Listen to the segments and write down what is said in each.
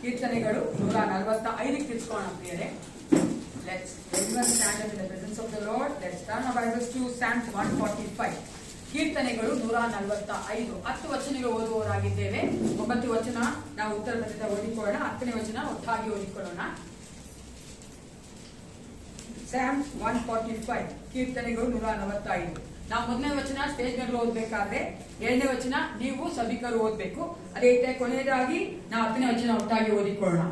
ಕೀರ್ತನೆಗಳು 145 ತಿಳ್ಕೊಳ್ಳೋಣ ಪ್ರಿಯರೇ. Let's everyone stand up in the presence of the Lord. Let's turn our Bibles to Psalms 145. ಕೀರ್ತನೆಗಳು 145 10 ವಚನಗಳು ಓದುವವರಾಗಿದ್ದೇವೆ. 9 ವಚನ ನಾವು ಉತ್ತರ ಪ್ರದೇಶ ಓದಿಕೊಳ್ಳೋಣ, 10ನೇ ವಚನ ಒಟ್ಟಾಗಿ ಓದಿಕೊಳ್ಳೋಣ. Psalms 145 ಕೀರ್ತನೆಗಳು 145. ನಾವು 1ನೇ ವಚನ ಸ್ಟೇಜ್ ಮೇಲೆ ಓದಬೇಕಾದ್ರೆ 2ನೇ ವಚನ ನೀವು ಸಭಿಕರು ಓದಬೇಕು. ಅದೇ ರೀತಿ ಕೊನೆಯದಾಗಿ ನಾವು 10ನೇ ವಚನ ಒಟ್ಟಾಗಿ ಓದಿಕೊಳ್ಳೋಣ.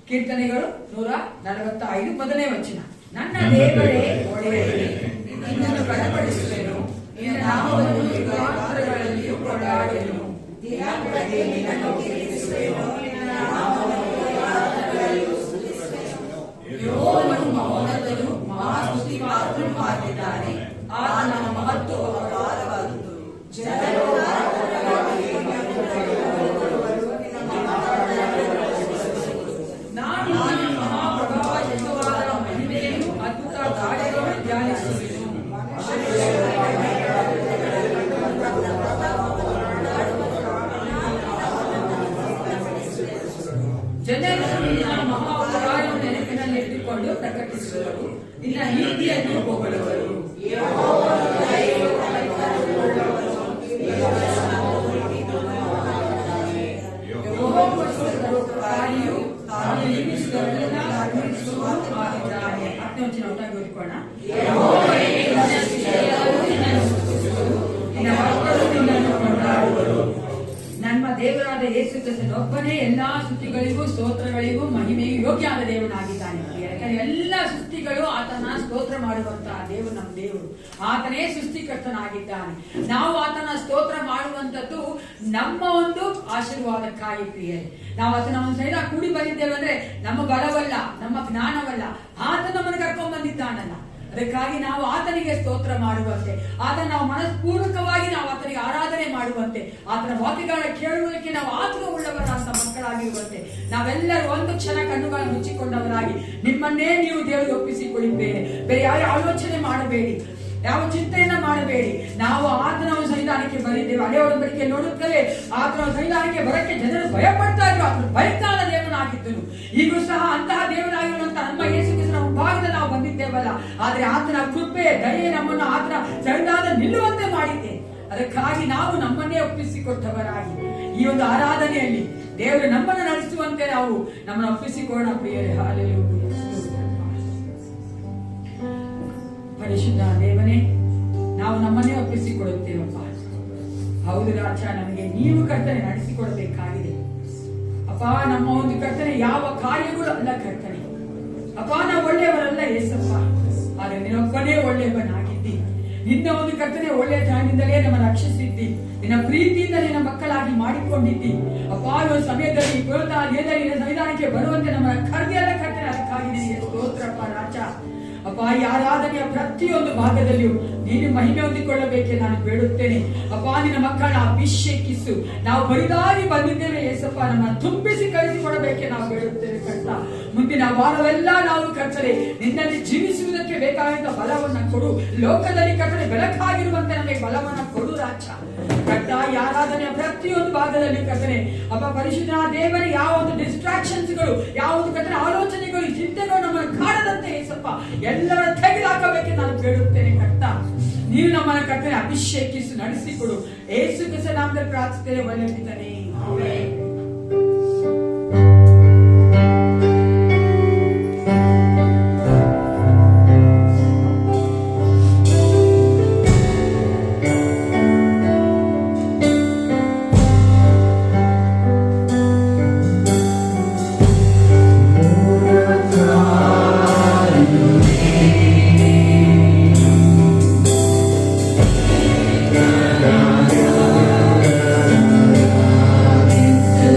ಕೀರ್ತನೆಗಳು 145 1ನೇ ವಚನ. ನನ್ನ ದೇವರೇ ಒಡೆಯನೇ, ನಿನ್ನನ್ನು ಬಲಪಡಿಸುವೆನು, ನಿನ್ನ ನಾಮವನ್ನು ಯುಗಾಂತರಗಳಲ್ಲಿಯೂ ಕೊಂಡಾಡುವೆನು. ದಿನಂಪ್ರತಿ ನಿನ್ನನ್ನು ಕೀರ್ತಿಸುವೆನು, ನಿನ್ನ ನಾಮವನ್ನು ಯುಗಾಂತರಗಳಲ್ಲಿಯೂ ಸ್ತುತಿಸುವೆನು. ಯೆಹೋವನು ಮಹೋನ್ನತನು, ಮಹಾಸ್ತುತಿಪಾತ್ರನೂ ಆಗಿದ್ದಾನೆ. ಆತನ ಮಹತ್ವವು ಅಪಾರವಾದುದು. ಜನರು ನಾನು ಮಹಾಪ್ರಭಾವಯುತವಾದ ಮಹಿಮೆಯನ್ನು ಅದ್ಭುತ ಕಾರ್ಯಗಳನ್ನು ಧ್ಯಾನಿಸುವೆನು. ಜನರು ನಿನ್ನ ಮಹಾಪ್ರಭಾವವನ್ನು ನೆನಪಿನಲ್ಲಿ ಇಟ್ಟುಕೊಂಡು ಪ್ರಕಟಿಸುವರು, ನಿನ್ನ ನೀತಿಯನ್ನು ಹೊಗಳುವರು. ನಮ್ಮ ದೇವರಾದ ಯೇಸು ಕ್ರಿಸ್ತನೊಬ್ಬನೇ ಎಲ್ಲಾ ಸ್ತುತಿಗಳಿಗೂ ಸ್ತೋತ್ರಗಳಿಗೂ ಮಹಿಮೆಯೂ ಯೋಗ್ಯವಾದ ದೇವನಾಗಿದ್ದಾನೆ. ಯಾಕಂದ್ರೆ ಎಲ್ಲ ಸೃಷ್ಟಿಗಳು ಆತನ ಸ್ತೋತ್ರ ಮಾಡುವಂತಹ ದೇವರು ನಮ್ಮ ದೇವರು. ಆತನೇ ಸೃಷ್ಟಿಕರ್ತನಾಗಿದ್ದಾನೆ. ನಾವು ಆತನ ಸ್ತೋತ್ರ ಮಾಡುವಂತದ್ದು ನಮ್ಮ ಒಂದು ಆಶೀರ್ವಾದಕ್ಕಾಗಿ ಪ್ರಿಯರೇ. ನಾವು ಆತನ ಒಂದು ಸೈಡ ಕೂಡಿ ಬಂದಿದ್ದೇವೆ ಅಂದ್ರೆ ನಮ್ಮ ಬಲವಲ್ಲ, ನಮ್ಮ ಜ್ಞಾನವಲ್ಲ, ಆತ ನಮ್ಮನ್ನು ಕರ್ಕೊಂಡ್ ಬಂದಿದ್ದಾನಲ್ಲ. ಅದಕ್ಕಾಗಿ ನಾವು ಆತನಿಗೆ ಸ್ತೋತ್ರ ಮಾಡುವಂತೆ, ಆತನ ನಾವು ಮನಸ್ಪೂರ್ವಕವಾಗಿ ನಾವು ಆತನಿಗೆ ಆರಾಧನೆ ಮಾಡುವಂತೆ, ಆತನ ವಾಕ್ಯಗಳ ಕೇಳುವುದಕ್ಕೆ ನಾವು ಆತುರ ಉಳ್ಳವರಾದ ಮಕ್ಕಳಾಗಿರುವಂತೆ ನಾವೆಲ್ಲರೂ ಒಂದು ಕ್ಷಣ ಕಣ್ಣುಗಳನ್ನು ಮುಚ್ಚಿಕೊಂಡವರಾಗಿ ನಿಮ್ಮನ್ನೇ ನೀವು ದೇವರಿಗೆ ಒಪ್ಪಿಸಿಕೊಳ್ಳಿದ್ದೇನೆ. ಬೇರೆ ಯಾವ ಆಲೋಚನೆ ಮಾಡಬೇಡಿ, ಯಾವ ಚಿಂತೆಯನ್ನ ಮಾಡಬೇಡಿ. ನಾವು ಆತನ ಸಂವಿಧಾನಕ್ಕೆ ಬಂದಿದ್ದೇವೆ. ಹಳೆಯ ಒಡಂಬಡಿಕೆ ನೋಡುತ್ತೇವೆ, ಆತನ ಸಂವಿಧಾನಕ್ಕೆ ಬರಕ್ಕೆ ಜನರು ಭಯಪಡ್ತಾ ಇದ್ರು. ಆತನು ಭಯಂಕರ ದೇವನಾಗಿದ್ದನು. ಈಗೂ ಸಹ ಅಂತಹ ದೇವನಾಗಿರುವಂತ ನಮ್ಮ ಯೇಸು ಕ್ರಿಸ್ತನ ಭಾಗದಲ್ಲಿ ನಾವು ಬಂದಿದ್ದೇವಲ್ಲ. ಆದ್ರೆ ಆತನ ಕೃಪೆ ದಯೆ ನಮ್ಮನ್ನು ಆತನ ಸಂವಿಧಾನ ನಿಲ್ಲುವಂತೆ ಮಾಡಿದ್ದೆ. ಅದಕ್ಕಾಗಿ ನಾವು ನಮ್ಮನ್ನೇ ಒಪ್ಪಿಸಿಕೊಟ್ಟವರಾಗಿ ಈ ಒಂದು ಆರಾಧನೆಯಲ್ಲಿ ದೇವರು ನಮ್ಮನ್ನು ನಡೆಸುವಂತೆ ನಾವು ನಮ್ಮನ್ನು ಒಪ್ಪಿಸಿಕೊಳ್ಳೋಣ ಪ್ರಿಯರೇ. ಹಲ್ಲೆಲೂಯಾ. ಪರಿಶುದ್ಧ ದೇವನೇ, ನಾವು ನಮ್ಮನ್ನೇ ಒಪ್ಪಿಸಿಕೊಡುತ್ತೇವಪ್ಪ. ಹೌದು ರಾಜ, ನಮಗೆ ನೀವು ಕರ್ತನೆ ನಡೆಸಿಕೊಡಬೇಕಾಗಿದೆ ಅಪ್ಪ. ನಮ್ಮ ಒಂದು ಕರ್ತನೆ ಯಾವ ಕಾರ್ಯಗಳು ಅಲ್ಲ ಕರ್ತನೆ ಅಪ್ಪ. ನಾವು ಒಳ್ಳೆಯವರಲ್ಲ ಏಸಪ್ಪ, ಆದ್ರೆ ನೀನೊಬ್ಬನೇ ಒಳ್ಳೆಯವನಾಗಿದ್ದಿ. ನಿನ್ನ ಒಂದು ಕರ್ತನೆ ಒಳ್ಳೆಯ ಜಾಗದಿಂದಲೇ ನಮ್ಮ ರಕ್ಷಿಸಿದ್ದಿ. ನಿನ್ನ ಪ್ರೀತಿಯಿಂದ ನಿನ್ನ ಮಕ್ಕಳಾಗಿ ಮಾಡಿಕೊಂಡಿದ್ದಿ ಅಪ್ಪ. ಒಂದು ಸಮಯದಲ್ಲಿ ನಿನ್ನ ಸಂವಿಧಾನಕ್ಕೆ ಬರುವಂತೆ ನಮ್ಮ ಕರ್ದಿಯಲ್ಲ ಕರ್ತನೆ. ಅದಕ್ಕಾಗಿ ನಿನಗೆ ಸ್ತೋತ್ರಪ್ಪ ರಾಜ ಅಪ್ಪ. ಈ ಆರಾಧನೆಯ ಪ್ರತಿಯೊಂದು ಭಾಗದಲ್ಲಿಯೂ ನೀನು ಮಹಿಮೆ ಹೊಂದಿಕೊಳ್ಳಬೇಕೆ ನಾನು ಬೇಡುತ್ತೇನೆ ಅಪ್ಪ. ನಿನ್ನ ಮಕ್ಕಳ ಅಭಿಷೇಕಿಸು. ನಾವು ಬರಿದಾಗಿ ಬಂದಿದ್ದೇವೆ ಏಸಪ್ಪ, ನಮ್ಮ ತುಂಬಿಸಿ ಕಳಿಸಿಕೊಡಬೇಕೆ ನಾವು ಬೇಡುತ್ತೇವೆ ಕರ್ತ. ಮುಂದಿನ ವಾರವೆಲ್ಲ ನಾವು ಕರ್ತನೆ ನಿನ್ನಲ್ಲಿ ಜೀವಿಸುವುದಕ್ಕೆ ಬೇಕಾದಂತ ಬಲವನ್ನ ಕೊಡು. ಲೋಕದಲ್ಲಿ ಕರ್ತನೆ ಬೆಳಕಾಗಿರುವಂತೆ ನಮಗೆ ಬಲವನ್ನ ಕೊಡು ರಾಜ ಕರ್ತ. ಈ ಆರಾಧನೆಯ ಪ್ರತಿಯೊಂದು ಭಾಗದಲ್ಲಿ ಕರ್ತನೆ ಅಪ್ಪ ಪರಿಶುದ್ಧ ದೇವರೇ, ಯಾವ ಒಂದು ಡಿಸ್ಟ್ರಾಕ್ಷನ್ಸ್ಗಳು, ಯಾವ ಒಂದು ಕರ್ತನೆ ಆಲೋಚನೆಗಳು, ಚಿಂತೆಗಳು ನಮ್ಮನ್ನು ಕಾಡದಂತೆ ಏಸಪ್ಪ ಎಲ್ಲರ ತೆಗೆದುಹಾಕಬೇಕೆ ನಾನು ಬೇಡುತ್ತೇನೆ ಕರ್ತ. ನೀವು ನಮ್ಮನ್ನ ಕರ್ತನೆ ಅಭಿಷೇಕಿಸು, ನಡೆಸಿಕೊಡು. ಯೇಸು ಕ್ರಿಸ್ತನ ನಾಮದಲ್ಲಿ ಪ್ರಾರ್ಥಿಸುತ್ತೇನೆ, ವಂದಿಸುತ್ತೇನೆ. ಆಮೆನ್. It's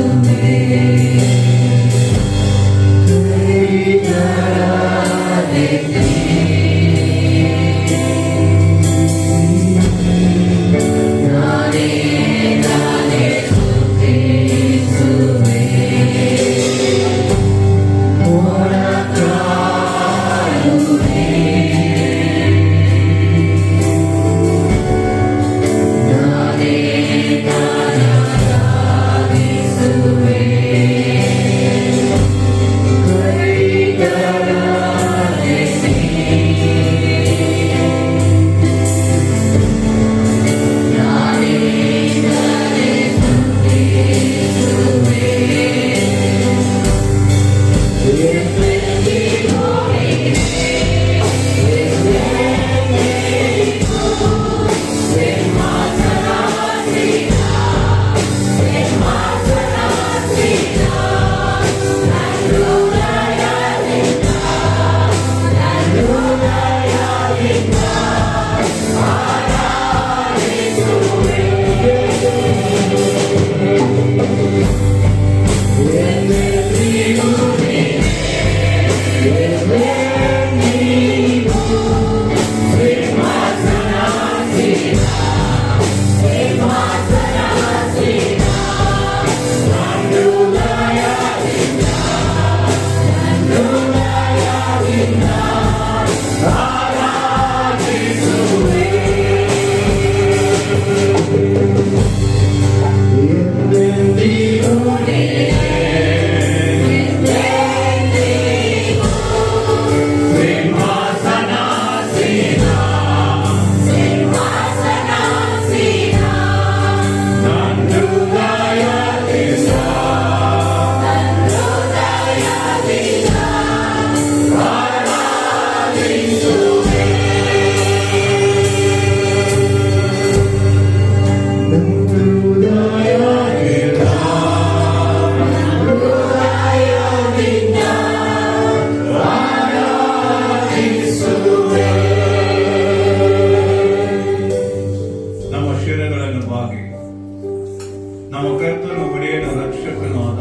ನಮ್ಮ ಕರ್ತನು ಒಡೆಯನ ರಕ್ಷಕನಾದ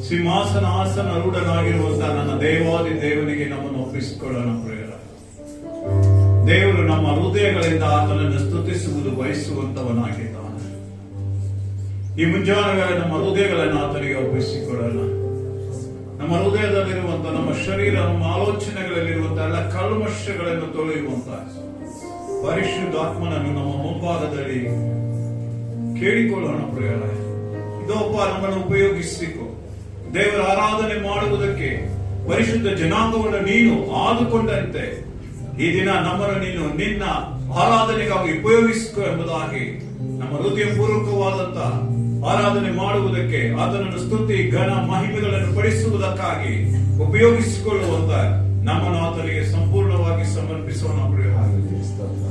ಸಿಂಹಾಸನ ಆಸನ ರೂಢನಾಗಿರುವಂತಹ ನನ್ನ ದೇವಾದಿ ದೇವನಿಗೆ ನಮ್ಮನ್ನು ಒಪ್ಪಿಸಿಕೊಳ್ಳೋಣ ಪ್ರೇರ. ದೇವರು ನಮ್ಮ ಹೃದಯಗಳಿಂದ ಆತನನ್ನು ಸ್ತುತಿಸುವುದು ಬಯಸುವಂತವನಾಗಿದ್ದಾನೆ. ಈ ಮುಂಜಾನೆ ವೇಳೆ ನಮ್ಮ ಹೃದಯಗಳನ್ನು ಆತನಿಗೆ ಒಪ್ಪಿಸಿಕೊಳ್ಳೋಣ. ನಮ್ಮ ಹೃದಯದಲ್ಲಿರುವಂತಹ, ನಮ್ಮ ಶರೀರ, ನಮ್ಮ ಆಲೋಚನೆಗಳಲ್ಲಿರುವಂತಹ ಎಲ್ಲ ಕಲ್ಮಶಗಳನ್ನು ತೊಳೆಯುವಂತಹ ಪರಿಶುದ್ಧಾತ್ಮನನ್ನು ನಮ್ಮ ಮುಂಭಾಗದಲ್ಲಿ ಕೇಳಿಕೊಳ್ಳೋಣ ಪ್ರಿಯರ. ಇದೊಬ್ಬ ನಮ್ಮನ್ನು ಉಪಯೋಗಿಸಿಕೊ. ದೇವರ ಆರಾಧನೆ ಮಾಡುವುದಕ್ಕೆ ಪರಿಶುದ್ಧ ಜನಾಂಗವನ್ನು ನೀನು ಆದುಕೊಂಡಂತೆ ಈ ದಿನ ನಮ್ಮನ್ನು ನೀನು ನಿನ್ನ ಆರಾಧನೆಗಾಗಿ ಉಪಯೋಗಿಸಿಕೊ ಎಂಬುದಾಗಿ ನಮ್ಮ ಹೃದಯ ಪೂರ್ವಕವಾದಂತಹ ಆರಾಧನೆ ಮಾಡುವುದಕ್ಕೆ, ಆತನನ್ನು ಸ್ತುತಿ ಘನ ಮಹಿಮೆಗಳನ್ನು ಪಡಿಸುವುದಕ್ಕಾಗಿ ಉಪಯೋಗಿಸಿಕೊಳ್ಳುವಂತ ನಮ್ಮನ್ನು ಆತನಿಗೆ ಸಂಪೂರ್ಣವಾಗಿ ಸಮರ್ಪಿಸೋಣ ಪ್ರಿಯ. Sorry.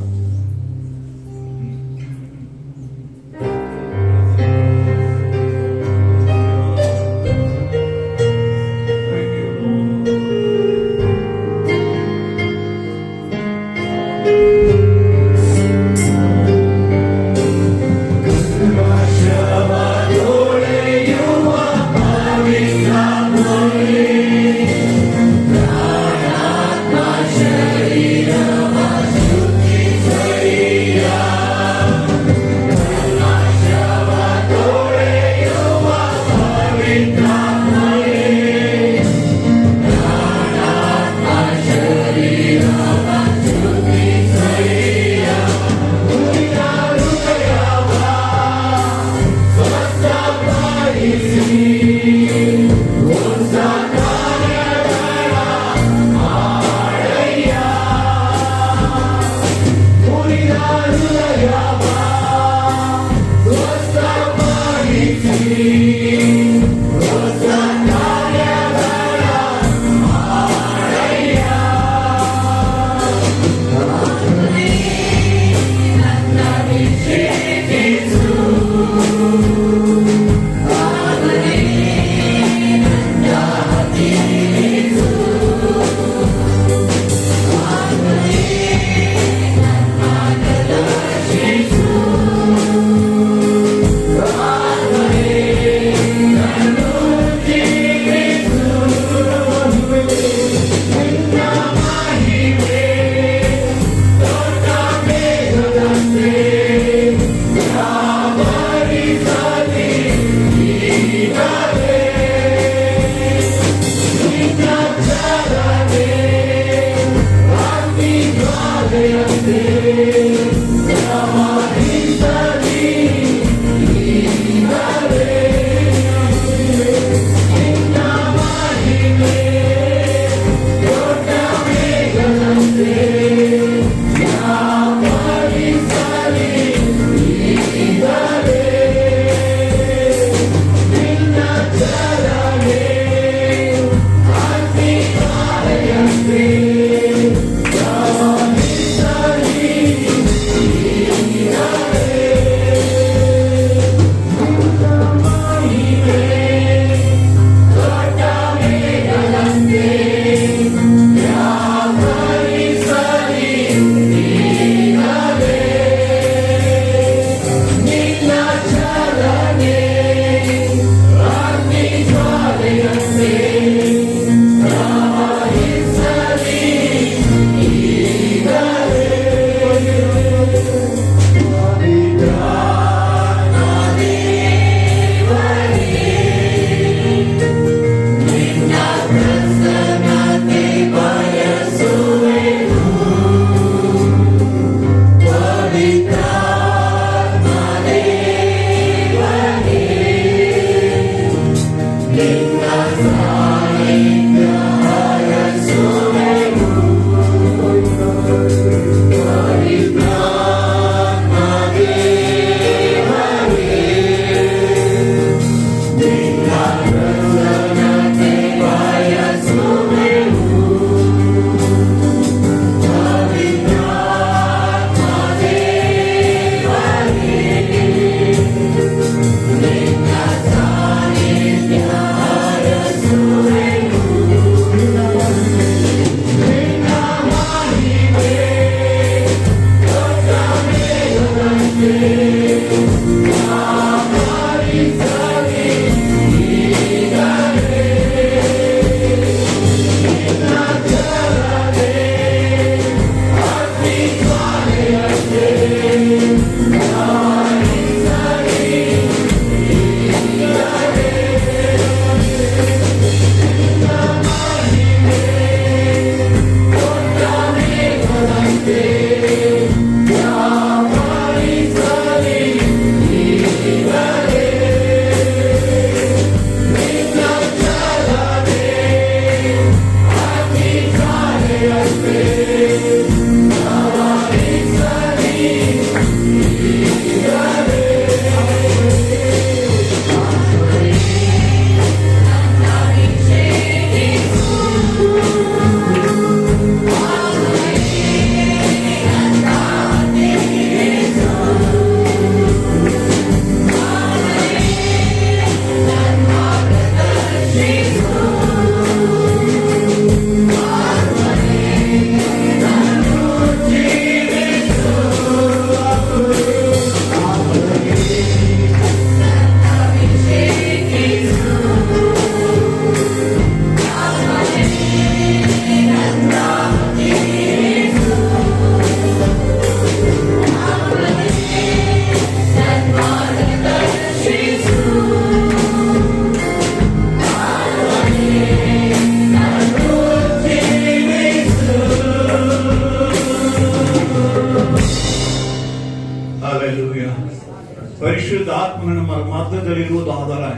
ನಮ್ಮ ಮಧ್ಯದಲ್ಲಿರುವುದಾದರೆ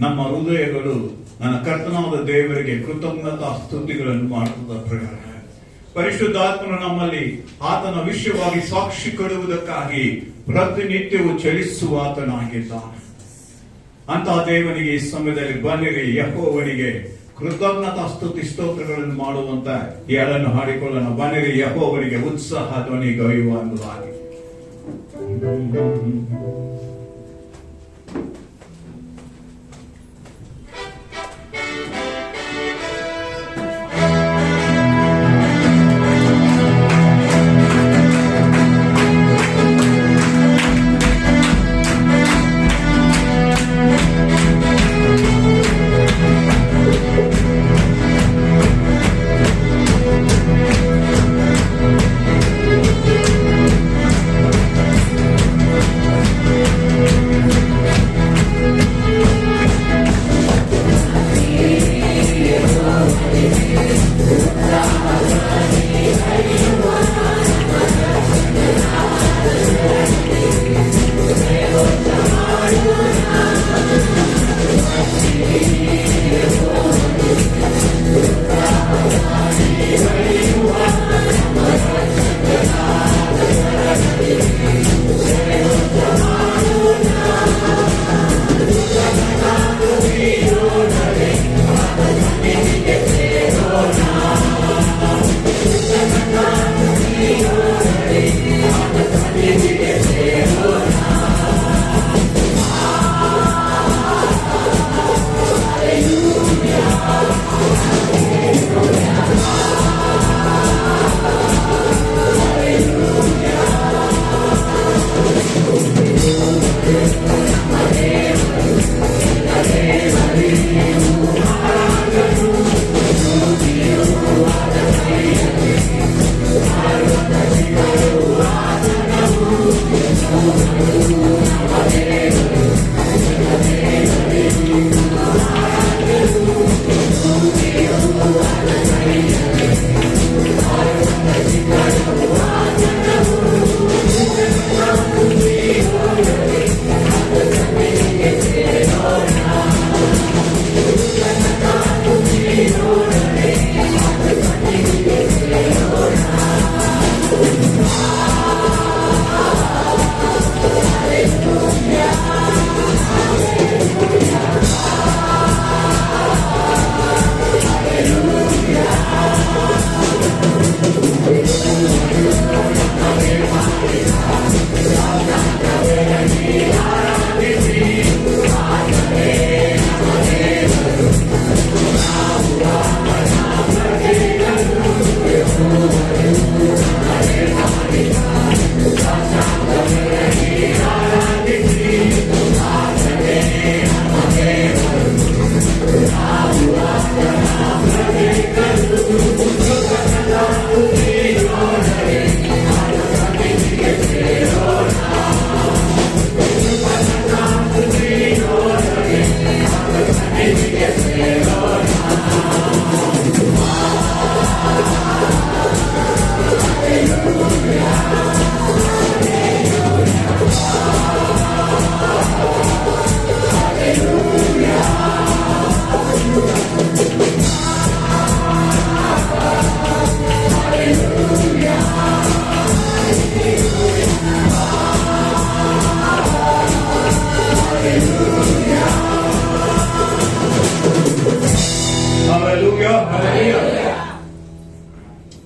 ನಮ್ಮ ಹೃದಯಗಳು ನನ್ನ ಕರ್ತನಾದ ದೇವರಿಗೆ ಕೃತಜ್ಞತಾ ಸ್ತುತಿಗಳನ್ನು ಮಾಡುತ್ತದೆ ಪ್ರಿಯರೇ. ಪರಿಶುದ್ಧಾತ್ಮನು ನಮ್ಮಲ್ಲಿ ಆತನ ವಿಷಯವಾಗಿ ಸಾಕ್ಷಿ ಕೊಡುವುದಕ್ಕಾಗಿ ಪ್ರತಿನಿತ್ಯವೂ ಚಲಿಸುವ ಆತನಾಗಿದ್ದಾನೆ. ಅಂತಹ ದೇವನಿಗೆ ಈ ಸಮಯದಲ್ಲಿ ಬನ್ನಿರಿ, ಯೆಹೋವನಿಗೆ ಕೃತಜ್ಞತಾ ಸ್ತುತಿ ಸ್ತೋತ್ರಗಳನ್ನು ಮಾಡುವಂತ ಈ ಹಾಡನ್ನು ಹಾಡಿಕೊಳ್ಳೋಣ. ಬನ್ನಿರಿ, ಯೆಹೋವನಿಗೆ ಉತ್ಸಾಹ ಧ್ವನಿ ಗೈಯುವ ಎಂಬುದಾಗಿ.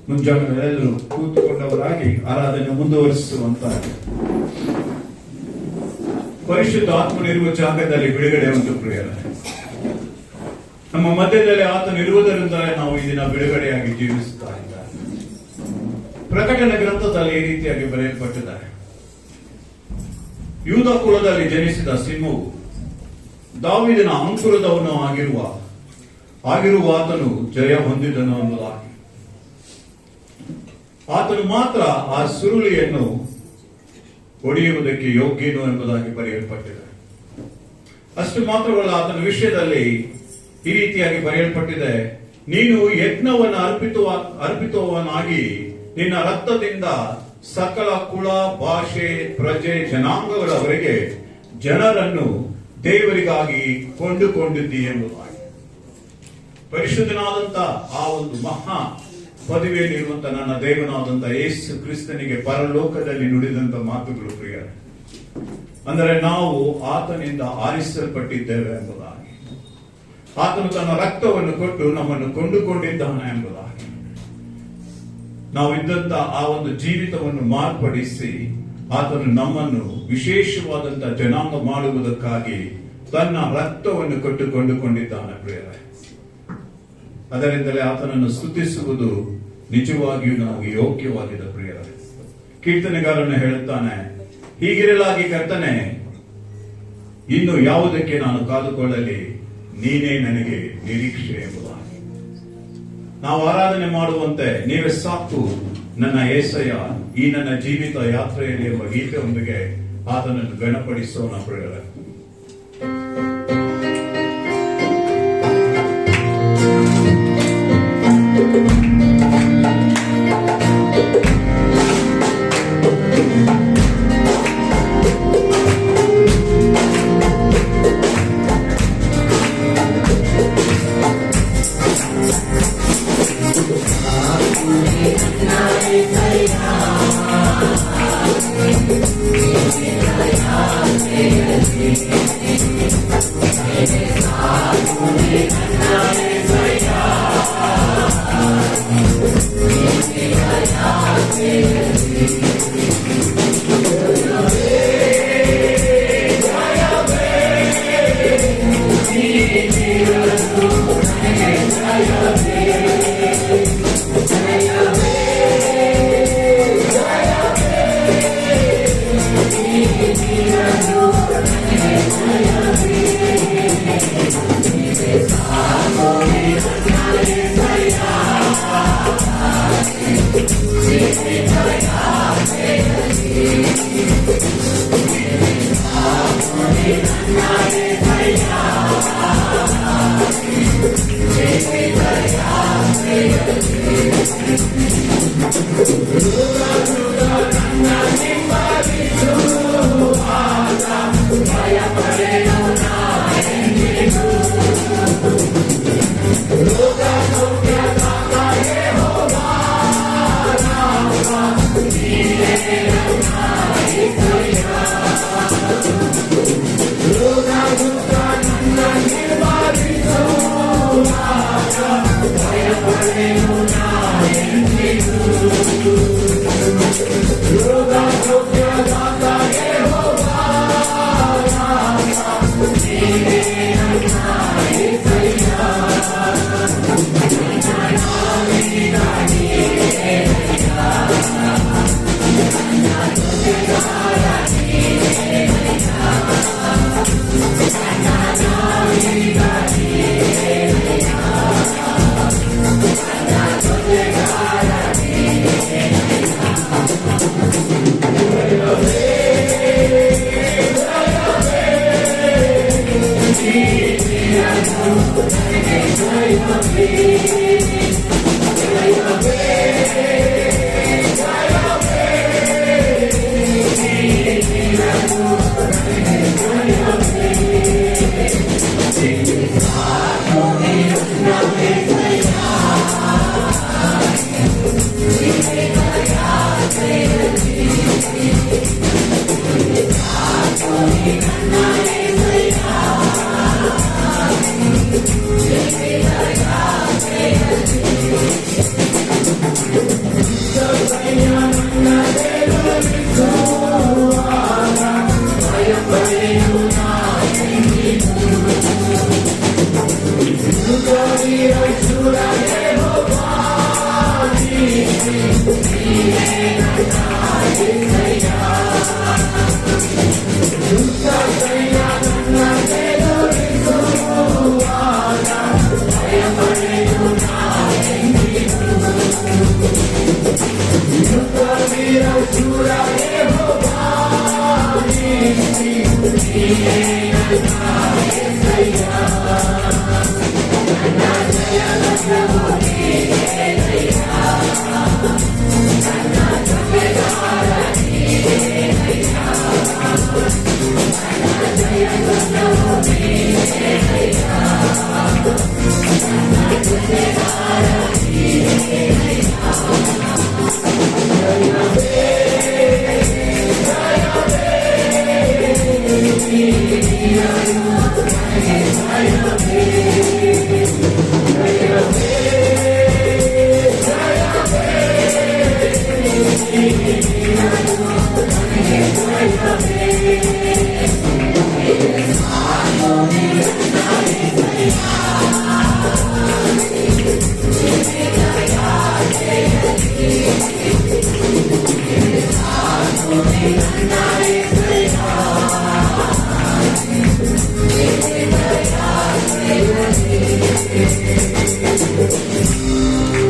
ಮುಂಜಾನೆಲ್ಲರೂ ಕೂತುಕೊಂಡವರಾಗಿ ಆರಾಧನೆ ಮುಂದುವರಿಸುವಂತ ಪರಿಶುದ್ಧ ಆತ್ಮನಿರುವ ಜಾಗದಲ್ಲಿ ಬಿಡುಗಡೆ ಉಂಟು ಪ್ರಿಯರೇ. ನಮ್ಮ ಮಧ್ಯದಲ್ಲಿ ಆತನಿರುವುದರಿಂದ ನಾವು ಈ ದಿನ ಬಿಡುಗಡೆಯಾಗಿ ಜೀವಿಸುತ್ತಾ ಇದ್ದಾರೆ. ಪ್ರಕಟಣೆ ಗ್ರಂಥದಲ್ಲಿ ಈ ರೀತಿಯಾಗಿ ಬರೆಯಲ್ಪಟ್ಟಿದೆ. ಯೂದ ಕುಲದಲ್ಲಿ ಜನಿಸಿದ ಸಿಂಹವು ದಾವೀದನ ಅಂಕುರದವನು ಆಗಿರುವ ಆತನು ಜಯ ಹೊಂದಿದನು ಎಂಬುದಾಗಿ. ಆತನು ಮಾತ್ರ ಆ ಸುರುಳಿಯನ್ನು ಹೊಡೆಯುವುದಕ್ಕೆ ಯೋಗ್ಯನು ಎಂಬುದಾಗಿ ಬರೆಯಲ್ಪಟ್ಟಿದೆ. ಅಷ್ಟು ಮಾತ್ರವಲ್ಲ, ಆತನ ವಿಷಯದಲ್ಲಿ ಈ ರೀತಿಯಾಗಿ ಬರೆಯಲ್ಪಟ್ಟಿದೆ, ನೀನು ಯಜ್ಞವನ್ನು ಅರ್ಪಿತವನಾಗಿ ನಿನ್ನ ರಕ್ತದಿಂದ ಸಕಲ ಕುಲ, ಭಾಷೆ, ಪ್ರಜೆ, ಜನಾಂಗಗಳವರೆಗೆ ಜನರನ್ನು ದೇವರಿಗಾಗಿ ಕೊಂಡುಕೊಂಡಿದ್ದಿ ಎಂಬುದಾಗಿ. ಪರಿಶುದ್ಧನಾದಂತ ಆ ಒಂದು ಮಹಾ ಪದವಿಯಲ್ಲಿರುವಂತ ನನ್ನ ದೇವನಾದಂತ ಯೇಸು ಕ್ರಿಸ್ತನಿಗೆ ಪರಲೋಕದಲ್ಲಿ ನುಡಿದಂತ ಮಾತುಗಳು ಪ್ರಿಯರೇ. ಅಂದರೆ ನಾವು ಆತನಿಂದ ಆರಿಸಲ್ಪಟ್ಟಿದ್ದೇವೆ ಎಂಬುದಾಗಿ, ಆತನು ತನ್ನ ರಕ್ತವನ್ನು ಕೊಟ್ಟು ನಮ್ಮನ್ನು ಕೊಂಡುಕೊಂಡಿದ್ದಾನೆ ಎಂಬುದಾಗಿ, ನಾವಿದ್ದಂತ ಆ ಒಂದು ಜೀವಿತವನ್ನು ಮಾರ್ಪಡಿಸಿ ಆತನು ನಮ್ಮನ್ನು ವಿಶೇಷವಾದಂತ ಜನಾಂಗ ಮಾಡುವುದಕ್ಕಾಗಿ ತನ್ನ ರಕ್ತವನ್ನು ಕೊಟ್ಟು ಕೊಂಡುಕೊಂಡಿದ್ದಾನೆ ಪ್ರಿಯರೇ. ಅದರಿಂದಲೇ ಆತನನ್ನು ಸ್ತುತಿಸುವುದು ನಿಜವಾಗಿಯೂ ನಮಗೆ ಯೋಗ್ಯವಾಗಿದೆ ಪ್ರಿಯರೇ. ಕೀರ್ತನೆಗಾರನು ಹೇಳುತ್ತಾನೆ, ಹೀಗಿರಲಾಗಿ ಕರ್ತನೆ, ಇನ್ನು ಯಾವುದಕ್ಕೆ ನಾನು ಕಾದುಕೊಳ್ಳಲಿ, ನೀನೇ ನನಗೆ ನಿರೀಕ್ಷೆ ಎಂಬುದಾಗಿ. ನಾವು ಆರಾಧನೆ ಮಾಡುವಂತೆ ನೀವೇ ಸಾಕು ನನ್ನ ಏಸಯ್ಯ ಈ ನನ್ನ ಜೀವಿತ ಯಾತ್ರೆಯಲ್ಲಿ ಎಂಬ ಗೀತೆಯೊಂದಿಗೆ ಆತನನ್ನು ಗಣಪಡಿಸೋಣ ಪ್ರಿಯರೇ.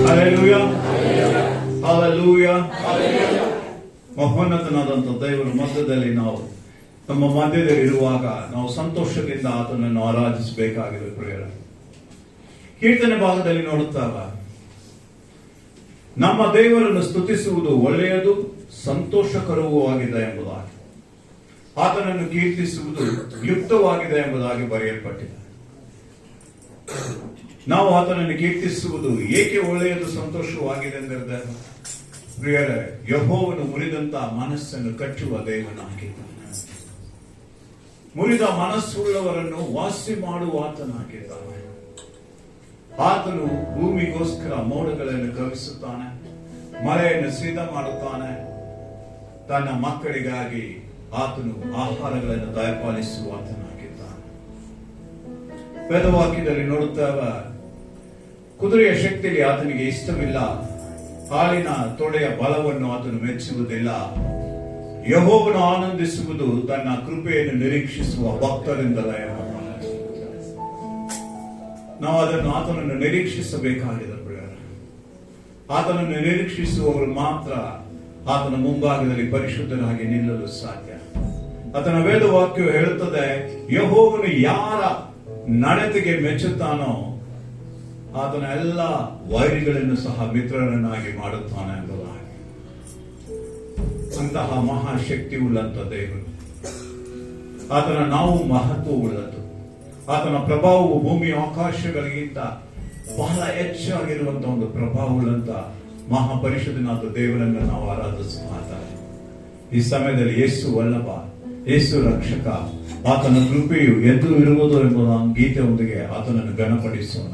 Hallelujah. Hallelujah. ಮಹೋನ್ನತನಾದಂಥ ದೇವರ ಮಧ್ಯದಲ್ಲಿ ನಾವು ನಮ್ಮ ಮಧ್ಯದಲ್ಲಿ ಇರುವಾಗ ನಾವು ಸಂತೋಷದಿಂದ ಆತನನ್ನು ಆರಾಧಿಸಬೇಕಾಗಿದೆ ಪ್ರಿಯರೇ. ಕೀರ್ತನೆ ಭಾಗದಲ್ಲಿ ನೋಡುತ್ತಾಗ ನಮ್ಮ ದೇವರನ್ನು ಸ್ತುತಿಸುವುದು ಒಳ್ಳೆಯದು ಸಂತೋಷಕರವೂ ಆಗಿದೆ ಎಂಬುದಾಗಿ, ಆತನನ್ನು ಕೀರ್ತಿಸುವುದು ಯುಕ್ತವಾಗಿದೆ ಎಂಬುದಾಗಿ ಬರೆಯಲ್ಪಟ್ಟಿದೆ. ನಾವು ಆತನನ್ನು ಕೀರ್ತಿಸುವುದು ಏಕೆ ಒಳ್ಳೆಯದು ಸಂತೋಷವಾಗಿದೆ ಎಂದರೆ ಪ್ರಿಯರೇ, ಯೆಹೋವನು ಮುರಿದಂತ ಮನಸ್ಸನ್ನು ಕಟ್ಟುವ ದೇವನಾಗಿದ್ದಾನೆ. ಮುರಿದ ಮನಸ್ಸುಳ್ಳವರನ್ನು ವಾಸಿ ಮಾಡುವ ಆತನಾಗಿದ್ದಾನೆ. ಆತನು ಭೂಮಿಗೋಸ್ಕರ ಮೋಡಗಳನ್ನು ಕವಿಸುತ್ತಾನೆ, ಮಳೆಯನ್ನು ಸಿದ್ಧ ಮಾಡುತ್ತಾನೆ. ತನ್ನ ಮಕ್ಕಳಿಗಾಗಿ ಆತನು ಆಹಾರಗಳನ್ನು ದಯಪಾಲಿಸುವ ಆತನಾಗಿದ್ದಾನೆ. ವೇದವಾಕ್ಯದಲ್ಲಿ ನೋಡುತ್ತಾಗ ಕುದುರೆಯ ಶಕ್ತಿಯಲ್ಲಿ ಆತನಿಗೆ ಇಷ್ಟವಿಲ್ಲ, ಹಾಲಿನ ತೊಡೆಯ ಬಲವನ್ನು ಆತನು ಮೆಚ್ಚುವುದಿಲ್ಲ. ಯೆಹೋವನು ಆನಂದಿಸುವುದು ತನ್ನ ಕೃಪೆಯನ್ನು ನಿರೀಕ್ಷಿಸುವ ಭಕ್ತರಿಂದಲೇ. ನಾವು ಅದನ್ನು ಆತನನ್ನು ನಿರೀಕ್ಷಿಸಬೇಕಾಗಿದೆ ಪ್ರಿಯರೇ. ಆತನನ್ನು ನಿರೀಕ್ಷಿಸುವವರು ಮಾತ್ರ ಆತನ ಮುಂಭಾಗದಲ್ಲಿ ಪರಿಶುದ್ಧರಾಗಿ ನಿಲ್ಲಲು ಸಾಧ್ಯ. ಆತನ ವೇದವಾಕ್ಯವು ಹೇಳುತ್ತದೆ, ಯೆಹೋವನು ಯಾರ ನಡತೆಗೆ ಮೆಚ್ಚುತ್ತಾನೋ ಆತನ ಎಲ್ಲ ವೈರಿಗಳನ್ನು ಸಹ ಮಿತ್ರರನ್ನಾಗಿ ಮಾಡುತ್ತಾನೆ ಎಂಬುದಾಗಿ. ಅಂತಹ ಮಹಾಶಕ್ತಿ ಉಳ್ಳಂತ ದೇವರು. ಆತನ ನಾವು ಮಹತ್ವವುಳ್ಳದ್ದು. ಆತನ ಪ್ರಭಾವವು ಭೂಮಿ ಆಕಾಶಗಳಿಗಿಂತ ಬಹಳ ಹೆಚ್ಚಾಗಿರುವಂತಹ ಒಂದು ಪ್ರಭಾವವುಳ್ಳಂತ ಮಹಾಪರಿಷದನಾದ ದೇವರನ್ನು ನಾವು ಆರಾಧಿಸುತ್ತಾ ಈ ಸಮಯದಲ್ಲಿ ಯೇಸು ವಲ್ಲಭ, ಯೇಸು ರಕ್ಷಕ, ಆತನ ಕೃಪೆಯು ಎದ್ದು ಇರುವುದು ಎಂಬ ಗೀತೆಯೊಂದಿಗೆ ಆತನನ್ನು ಘನಪಡಿಸೋಣ.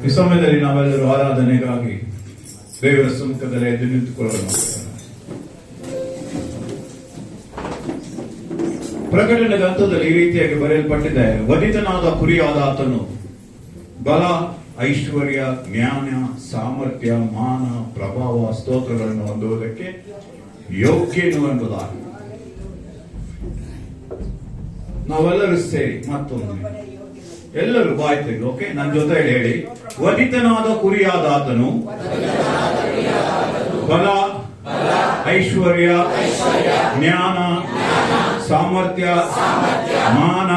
ಈ ಸಮಯದಲ್ಲಿ ನಾವೆಲ್ಲರೂ ಆರಾಧನೆಗಾಗಿ ದೇವರ ಸಮ್ಮುಖದಲ್ಲಿ ಎದ್ದು ನಿಂತುಕೊಳ್ಳೋಣ. ಪ್ರಕಟಣೆ ಗ್ರಂಥದಲ್ಲಿ ಈ ರೀತಿಯಾಗಿ ಬರೆಯಲ್ಪಟ್ಟಿದೆ, ವಧಿತನಾದ ಕುರಿಯಾದ ಆತನು ಬಲ, ಐಶ್ವರ್ಯ, ಜ್ಞಾನ, ಸಾಮರ್ಥ್ಯ, ಮಾನ, ಪ್ರಭಾವ, ಸ್ತೋತ್ರಗಳನ್ನು ಹೊಂದುವುದಕ್ಕೆ ಯೋಗ್ಯನು ಎಂಬುದಾಗಿ. ನಾವೆಲ್ಲರೂ ಸೇರಿ ಮತ್ತೊಮ್ಮೆ ಎಲ್ಲರೂ ಬಾಯಿ ತೆಗೆದು, ಓಕೆ, ನನ್ನ ಜೊತೆ ಹೇಳಿ. ವಧಿತನಾದ ಕುರಿಯಾದ ಆತನು ಬಲ, ಐಶ್ವರ್ಯ, ಜ್ಞಾನ, ಸಾಮರ್ಥ್ಯ, ಮಾನ,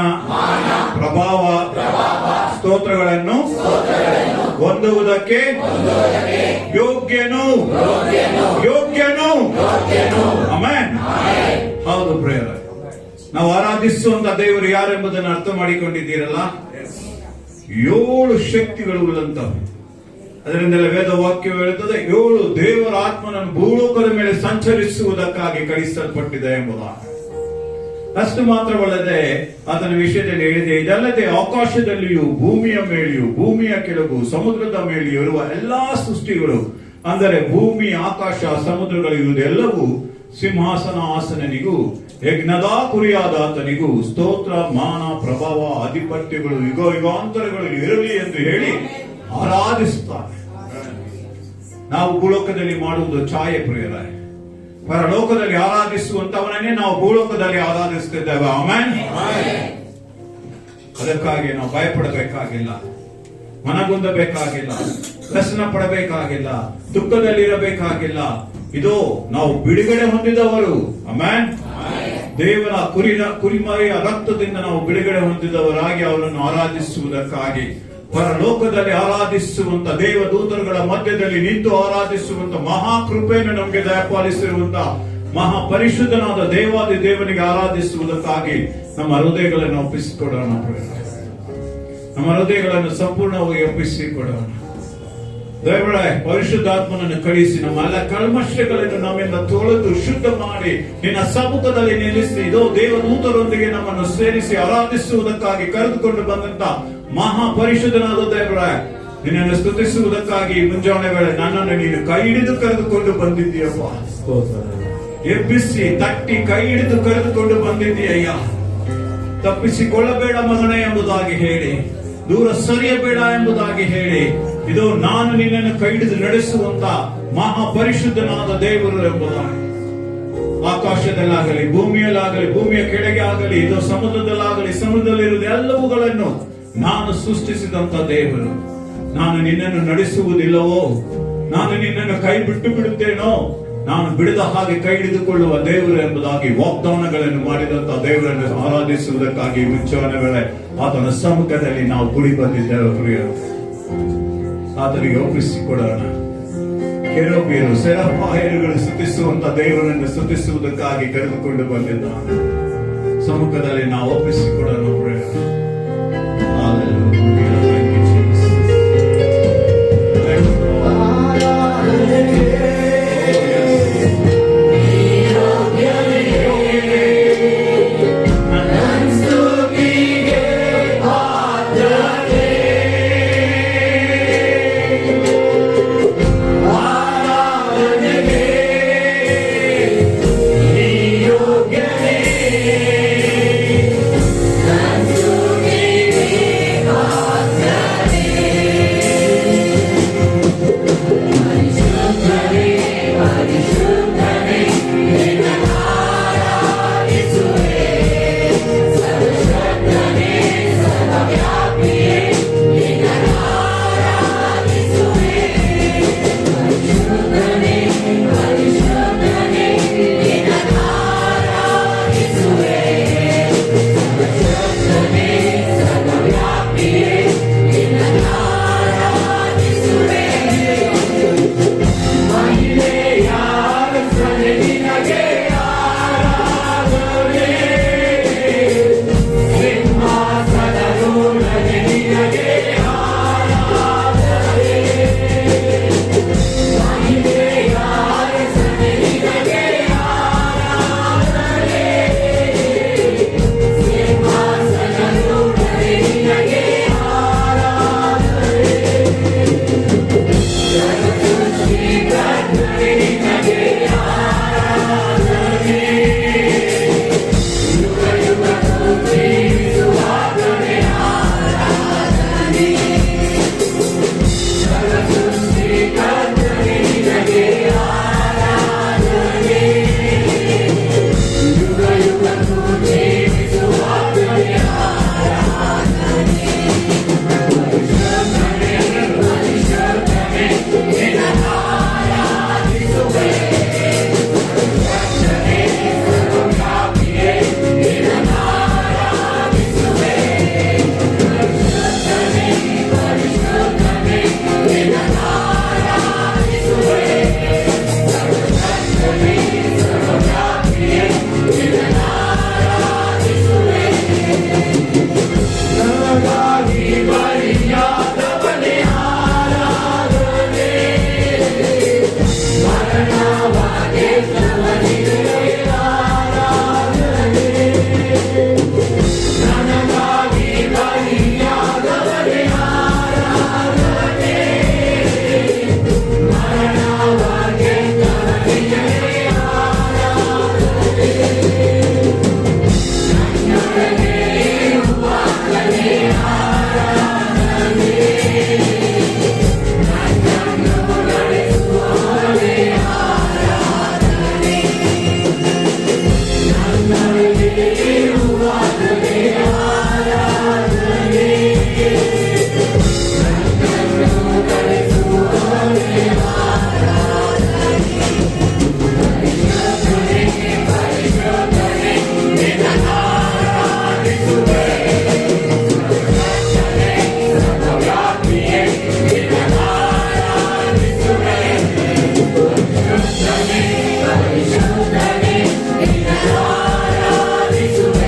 ಪ್ರಭಾವ, ಸ್ತೋತ್ರಗಳನ್ನು ಹೊಂದುವುದಕ್ಕೆ ಯೋಗ್ಯನು. ಆಮೆನ್. ಹೌದು ಪ್ರೇಯರ್. ನಾವು ಆರಾಧಿಸುವಂತ ದೇವರು ಯಾರೆಂಬುದನ್ನು ಅರ್ಥ ಮಾಡಿಕೊಂಡಿದ್ದೀರಲ್ಲ. 7 ಶಕ್ತಿಗಳು ಉಳ್ಳಂತವು. ಅದರಿಂದಲೇ ವೇದ ವಾಕ್ಯ ಹೇಳುತ್ತದೆ, 7 ದೇವರ ಆತ್ಮನನ್ನು ಭೂಲೋಕದ ಮೇಲೆ ಸಂಚರಿಸುವುದಕ್ಕಾಗಿ ಕಳಿಸಲ್ಪಟ್ಟಿದೆ ಎಂಬುದಾಗಿ. ಅಷ್ಟು ಮಾತ್ರವಲ್ಲದೆ ಆತನ ವಿಷಯದಲ್ಲಿ ಹೇಳಿದೆ, ಇದಲ್ಲದೆ ಆಕಾಶದಲ್ಲಿಯೂ ಭೂಮಿಯ ಮೇಲೆಯೂ ಭೂಮಿಯ ಕೆಳಗೂ ಸಮುದ್ರದ ಮೇಲೆಯೂ ಇರುವ ಎಲ್ಲಾ ಸೃಷ್ಟಿಗಳು, ಅಂದರೆ ಭೂಮಿ, ಆಕಾಶ, ಸಮುದ್ರಗಳು ಇರುವುದೆಲ್ಲವೂ ಸಿಂಹಾಸನ ಆಸನನಿಗೂ ಯಜ್ಞದ ಕುರಿಯಾದ ಆತನಿಗೂ ಸ್ತೋತ್ರ, ಮಾನ, ಪ್ರಭಾವ, ಆಧಿಪತ್ಯಗಳು ಯುಗ ಯುಗಾಂತರಗಳು ಇರಲಿ ಎಂದು ಹೇಳಿ ಆರಾಧಿಸುತ್ತಾರೆ. ನಾವು ಭೂಲೋಕದಲ್ಲಿ ಮಾಡುವುದು ಛಾಯೆ ಪ್ರಿಯರೇ. ಪರಲೋಕದಲ್ಲಿ ಆರಾಧಿಸುವಂತವನನ್ನೇ ನಾವು ಭೂಲೋಕದಲ್ಲಿ ಆರಾಧಿಸುತ್ತಿದ್ದೇವೆ. ಆಮೆನ್. ಅದಕ್ಕಾಗಿ ನಾವು ಭಯಪಡಬೇಕಾಗಿಲ್ಲ, ಮನಗುಂದಬೇಕಾಗಿಲ್ಲ, ವ್ಯಸನ ಪಡಬೇಕಾಗಿಲ್ಲ, ದುಃಖದಲ್ಲಿರಬೇಕಾಗಿಲ್ಲ. ಇದು ನಾವು ಬಿಡುಗಡೆ ಹೊಂದಿದವರು. ಆಮೆನ್. ದೇವರ ಕುರಿಮರಿಯ ರಕ್ತದಿಂದ ನಾವು ಬಿಡುಗಡೆ ಹೊಂದಿದವರಾಗಿ ಅವರನ್ನು ಆರಾಧಿಸುವುದಕ್ಕಾಗಿ, ಪರಲೋಕದಲ್ಲಿ ಆರಾಧಿಸುವಂತ ದೇವದೂತರುಗಳ ಮಧ್ಯದಲ್ಲಿ ನಿಂತು ಆರಾಧಿಸುವಂತ ಮಹಾಕೃಪೆಯನ್ನು ನಮಗೆ ದಯಪಾಲಿಸಿರುವಂತ ಮಹಾಪರಿಶುದ್ಧನಾದ ದೇವಾದಿ ದೇವನಿಗೆ ಆರಾಧಿಸುವುದಕ್ಕಾಗಿ ನಮ್ಮ ಹೃದಯಗಳನ್ನು ಒಪ್ಪಿಸಿಕೊಡೋಣ. ನಮ್ಮ ಹೃದಯಗಳನ್ನು ಸಂಪೂರ್ಣವಾಗಿ ಒಪ್ಪಿಸಿಕೊಡೋಣ. ದೇವರೇ, ಪರಿಶುದ್ಧಾತ್ಮನನ್ನು ಕಳಿಸಿ ನಮ್ಮ ಎಲ್ಲ ಕಲ್ಮಶಗಳನ್ನು ನಮ್ಮಿಂದ ತೊಳೆದು ಶುದ್ಧ ಮಾಡಿ ನಿನ್ನ ಸಮ್ಮುಖದಲ್ಲಿ ನಿಲ್ಲಿಸಿ, ಇದೋ ದೇವದೂತರೊಂದಿಗೆ ನಮ್ಮನ್ನು ಸೇರಿಸಿ ಆರಾಧಿಸುವುದಕ್ಕಾಗಿ ಕರೆದುಕೊಂಡು ಬಂದಂತ ಮಹಾಪರಿಶುದ್ಧನಾದ ದೇವರೇ, ನಿನ್ನನ್ನು ಸ್ತುತಿಸುವುದಕ್ಕಾಗಿ ಮುಂಜಾನೆ ವೇಳೆ ನನ್ನನ್ನು ನೀನು ಕೈ ಹಿಡಿದು ಕರೆದುಕೊಂಡು ಬಂದಿದ್ದೀಯಪ್ಪ. ಎಬ್ಬಿಸಿ ತಟ್ಟಿ ಕೈ ಹಿಡಿದು ಕರೆದುಕೊಂಡು ಬಂದಿದ್ದೀಯಯ್ಯ. ತಪ್ಪಿಸಿಕೊಳ್ಳಬೇಡ ಮಗನೇ ಎಂಬುದಾಗಿ ಹೇಳಿ, ದೂರ ಸರಿಯಬೇಡ ಎಂಬುದಾಗಿ ಹೇಳಿ, ಇದು ನಾನು ನಿನ್ನನ್ನು ಕೈ ಹಿಡಿದು ನಡೆಸುವಂತ ಮಹಾಪರಿಶುದ್ಧನಾದ ದೇವರು ಎಂಬುದಾಗಿ. ಆಕಾಶದಲ್ಲಾಗಲಿ, ಭೂಮಿಯಲ್ಲಾಗಲಿ, ಭೂಮಿಯ ಕೆಳಗೆ ಆಗಲಿ, ಇದು ಸಮುದ್ರದಲ್ಲಾಗಲಿ, ಸಮುದ್ರದಲ್ಲಿರುವುದು ಎಲ್ಲವುಗಳನ್ನು ನಾನು ಸೃಷ್ಟಿಸಿದಂತ ದೇವರು. ನಾನು ನಿನ್ನನ್ನು ನಡೆಸುವುದಿಲ್ಲವೋ, ನಾನು ನಿನ್ನನ್ನು ಕೈ ಬಿಟ್ಟು ಬಿಡುತ್ತೇನೋ, ನಾನು ಬಿಡದ ಹಾಗೆ ಕೈ ಹಿಡಿದುಕೊಳ್ಳುವ ದೇವರು ಎಂಬುದಾಗಿ ವಾಗ್ದಾನಗಳನ್ನು ಮಾಡಿದಂತಹ ದೇವರನ್ನು ಆರಾಧಿಸುವುದಕ್ಕಾಗಿ ಮುಂಚಾನೆ ವೇಳೆ ಆತನ ಸಮ್ಮುಖದಲ್ಲಿ ನಾವು ಗುಡಿ ಬಂದಿದ್ದೇವೆ ಪ್ರಿಯರು. ಆತನಿಗೆ ಒಪ್ಪಿಸಿಕೊಡೋಣ. ಕೆರೂಬಿಯರು ಸೆರಾಫಾಯರುಗಳು ಸ್ತುತಿಸುವಂತ ದೇವರನ್ನು ಸ್ತುತಿಸುವುದಕ್ಕಾಗಿ ಕರೆದುಕೊಂಡು ಬಂದಿದ್ದಾನೆ. ಸಮ್ಮುಖದಲ್ಲಿ ನಾವು ಒಪ್ಪಿಸಿಕೊಡೋಣ ಪ್ರಿಯರು. This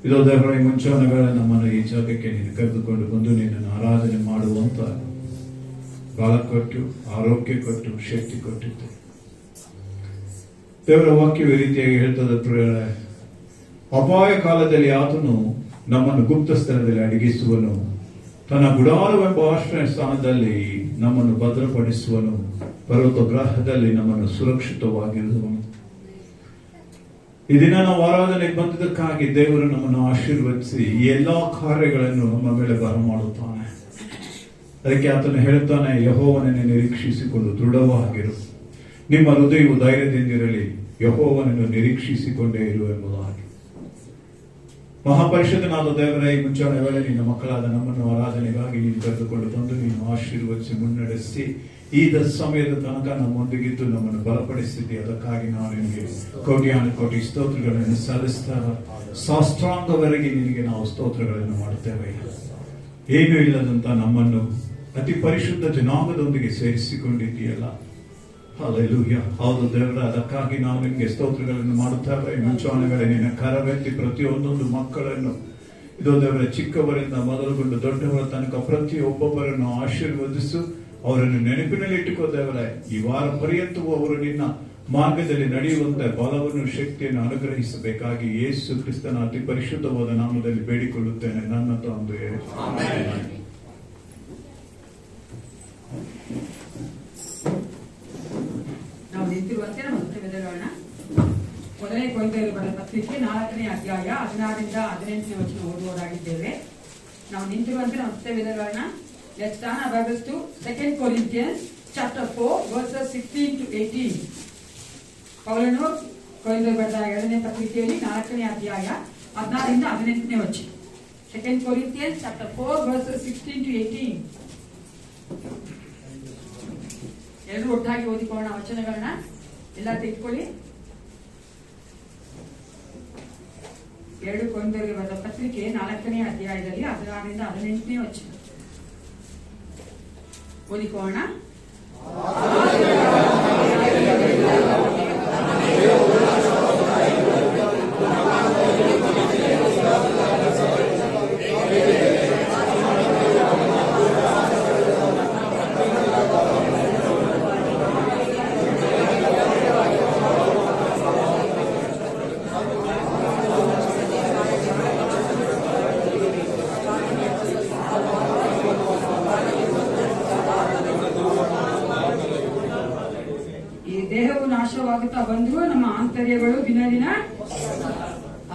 ಇದೋ ದೇವರ ಈ ಮುಂಚಾನಗಳ ನಮ್ಮನ್ನು ಈ ಜಾಗಕ್ಕೆ ನೀನು ಕರೆದುಕೊಂಡು ಬಂದು ನಿನ್ನನ್ನು ಆರಾಧನೆ ಮಾಡುವಂತ ಬಲ ಕೊಟ್ಟು, ಆರೋಗ್ಯ ಕೊಟ್ಟು, ಶಕ್ತಿ ಕೊಟ್ಟಿದ್ದು. ದೇವರ ವಾಕ್ಯವು ಈ ರೀತಿಯಾಗಿ ಹೇಳ್ತದೆ ಪ್ರಿಯರೇ, ಅಪಾಯ ಕಾಲದಲ್ಲಿ ಆತನು ನಮ್ಮನ್ನು ಗುಪ್ತ ಸ್ಥಳದಲ್ಲಿ ಅಡಗಿಸುವನು, ತನ್ನ ಗುಡಾರವೆಂಬ ಆಶ್ರಯ ಸ್ಥಾನದಲ್ಲಿ ನಮ್ಮನ್ನು ಭದ್ರಪಡಿಸುವನು, ಪರ್ವತ ಗ್ರಹದಲ್ಲಿ ನಮ್ಮನ್ನು ಸುರಕ್ಷಿತವಾಗಿರುವನು. ಈ ದಿನ ನಾವು ಆರಾಧನೆಗೆ ಬಂದದಕ್ಕಾಗಿ ದೇವರು ನಮ್ಮನ್ನು ಆಶೀರ್ವದಿಸಿ ಈ ಎಲ್ಲಾ ಕಾರ್ಯಗಳನ್ನು ನಮ್ಮ ಮೇಲೆ ಬರಮಾಡುತ್ತಾನೆ. ಅದಕ್ಕೆ ಆತನು ಹೇಳ್ತಾನೆ, ಯೆಹೋವನನ್ನು ನಿರೀಕ್ಷಿಸಿಕೊಂಡು ದೃಢವಾಗಿರು, ನಿಮ್ಮ ಹೃದಯವು ಧೈರ್ಯದಿಂದಿರಲಿ, ಯೆಹೋವನನ್ನು ನಿರೀಕ್ಷಿಸಿಕೊಂಡೇ ಇರು ಎಂಬುದಾಗಿ. ಮಹಾಪರಿಷದನಾದ ದೇವರ ಈ ಮುಂಚಾನೆ ವೇಳೆ ನಿನ್ನ ಮಕ್ಕಳಾದ ನಮ್ಮನ್ನು ಆರಾಧನೆಗಾಗಿ ನೀನು ಕರೆದುಕೊಂಡು ಬಂದು ನೀನು ಆಶೀರ್ವದಿಸಿ ಮುನ್ನಡೆಸಿ ಈ ಸಮಯದ ತನಕ ನಮ್ಮೊಂದಿಗಿದ್ದು ನಮ್ಮನ್ನು ಬಲಪಡಿಸಿದ್ದೆ. ಅದಕ್ಕಾಗಿ ನಾವು ನಿನಗೆ ಕೋಟ್ಯಾನು ಕೋಟಿ ಸ್ತೋತ್ರಗಳನ್ನು ಸಲ್ಲಿಸ್ತಾ ಸಾಷ್ಟಾಂಗವರೆಗೆ ನಿನಗೆ ನಾವು ಸ್ತೋತ್ರಗಳನ್ನು ಮಾಡುತ್ತೇವೆ. ಏನೂ ಇಲ್ಲದಂತ ನಮ್ಮನ್ನು ಅತಿ ಪರಿಶುದ್ಧ ಜನಾಂಗದೊಂದಿಗೆ ಸೇರಿಸಿಕೊಂಡಿದ್ದೀಯಲ್ಲ. ಹಲ್ಲೆಲೂಯ. ಹೌದು ದೇವರ, ಅದಕ್ಕಾಗಿ ನಾವು ನಿಮಗೆ ಸ್ತೋತ್ರಗಳನ್ನು ಮಾಡುತ್ತೇವೆ. ಮುಂಚಾಣೆಗಳೇ ನಿನ್ನ ಕರವೆತ್ತಿ ಪ್ರತಿಯೊಂದೊಂದು ಮಕ್ಕಳನ್ನು ಇದು ದೇವರ ಚಿಕ್ಕವರಿಂದ ಮೊದಲುಗೊಂಡು ದೊಡ್ಡವರ ತನಕ ಪ್ರತಿಯೊಬ್ಬೊಬ್ಬರನ್ನು ಆಶೀರ್ವದಿಸು, ಅವರನ್ನು ನೆನಪಿನಲ್ಲಿ ಇಟ್ಟುಕೋ ದೇವರೇ. ಈ ವಾರ ಪರ್ಯಂತವೂ ಅವರು ನಿನ್ನ ಮಾರ್ಗದಲ್ಲಿ ನಡೆಯುವಂತೆ ಬಲವನ್ನು ಶಕ್ತಿಯನ್ನು ಅನುಗ್ರಹಿಸಬೇಕಾಗಿ ಯೇಸು ಕ್ರಿಸ್ತನ ಅತಿ ಪರಿಶುದ್ಧವಾದ ನಾಮದಲ್ಲಿ ಬೇಡಿಕೊಳ್ಳುತ್ತೇನೆ, ನನ್ನ ತಂದೆಯೇ. ನಾವು ನಿಂತಿರುವಂತೆ ನಮ್ಮ ಸತ್ಯವೇದಗಳನ್ನ ಮೊದಲನೇ ಕೊರಿಂಥೀಯರಿಗೆ ಬರೆದ ಪತ್ರಿಕೆ 4ನೇ ಅಧ್ಯಾಯ 16ರಿಂದ 18ನೇ ವಚನ ಓದುವವರಾಗಿದ್ದೇವೆ. ನಾವು ನಿಂತಿರುವಂತೆ ನಮ್ಮ ಸತ್ಯವೇದಗಳನ್ನ let's turn our Bibles to 2 Corinthians chapter 4 verses 16 to 18. ಪೌಲನು ಕೊರಿಂಥೀಯರಿಗೆ ಬರೆದ 2ನೇ ಪತ್ರಿಕೆಯಲ್ಲಿ 4ನೇ ಅಧ್ಯಾಯ 16ರಿಂದ 18ನೇ ವಚನ. 2 Corinthians chapter 4 verses 16 to 18. ಎಲ್ಲರೂ ಒಟ್ಟಾಗಿ ಓದಿಕೊಳ್ಳೋಣ ವಚನಗಳನ್ನ. ಎಲ್ಲ ತೆಗೆದುಕೊಳ್ಳಿ. 2 ಕೊರಿಂಥೀಯರಿಗೆ ಬರೆದ ಪತ್ರಿಕೆ 4ನೇ ಅಧ್ಯಾಯದಲ್ಲಿ 16ರಿಂದ 18ನೇ ವಚನ ಓದಿಕೊಳ್ಳೋಣ. ದೇಹವು ನಾಶವಾಗುತ್ತಾ ಬಂದರೂ ನಮ್ಮ ಆಂತರ್ಯಗಳು ದಿನ ದಿನ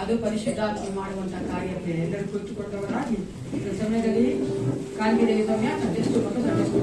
ಅದು ಪರಿಶುದ್ಧಾತ್ಮ ಮಾಡುವಂತಹ ಕಾರ್ಯಕ್ಕೆ ಎಲ್ಲರೂ ಕುಳಿತುಕೊಂಡವರಾಗಿ ಈ ಸಮಯದಲ್ಲಿ ಕಾಲ್ಗಿಡೆ ಸಮಯ ಸಂಜೆಷ್ಟು ಮತ್ತು ಸಂಜೆಷ್ಟು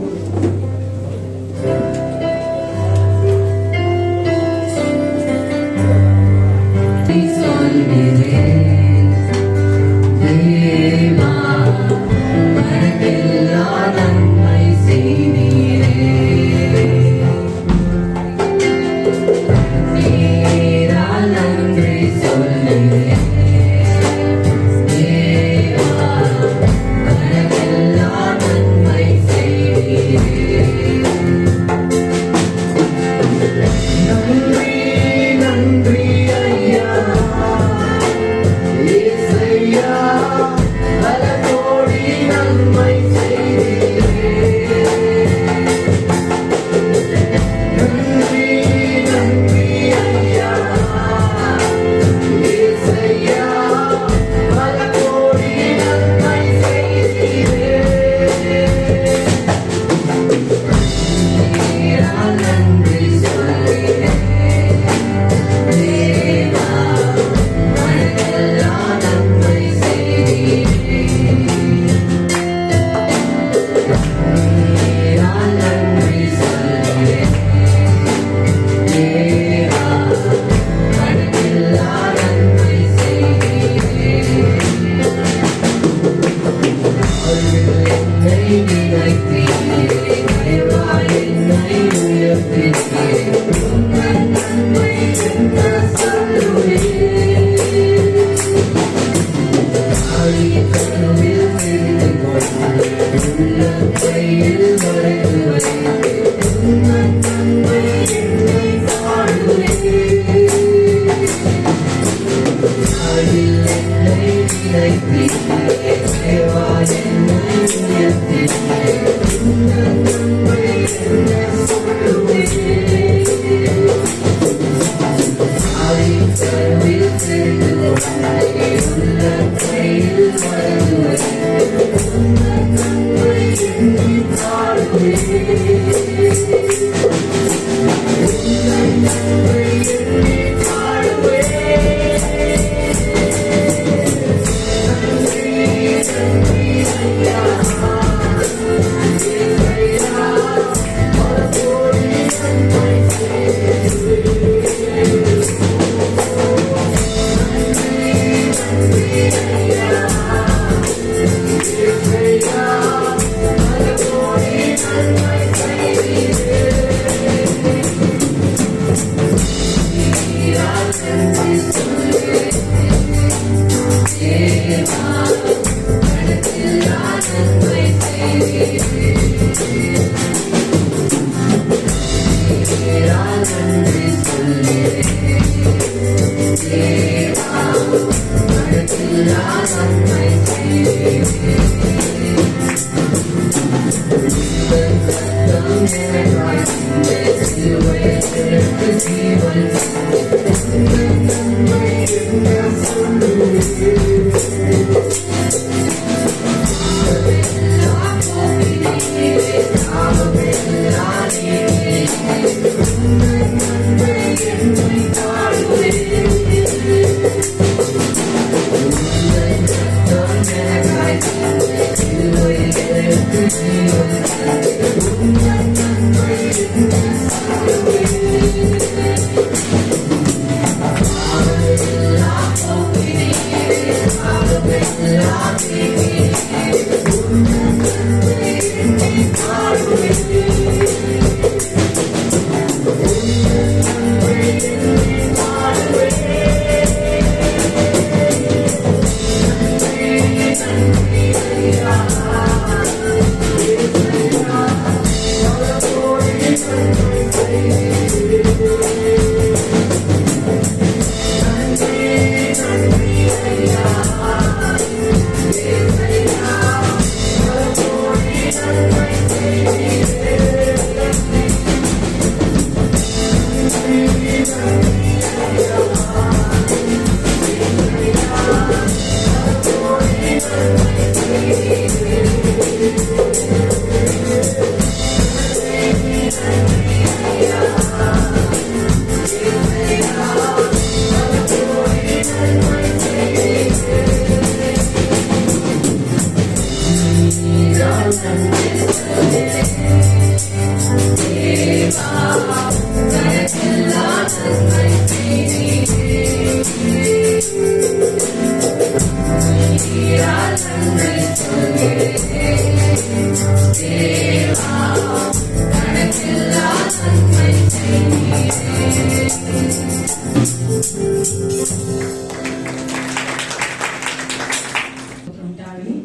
ಉಂಟಾಗಲಿ.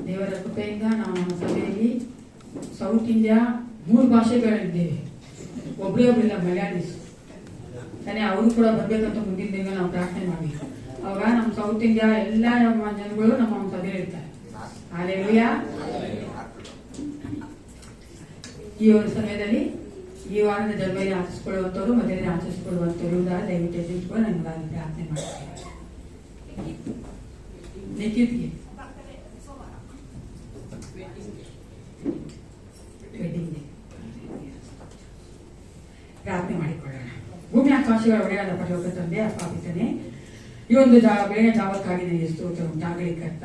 ದೇವರ ಕೃಪೆಯಿಂದ ನಾವು ನಮ್ಮ ಸಭೆಯಲ್ಲಿ ಸೌತ್ ಇಂಡಿಯಾ 3 ಭಾಷೆಗಳಿದ್ದೇವೆ. ಒಬ್ಬರೇ ಒಬ್ಬರಿಲ್ಲ, ಮಲಯಾಳೀಸ್ ತಾನೇ. ಅವರು ಕೂಡ ಬರ್ಬೇಕಂತ ಮುಂದಿನ ದಿನ ನಾವು ಪ್ರಾರ್ಥನೆ ಮಾಡಿ. ಅವಾಗ ನಮ್ಮ ಸೌತ್ ಇಂಡಿಯಾ ಎಲ್ಲ ನಮ್ಮ ಜನಗಳು ನಮ್ಮ ಸಭೆಯಲ್ಲಿ ಇರ್ತಾರೆ. ಹಾಲೆಲೂಯಾ. ಈ ಒಂದು ಸಮಯದಲ್ಲಿ ಈ ವಾರದ ಜನ್ಮದಲ್ಲಿ ಆಚರಿಸಿಕೊಳ್ಳುವಂತವರು ಮೊದಲನೇ ಆಚರಿಸಿಕೊಳ್ಳುವಂತವರು ದಯವಿಟ್ಟು ಎದುರಿಸಿಕೊಂಡು ನಮಗಾಗಿ ಪ್ರಾರ್ಥನೆ ಮಾಡ್ತಾರೆ. ನಿಖಿತ್ಗೆ ವೆಡ್ಡಿಂಗ್ ಡೇ ಪ್ರಾರ್ಥನೆ ಮಾಡಿಕೊಳ್ಳೋಣ. ಭೂಮಿ ಆಕಾಶಗಳ ಒಡೆಯಾದ ಪರಲೋಕ ತಂದೆ, ಅಪ್ಪ ಪಿತನೇ, ಈ ಒಂದು ಬೆಳಗಿನ ಜಾವಕ್ಕಾಗಿ ನನಗೆ ಸ್ತೋತ್ರ ಉಂಟಾಗಲಿ ಕರ್ತ.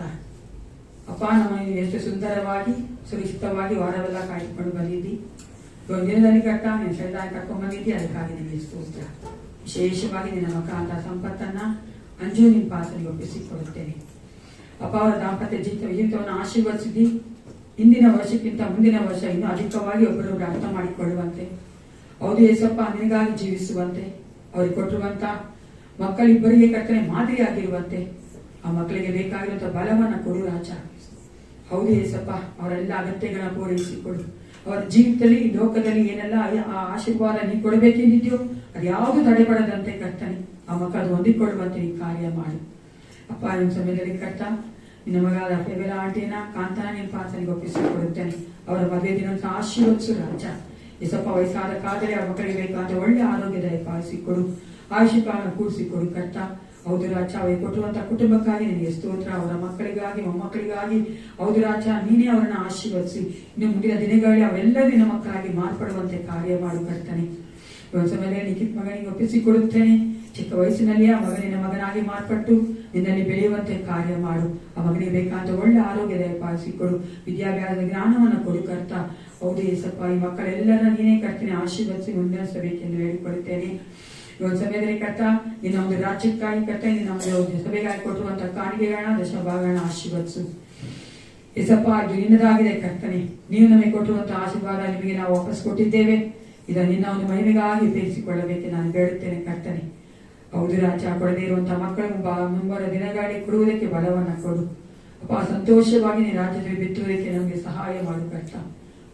ಅಪ್ಪ, ನಮ್ಮನ್ನು ಎಷ್ಟು ಸುಂದರವಾಗಿ ಸುರಕ್ಷಿತವಾಗಿ ವಾರವೆಲ್ಲ ಕಾಯ್ದುಕೊಂಡು ಬಂದಿದ್ದಿ. ಒಂದು ದಿನದಲ್ಲಿ ಕರ್ತ ನೀನು ಸರಿದಾಗಿ ಕರ್ಕೊಂಡು ಬಂದಿದ್ದಿ, ಅದಕ್ಕಾಗಿ ನನಗೆ ಸ್ತೋತ್ರ. ವಿಶೇಷವಾಗಿ ನಿನ್ನ ಮಕ್ಕಳ ಅಂತ ಸಂಪತ್ತನ್ನ ಅಂಜು ನಿಮ್ಮ ಪಾಸನಿಗೆ ಒಪ್ಪಿಸಿಕೊಡುತ್ತೇನೆ. ಅಪ್ಪ, ಅವರ ದಾಂಪತ್ಯ ಜೀವಿತವನ್ನು ಆಶೀರ್ವದಿಸಿದ್ದಿ. ಇಂದಿನ ವರ್ಷಕ್ಕಿಂತ ಮುಂದಿನ ವರ್ಷ ಇನ್ನೂ ಅಧಿಕವಾಗಿ ಒಬ್ಬರೊಬ್ಬರು ಅರ್ಥ ಮಾಡಿಕೊಳ್ಳುವಂತೆ, ಹೌದು ಏಸಪ್ಪ, ನಿನಗಾಗಿ ಜೀವಿಸುವಂತೆ, ಅವ್ರಿಗೆ ಕೊಟ್ಟಿರುವಂತ ಮಕ್ಕಳಿಬ್ಬರಿಗೆ ಕರ್ತನೆ ಮಾದರಿಯಾಗಿರುವಂತೆ ಆ ಮಕ್ಕಳಿಗೆ ಬೇಕಾಗಿರುವಂತಹ ಬಲವನ್ನ ಕೊಡು ರಾಜ. ಹೌದು ಏಸಪ್ಪ, ಅವರೆಲ್ಲ ಅಗತ್ಯಗಳನ್ನ ಪೂರೈಸಿಕೊಡು. ಅವರ ಜೀವಿತದಲ್ಲಿ ಈ ಲೋಕದಲ್ಲಿ ಏನೆಲ್ಲ ಆ ಆಶೀರ್ವಾದ ನೀನು ಕೊಡಬೇಕೆಂದಿದ್ಯೋ ಅದು ಯಾವುದು ತಡೆಪಡದಂತೆ ಕರ್ತನೆ ಆ ಮಕ್ಕಳು ಹೊಂದಿಕೊಳ್ಳುವಂತೆ ನೀನು ಕಾರ್ಯ ಮಾಡು. ಅಪ್ಪ, ನಿಮ್ಮ ಸಮಯದಲ್ಲಿ ಕರ್ತ ನಿನ್ನ ಮಗಾದ ಫೆವೆಲ ಆಂಟಿನ ಕಾಂತನ ನಿನ್ನ ಪಾಸನಿಗೆ ಒಪ್ಪಿಸಿಕೊಡುತ್ತೇನೆ. ಅವರ ಮದುವೆ ದಿನ ಆಶೀರ್ವದಿಸು ರಾಜ. ಏಸಪ್ಪ, ವಯಸ್ಸಾದ ಕಾಲದಲ್ಲಿ ಅವರ ಮಕ್ಕಳಿಗೆ ಬೇಕಾದ ಒಳ್ಳೆ ಆರೋಗ್ಯ ದಯಪಾಲಿಸಿಕೊಡು, ಆಶೀರ್ವಾದ ಕೂಡಿಸಿಕೊಡು ಕರ್ತ. ಹೌದು ರಾಜ, ಅವರಿಗೆ ಕೊಟ್ಟಿರುವಂತಹ ಕುಟುಂಬಕ್ಕಾಗಿ ನಿನಗೆ ಸ್ತೋತ್ರ. ಅವರ ಮಕ್ಕಳಿಗಾಗಿ ಮೊಮ್ಮಕ್ಕಳಿಗಾಗಿ ಹೌದು ರಾಜ, ನೀನೇ ಅವರನ್ನು ಆಶೀರ್ವದಿಸಿ ಇನ್ನು ಮುಂದಿನ ದಿನಗಳಲ್ಲಿ ಅವೆಲ್ಲರೂ ನಿನ್ನ ಮಕ್ಕಳಾಗಿ ಮಾರ್ಪಡುವಂತೆ ಕಾರ್ಯ ಮಾಡು ಕರ್ತನೆ. ಒಂದು ಸಮಯದಲ್ಲಿ ನಿಖಿತ್ ಮಗನಿಗೆ ಒಪ್ಪಿಸಿಕೊಡುತ್ತೇನೆ. ಚಿಕ್ಕ ವಯಸ್ಸಿನಲ್ಲಿ ಆ ಮಗನಿನ ಮಗನಾಗಿ ಮಾರ್ಪಟ್ಟು ನಿನ್ನಲ್ಲಿ ಬೆಳೆಯುವಂತೆ ಕಾರ್ಯ ಮಾಡು. ಆ ಮಗನಿಗೆ ಬೇಕಾದ ಒಳ್ಳೆ ಆರೋಗ್ಯ ದಯಪಾಲಿಸಿಕೊಡು, ವಿದ್ಯಾಭ್ಯಾಸದ ಜ್ಞಾನವನ್ನು ಕೊಡು ಕರ್ತ. ಹೌದು ಏಸಪ್ಪ, ಈ ಮಕ್ಕಳೆಲ್ಲರನ್ನ ನೀನೇ ಕರ್ತನೆ ಆಶೀರ್ವದಿಸಿ ಮುನ್ನಡೆಸಬೇಕೆಂದು ಹೇಳಿಕೊಡುತ್ತೇನೆ. ಈ ಒಂದು ಸಮಯದಲ್ಲಿ ಕರ್ತ ನಿನ್ನ ಒಂದು ರಾಜ್ಯಕ್ಕಾಗಿ ಕರ್ತ ನಿನ್ನ ಒಂದು ಸಭೆಗಾಗಿ ಕೊಟ್ಟಿರುವಂತಹ ಕಾಣಿಕೆಗಳನ್ನ ದಶಭಾಗಗಳನ್ನ ಆಶೀರ್ವದಿಸು ಏಸಪ್ಪ. ಇದು ನಿನ್ನದಾಗಿದೆ ಕರ್ತನೆ. ನೀವು ನಮಗೆ ಕೊಟ್ಟಿರುವಂತಹ ಆಶೀರ್ವಾದ ನಿಮಗೆ ನಾವು ವಾಪಸ್ ಕೊಟ್ಟಿದ್ದೇವೆ. ಇದನ್ನು ನಿನ್ನ ಒಂದು ಮಹಿಮೆಗಾಗಿ ಉಪಯೋಗಿಸಿಕೊಳ್ಳಬೇಕೆ ನಾನು ಬೇಡುತ್ತೇನೆ ಕರ್ತನೆ. ಹೌದು ರಾಜ, ಕೊಡದೇ ಇರುವಂತಹ ಮಕ್ಕಳು ಮುಂಬರುವ ದಿನಗಳಲ್ಲಿ ಕೊಡುವುದಕ್ಕೆ ಬಲವನ್ನ ಕೊಡು ಅಪ್ಪ. ಸಂತೋಷವಾಗಿ ನೀನು ರಾಜ್ಯದಲ್ಲಿ ಬಿತ್ತುವುದಕ್ಕೆ ನಮಗೆ ಸಹಾಯ ಮಾಡು ಕರ್ತ.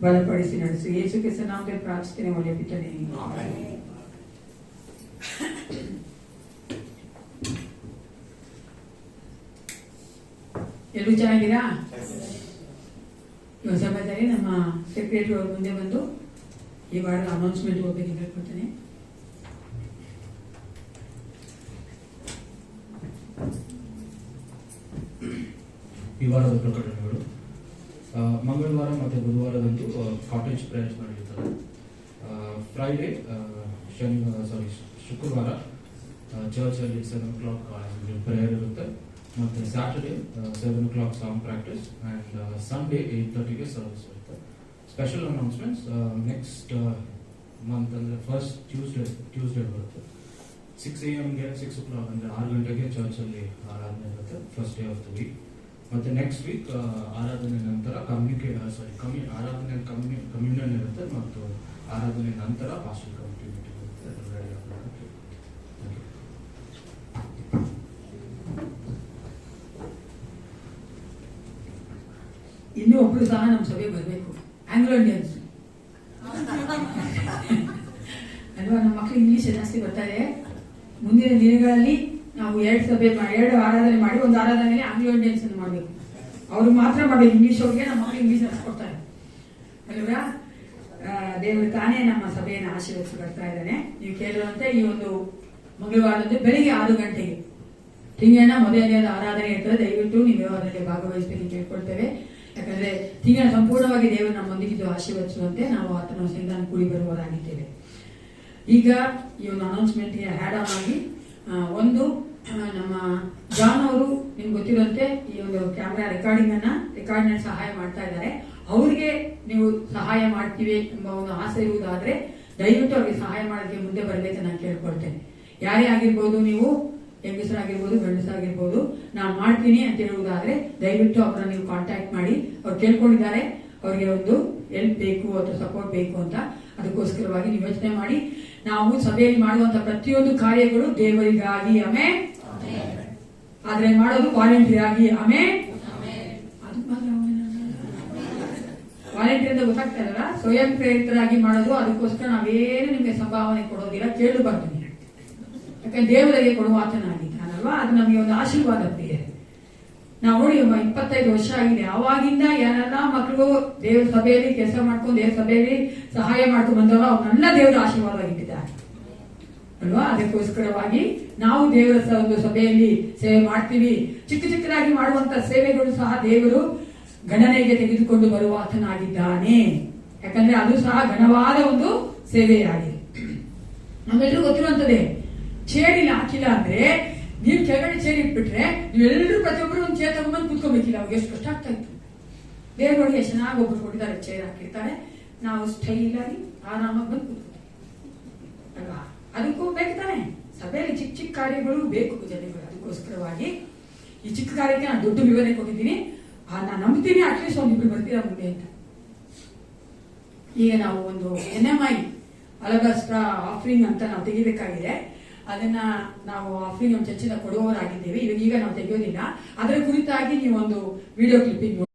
ಬಲಪಡಿಸಿ ನಡೆಸು. ಯೇಸು ಕ್ರಿಸ್ತನ ನಾಮದಲ್ಲಿ ಪ್ರಾರ್ಥಿಸ್ತೇನೆ, ಒಳ್ಳೆಯ ಪಿತನೇ. ಎಲ್ಲರೂ ಚೆನ್ನಾಗಿರಾ? ಈ ಸಮಯದಲ್ಲಿ ನಮ್ಮ ಸೆಕ್ರೆಟರಿ ಅವರು ಮುಂದೆ ಬಂದು ಈ ವಾರದ ಅನೌನ್ಸ್ಮೆಂಟ್ ಹೋಗ್ಬೇಕು ಹೇಳ್ಕೊಳ್ತೇನೆ. ಈ ವಾರದ ಪ್ರಕಟಣೆಗಳು. ಮಂಗಳವಾರ ಮತ್ತು ಬುಧವಾರದಂದು ಕಾಟೇಜ್ ಪ್ರೇಯರ್ಸ್ ನಡೆಯುತ್ತದೆ. ಫ್ರೈಡೇ ಶುಕ್ರವಾರ ಚರ್ಚಲ್ಲಿ 7 o'clock ಪ್ರೇಯರ್ ಇರುತ್ತೆ. ಮತ್ತು Saturday 7 o'clock song practice and Sunday 8:30ಗೆ ಸರ್ವಿಸ್ ಇರುತ್ತೆ. ಸ್ಪೆಷಲ್ ಅನೌನ್ಸ್ಮೆಂಟ್ಸ್ ನೆಕ್ಸ್ಟ್ ಮಂತ್ ಅಂದರೆ ಫಸ್ಟ್ ಟ್ಯೂಸ್ಡೇ ಬರುತ್ತೆ. 6 AM-ಗೆ 6 o'clock ಅಂದರೆ 6 ಗಂಟೆಗೆ ಚರ್ಚಲ್ಲಿ ಆರಾಧನೆ ಇರುತ್ತೆ, first day of the week. ಮತ್ತು ನೆಕ್ಸ್ಟ್ ವೀಕ್ ಆರಾಧನೆ ನಂತರ ಕಮ್ಯುನಿಯನ್ ಇರುತ್ತೆ ಮತ್ತು ಆರಾಧನೆ ನಂತರ ಪಾಸ್ಟಲ್ ಕಮಿಟಿ ಮೀಟಿಂಗ್ ಇರುತ್ತೆ. ರೆಡಿ ಆಗಬೇಕು. ಇನ್ನೂ ಒಬ್ರು ಸಹ ನಮ್ಮ ಸಭೆಗೆ ಬರಬೇಕು, ಆಂಗ್ಲೋ ಇಂಡಿಯನ್ಸ್ ಅಲ್ವಾ. ನಮ್ಮ ಮಕ್ಕಳು ಇಂಗ್ಲಿಷ್ ಜಾಸ್ತಿ ಬರ್ತಾರೆ. ಮುಂದಿನ ದಿನಗಳಲ್ಲಿ ನಾವು 2 ಆರಾಧನೆ ಮಾಡಿ ಒಂದು ಆರಾಧನೆಯಲ್ಲಿ ಆಂಗ್ಲೋ ಇಂಡಿಯನ್ಸ್ ಅನ್ನು ಮಾಡಬೇಕು. ಅವ್ರು ಮಾತ್ರ ಮಾಡಬೇಕು, ಇಂಗ್ಲಿಷ್ ಅವ್ರಿಗೆ ನಮ್ಮ ಮಕ್ಕಳು ಇಂಗ್ಲಿಷ್ ನಡೆಸ್ಕೊಡ್ತಾರೆ ಅಲ್ವಾ. ದೇವರು ತಾನೇ ನಮ್ಮ ಸಭೆಯನ್ನು ಆಶೀರ್ವದಿಸಿ ಬರ್ತಾ ಇದ್ದಾನೆ. ನೀವು ಕೇಳುವಂತೆ ಈ ಒಂದು ಮಂಗಳವಾರದಂದು ಬೆಳಿಗ್ಗೆ 6 ಗಂಟೆಗೆ ತಿಂಗಳ ಮೊದಲನೇ ಆರಾಧನೆ ಇರ್ತದೆ. ದಯವಿಟ್ಟು ನೀವು ಅದರಲ್ಲಿ ಭಾಗವಹಿಸಬೇಕು ಕೇಳ್ಕೊಳ್ತೇವೆ. ಯಾಕಂದ್ರೆ ತಿಂಗಳ ಸಂಪೂರ್ಣವಾಗಿ ದೇವರು ನಮ್ಮೊಂದಿಗೆ ಆಶೀರ್ವದಿಸುವಂತೆ ನಾವು ಆತನ ಸಂಧಾನ ಕೂಡಿ ಬರುವವರಾಗಿದ್ದೇವೆ. ಈಗ ಈ ಒಂದು ಅನೌನ್ಸ್ಮೆಂಟ್ಗೆ ಹ್ಯಾಡ್ ಆನ್ ಆಗಿ ಒಂದು ನಮ್ಮ ಜಾನ್ ಅವರು ನಿಮ್ಗೆ ಗೊತ್ತಿರುವಂತೆ ಈ ಒಂದು ಕ್ಯಾಮ್ರಾ ರೆಕಾರ್ಡಿಂಗ್ ಸಹಾಯ ಮಾಡ್ತಾ ಇದ್ದಾರೆ. ಅವ್ರಿಗೆ ನೀವು ಸಹಾಯ ಮಾಡ್ತೀವಿ ಎಂಬ ಒಂದು ಆಸೆ ಇರುವುದಾದ್ರೆ ದಯವಿಟ್ಟು ಅವ್ರಿಗೆ ಸಹಾಯ ಮಾಡೋದಕ್ಕೆ ಮುಂದೆ ಬರಬೇಕು ನಾನು ಕೇಳ್ಕೊಳ್ತೇನೆ. ಯಾರೇ ಆಗಿರ್ಬೋದು, ನೀವು ಹೆಂಗಸರಾಗಿರ್ಬೋದು ಗಂಡಸರಾಗಿರ್ಬೋದು, ನಾನು ಮಾಡ್ತೀನಿ ಅಂತ ಹೇಳುವುದಾದ್ರೆ ದಯವಿಟ್ಟು ಅವರನ್ನ ನೀವು ಕಾಂಟ್ಯಾಕ್ಟ್ ಮಾಡಿ. ಅವ್ರು ಕೇಳ್ಕೊಂಡಿದ್ದಾರೆ, ಅವ್ರಿಗೆ ಒಂದು ಹೆಲ್ಪ್ ಬೇಕು ಅಥವಾ ಸಪೋರ್ಟ್ ಬೇಕು ಅಂತ. ಅದಕ್ಕೋಸ್ಕರವಾಗಿ ನೀವು ಯೋಚನೆ ಮಾಡಿ. ನಾವು ಸಭೆಯಲ್ಲಿ ಮಾಡುವಂತ ಪ್ರತಿಯೊಂದು ಕಾರ್ಯಗಳು ದೇವರಿಗಾಗಿ, ಆಮೇಲೆ ಆದ್ರೆ ಮಾಡೋದು ವಾಲಂಟಿಯರ್ ಆಗಿ, ಆಮೇಲೆ ಅದು ಮಾತ್ರ ವಾಲಂಟಿಯರ್ ಅಂತ ಗೊತ್ತಾಗ್ತಾ ಇರಲ್ಲ, ಸ್ವಯಂ ಪ್ರೇರಿತರಾಗಿ ಮಾಡೋದು. ಅದಕ್ಕೋಸ್ಕರ ನಾವೇನು ನಿಮ್ಗೆ ಸಂಭಾವನೆ ಕೊಡೋದಿಲ್ಲ, ಕೇಳು ಬರ್ತೀನಿ. ಯಾಕಂದ್ರೆ ದೇವರಿಗೆ ಕೊಡುವ ಆತನಾಗಿದ್ದಾನಲ್ವಾ, ಅದು ನಮಗೆ ಒಂದು ಆಶೀರ್ವಾದ ಪ್ರಿಯ. ನಾವು ನೋಡಿ 25 ವರ್ಷ ಆಗಿದೆ, ಆವಾಗಿಂದ ಯಾರೆಲ್ಲ ಮಕ್ಕಳು ದೇವ್ರ ಸಭೆಯಲ್ಲಿ ಕೆಲಸ ಮಾಡ್ಕೊಂಡು ದೇವ್ರ ಸಭೆಯಲ್ಲಿ ಸಹಾಯ ಮಾಡ್ಕೊಂಡು ಬಂದವರು ಅವ್ರನ್ನೆಲ್ಲ ದೇವರ ಆಶೀರ್ವಾದವಾಗಿಟ್ಟಿದ್ದಾರೆ ಅಲ್ವಾ. ಅದಕ್ಕೋಸ್ಕರವಾಗಿ ನಾವು ದೇವರ ಒಂದು ಸಭೆಯಲ್ಲಿ ಸೇವೆ ಮಾಡ್ತೀವಿ. ಚಿಕ್ಕದಾಗಿ ಮಾಡುವಂತ ಸೇವೆಗಳು ಸಹ ದೇವರು ಗಣನೆಗೆ ತೆಗೆದುಕೊಂಡು ಬರುವ ಆತನಾಗಿದ್ದಾನೆ. ಯಾಕಂದ್ರೆ ಅದು ಸಹ ಘನವಾದ ಒಂದು ಸೇವೆಯಾಗಿದೆ. ನಮ್ಮೆಲ್ಲರೂ ಗೊತ್ತಿರುವಂತದ್ದೇ, ಚೇರಿಲ್ಲ ಹಾಕಿಲ್ಲ ಅಂದ್ರೆ ನೀವು ಕೆಳಗಡೆ ಚೇರ್ ಇಟ್ಬಿಟ್ರೆ ನೀವೆಲ್ಲರೂ ಪ್ರತಿಯೊಬ್ಬರು ಒಂದು ಚೇರ್ ತಗೊಂಡ್ಬಂದು ಕೂತ್ಕೊಬೇಕಿಲ್ಲ. ಅವಾಗ ಎಷ್ಟು ಕಷ್ಟ ಆಗ್ತಾ ಇತ್ತು. ದೇವರೊಳಗೆ ಎಷ್ಟು ಚೆನ್ನಾಗಿ ಒಬ್ಬರು ಕೊಟ್ಟಿದ್ದಾರೆ, ಚೇರ್ ಹಾಕಿರ್ತಾರೆ, ನಾವು ಸ್ಟೈಲ್ ಆಗಿ ಆರಾಮಾಗಿ ಬಂದು ಕೂತ್ಕೊತೀವಿ ಅಲ್ವಾ. ಅದಕ್ಕೂ ಬೇಕು ತಾನೆ, ಸಭೆಯಲ್ಲಿ ಚಿಕ್ಕ ಕಾರ್ಯಗಳು ಬೇಕು ಜನಗಳು. ಅದಕ್ಕೋಸ್ಕರವಾಗಿ ಈ ಚಿಕ್ಕ ಕಾರ್ಯಕ್ಕೆ ನಾನು ದೊಡ್ಡ ವಿವರಣೆ ಕೊಟ್ಟಿದ್ದೀನಿ. ನಾನು ನಂಬ್ತೀನಿ ಅಟ್ಲೀಸ್ಟ್ ಒಂದಿಬ್ರು ಬರ್ತೀರಾ ಮುಂದೆ ಅಂತ. ಈಗ ನಾವು ಒಂದು NMI ಅಲಗಸ್ಟ್ರ ಆಫರಿಂಗ್ ಅಂತ ನಾವು ತೆಗಿಬೇಕಾಗಿದೆ. ಅದನ್ನ ನಾವು ಆಫರಿಂಗ್ ನಮ್ಮ ಚರ್ಚಿನ ಕೊಡುವವರಾಗಿದ್ದೇವೆ. ಈಗ ನಾವು ತೆಗೆಯೋದಿಲ್ಲ. ಅದರ ಕುರಿತಾಗಿ ನೀವು ಒಂದು ವಿಡಿಯೋ ಕ್ಲಿಪ್ಪಿಂಗ್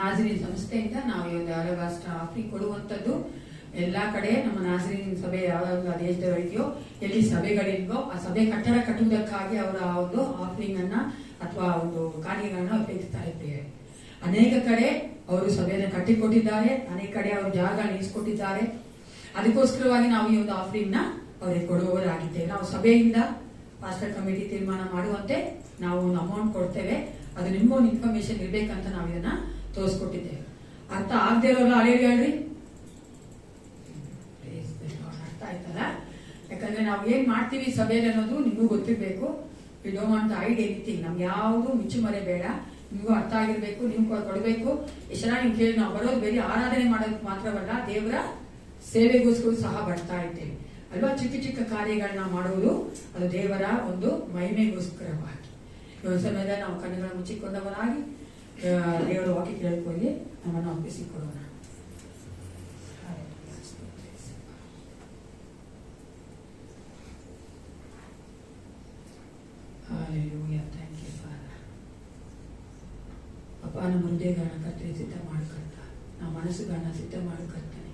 ನಾಜರೀನ್ ಸಂಸ್ಥೆಯಿಂದ ನಾವು ಈ ಒಂದು ಅಲಗಾಸ್ಟ್ ಆಫ್ರಿಂಗ್ ಕೊಡುವಂಥದ್ದು. ಎಲ್ಲಾ ಕಡೆ ನಮ್ಮ ನಾಜರೀನ್ ಸಭೆ ಯಾವ ದೇಶದವರಿದೆಯೋ, ಎಲ್ಲಿ ಸಭೆಗಳಿಲ್ವೋ ಆ ಸಭೆ ಕಟ್ಟಡ ಕಟ್ಟುವುದಕ್ಕಾಗಿ ಅವರ ಒಂದು ಆಫ್ರಿಂಗ್ ಅನ್ನ ಅಥವಾ ಒಂದು ಕಾರ್ಯಗಳನ್ನ ಉಪಯೋಗಿಸ್ತಾ ಇದ್ದೇವೆ. ಅನೇಕ ಕಡೆ ಅವರು ಸಭೆಯನ್ನು ಕಟ್ಟಿಕೊಟ್ಟಿದ್ದಾರೆ, ಅನೇಕ ಕಡೆ ಅವರು ಜಾಗ ಇರಿಸಿಕೊಟ್ಟಿದ್ದಾರೆ. ಅದಕ್ಕೋಸ್ಕರವಾಗಿ ನಾವು ಈ ಒಂದು ಆಫ್ರಿಂಗ್ ನ ಅವರಿಗೆ ಕೊಡುವವರಾಗಿದ್ದೇವೆ. ನಾವು ಸಭೆಯಿಂದ ಪಾಸ್ಟರ್ ಕಮಿಟಿ ತೀರ್ಮಾನ ಮಾಡುವಂತೆ ನಾವು ಒಂದು ಅಮೌಂಟ್ ಕೊಡ್ತೇವೆ. ಅದು ನಿಮ್ಗೂ ಒಂದು ಇನ್ಫಾರ್ಮೇಶನ್ ಇರ್ಬೇಕಂತ ನಾವು ಇದನ್ನ ತೋರಿಸ್ಕೊಟ್ಟಿದ್ದೇವೆ. ಅರ್ಥ ಆಗದೆ ಇರೋಲ್ಲ ಅಳಿಯರಿ ಹೇಳ್ರಿ, ಅರ್ಥ ಆಯ್ತಲ್ಲ? ಯಾಕಂದ್ರೆ ನಾವು ಏನ್ ಮಾಡ್ತೀವಿ ಸಭೆಯಲ್ಲಿ ಅನ್ನೋದು ನಿಮಗೂ ಗೊತ್ತಿರ್ಬೇಕು. We don't want to hide anything. ನಮ್ಗೆ ಯಾವುದು ಮುಚ್ಚುಮರೆ ಬೇಡ, ನಿಮಗೂ ಅರ್ಥ ಆಗಿರ್ಬೇಕು, ನೀವು ಕೊಡಬೇಕು. ಎಷ್ಟು ಜನ ನೀವು ಕೇಳಿ, ನಾವು ಬರೋದು ಬೇರೆ ಆರಾಧನೆ ಮಾಡೋದಕ್ಕೆ ಮಾತ್ರವಲ್ಲ, ದೇವರ ಸೇವೆಗೋಸ್ಕರ ಸಹ ಬರ್ತಾ ಇದ್ದೇವೆ ಅಲ್ವಾ. ಚಿಕ್ಕ ಚಿಕ್ಕ ಕಾರ್ಯಗಳನ್ನ ಮಾಡುವುದು ಅದು ದೇವರ ಒಂದು ಮಹಿಮೆಗೋಸ್ಕರವಾಗಿ. ಈ ಒಂದು ಸಮಯದಲ್ಲಿ ನಾವು ಕಣ್ಣುಗಳನ್ನು ಮುಚ್ಚಿಕೊಂಡವರಾಗಿ ದೇವರ ವಾಕ್ಯ ಕೇಳಿಕೊಳ್ಳಿ ನಮ್ಮನ್ನು ಒಪ್ಪಿಸಿಕೊಡೋಣ. Thank you father. ಅಪ್ಪ, ನಮ್ಮ ಹೃದಯಗಳನ್ನ ಕರ್ತನೆ ಸಿದ್ಧ ಮಾಡಿಕೊಳ್ತ, ನಮ್ಮ ಮನಸ್ಸುಗಳನ್ನ ಸಿದ್ಧ ಮಾಡಿಕೊಳ್ತಾನೆ.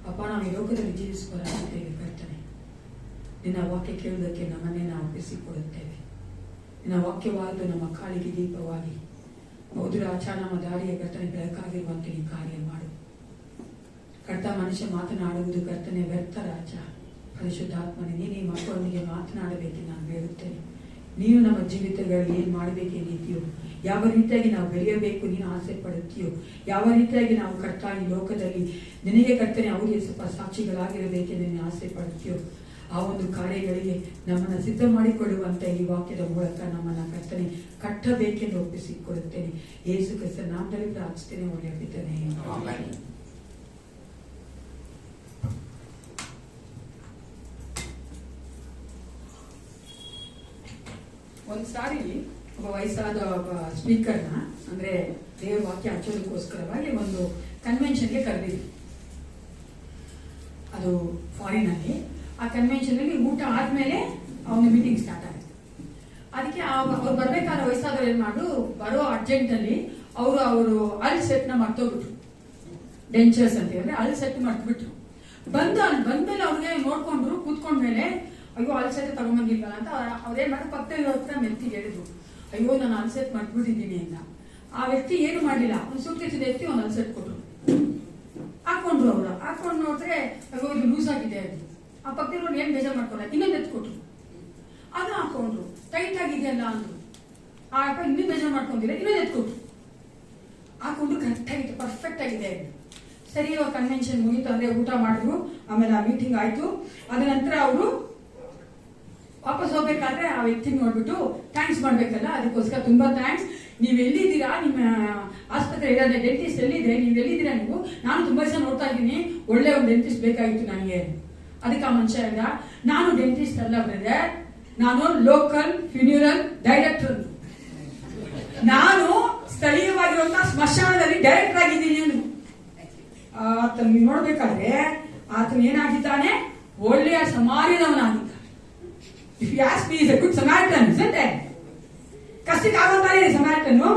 ಅಪ್ಪ, ನಾವು ಈ ಲೋಕದಲ್ಲಿ ಜೀವಿಸುವರಾಗಿದ್ದೇವೆ ಕರ್ತನೆ. ನಿನ್ನ ವಾಕ್ಯ ಕೇಳುವುದಕ್ಕೆ ನಮ್ಮನ್ನೇ ನಾವು ಒಪ್ಪಿಸಿಕೊಡುತ್ತೇವೆ. ನಿನ್ನ ವಾಕ್ಯವಾದ ನಮ್ಮ ಕಾಲಿಗೆ ದೀಪವಾಗಿ, ಹೌದು ರಾಜ, ನಮ್ಮ ದಾರಿಯ ಕರ್ತನೆ ಬೆಳಕಾಗಿರುವಂತೆ ನೀನು ಕಾರ್ಯ ಮಾಡು ಕರ್ತ. ಮನುಷ್ಯ ಮಾತನಾಡುವುದು ಕರ್ತನೆ ವ್ಯರ್ಥ ರಾಜ. ಪರಿಶುದ್ಧಾತ್ಮನೇ, ನೀನು ಈ ಮಕ್ಕಳೊಂದಿಗೆ ಮಾತನಾಡಬೇಕೆಂದು ನಾನು ಬೇಡುತ್ತೇನೆ. ನೀನು ನಮ್ಮ ಜೀವಿತಗಳಲ್ಲಿ ಏನ್ ಮಾಡಬೇಕೆಂದಿದ್ದೀಯೋ, ಯಾವ ರೀತಿಯಾಗಿ ನಾವು ಬೆಳೆಯಬೇಕು ನೀನು ಆಸೆ ಪಡುತ್ತೀಯೋ, ಯಾವ ರೀತಿಯಾಗಿ ನಾವು ಕರ್ತ ಈ ಲೋಕದಲ್ಲಿ ನಿನಗೆ ಕರ್ತನೆ ಅವರಿಗೆ ಸ್ವಲ್ಪ ಸಾಕ್ಷಿಗಳಾಗಿರಬೇಕೆಂದು ನೀನು ಆಸೆ ಪಡುತ್ತೀಯೋ, ಆ ಒಂದು ಕಾರ್ಯಗಳಿಗೆ ನಮ್ಮನ್ನು ಸಿದ್ಧ ಮಾಡಿಕೊಳ್ಳುವಂತ ಈ ವಾಕ್ಯದ ಮೂಲಕ ನಮ್ಮನ್ನ ಕರ್ತನೆ ಕಟ್ಟಬೇಕೆಂದು ಒಪ್ಪಿಸಿಕೊಡುತ್ತೇನೆ. ಯೇಸು ಕ್ರಿಸ್ತನ ನಾಮದಲ್ಲಿ ಪ್ರಾರ್ಥಿಸ್ತೇನೆ, ಒಳ್ಳೆಯ ಪಿತನೇ, ಆಮೆನ್. ಒಂದ್ಸಾರಿ ಒಬ್ಬ ವಯಸ್ಸಾದ ಒಬ್ಬ ಸ್ಪೀಕರ್ನ, ಅಂದ್ರೆ ದೇವರ ವಾಕ್ಯ ಹಚ್ಚೋದಕ್ಕೋಸ್ಕರವಾಗಿ ಒಂದು ಕನ್ವೆನ್ಷನ್ಗೆ ಕರೆದಿದ್ವಿ. ಅದು ಫಾರಿನ್ ಅಲ್ಲಿ. ಆ ಕನ್ವೆನ್ಷನ್ ಅಲ್ಲಿ ಊಟ ಆದ್ಮೇಲೆ ಅವನ ಮೀಟಿಂಗ್ ಸ್ಟಾರ್ಟ್ ಆಗುತ್ತೆ. ಅದಕ್ಕೆ ಅವ್ರು ಬರ್ಬೇಕಾದ ವಯಸ್ಸಾದವ್ರು ಏನ್ ಮಾಡು, ಬರೋ ಅರ್ಜೆಂಟ್ ಅಲ್ಲಿ ಅವರು ಅಲ್ ಸೆಟ್ ನ ಮರ್ತೋಗ್ಬಿಟ್ರು. ಡೆಂಚರ್ಸ್ ಅಂತ ಹೇಳಿದ್ರೆ ಅಲ್ ಸೆಟ್ ಮರ್ತ್ಬಿಟ್ರು. ಬಂದ್ಮೇಲೆ ಅವ್ರಿಗೆ ನೋಡ್ಕೊಂಡ್ರು, ಕೂತ್ಕೊಂಡ್ಮೇಲೆ ಅಯ್ಯೋ ಅಲ್ಸೆಟ್ ತಗೊಂಬಂದಿಲ್ವಲ್ಲ ಅಂತ ಅವ್ರೇನ್ ಮಾಡಿ ಪಕ್ಕದಲ್ಲಿ ಹೋಗ್ತಾ ಮೆತ್ತಿಗೆ ಹೇಳಿದ್ರು, ಅಯ್ಯೋ ನಾನು ಅಲ್ಸೆಟ್ ಮರ್ತ್ಬಿಟ್ಟಿದ್ದೀನಿ ಅಂತ. ಆ ವ್ಯಕ್ತಿ ಏನು ಮಾಡ್ಲಿಲ್ಲ, ಒಂದು ಸೂಟ್ಕೇಸ್ ಎತ್ತಿ ಒಂದು ಅಲ್ಸೆಟ್ ಕೊಟ್ರು, ಹಾಕೊಂಡ್ರು. ಅವ್ರು ಹಾಕೊಂಡು ನೋಡಿದ್ರೆ ಅಯ್ಯೋ ಇದು ಲೂಸ್ ಆಗಿದೆ ಅಂತ. ಆ ಪಕ್ಕದಲ್ಲಿ ಏನ್ ಬೇಜಾರ್ ಮಾಡ್ಕೊಂಡ, ಇನ್ನೊಂದು ಎತ್ತು ಕೊಟ್ರು, ಅದು ಹಾಕೊಂಡ್ರು. ಟೈಟ್ ಆಗಿದೆಯಲ್ಲ ಅಂದ್ರು. ಆ ಅಪ್ಪ ಇನ್ನೂ ಬೇಜಾರ್ ಮಾಡ್ಕೊಂಡಿಲ್ಲ, ಇನ್ನೊಂದು ಎತ್ತು ಕೊಟ್ರು, ಹಾಕೊಂಡು ಕರೆಕ್ಟ್ ಆಗಿತ್ತು, ಪರ್ಫೆಕ್ಟ್ ಆಗಿದೆ ಅಂತ. ಸರಿ, ಕನ್ವೆನ್ಷನ್ ಮುಗಿತು, ಅಂದ್ರೆ ಊಟ ಮಾಡಿದ್ರು, ಆಮೇಲೆ ಆ ಮೀಟಿಂಗ್ ಆಯ್ತು. ಅದ ನಂತರ ಅವರು ವಾಪಸ್ ಹೋಗ್ಬೇಕಾದ್ರೆ ಆ ವ್ಯಕ್ತಿ ನೋಡ್ಬಿಟ್ಟು ಥ್ಯಾಂಕ್ಸ್ ಮಾಡ್ಬೇಕಲ್ಲ, ಅದಕ್ಕೋಸ್ಕರ ತುಂಬಾ ಥ್ಯಾಂಕ್ಸ್, ನೀವ್ ಎಲ್ಲಿದ್ದೀರಾ, ನಿಮ್ಮ ಆಸ್ಪತ್ರೆ ಇರೋದೇ ಡೆಂಟಿಸ್ಟ್ ಎಲ್ಲಿದೆ, ನೀವ್ ಎಲ್ಲಿದ್ದೀರಾ ನೀವು, ನಾನು ತುಂಬಾ ದಿವಸ ನೋಡ್ತಾ ಇದ್ದೀನಿ, ಒಳ್ಳೆ ಒಂದು ಡೆಂಟಿಸ್ಟ್ ಬೇಕಾಗಿತ್ತು ನನಗೆ. ಅದಕ್ಕೆ ಆ ಮನುಷ್ಯ ಹೇಳಿದ, ನಾನು ಡೆಂಟಿಸ್ಟ್ ಅಲ್ಲ ಬ್ರದರ್, ನಾನು ಲೋಕಲ್ ಫ್ಯೂನ್ಯೂರಲ್ ಡೈರೆಕ್ಟರ್, ನಾನು ಸ್ಥಳೀಯವಾಗಿರುವಂತಹ ಸ್ಮಶಾನದಲ್ಲಿ ಡೈರೆಕ್ಟರ್ ಆಗಿದ್ದೀನಿ ಅಂದ್ರು. ಆತನ ನೋಡ್ಬೇಕಾದ್ರೆ ಆತನ ಏನಾಗಿದ್ದಾನೆ, ಒಳ್ಳೆಯ ಸಮಾರ್ಯದವನಾಗಿದ್ದ. If you ask me, he is a good Samaritan, isn't it? ಕಷ್ಟಕ್ಕೆ ಆಗುತ್ತಾನೆ ಸಮಾರಿಟನ್ನು.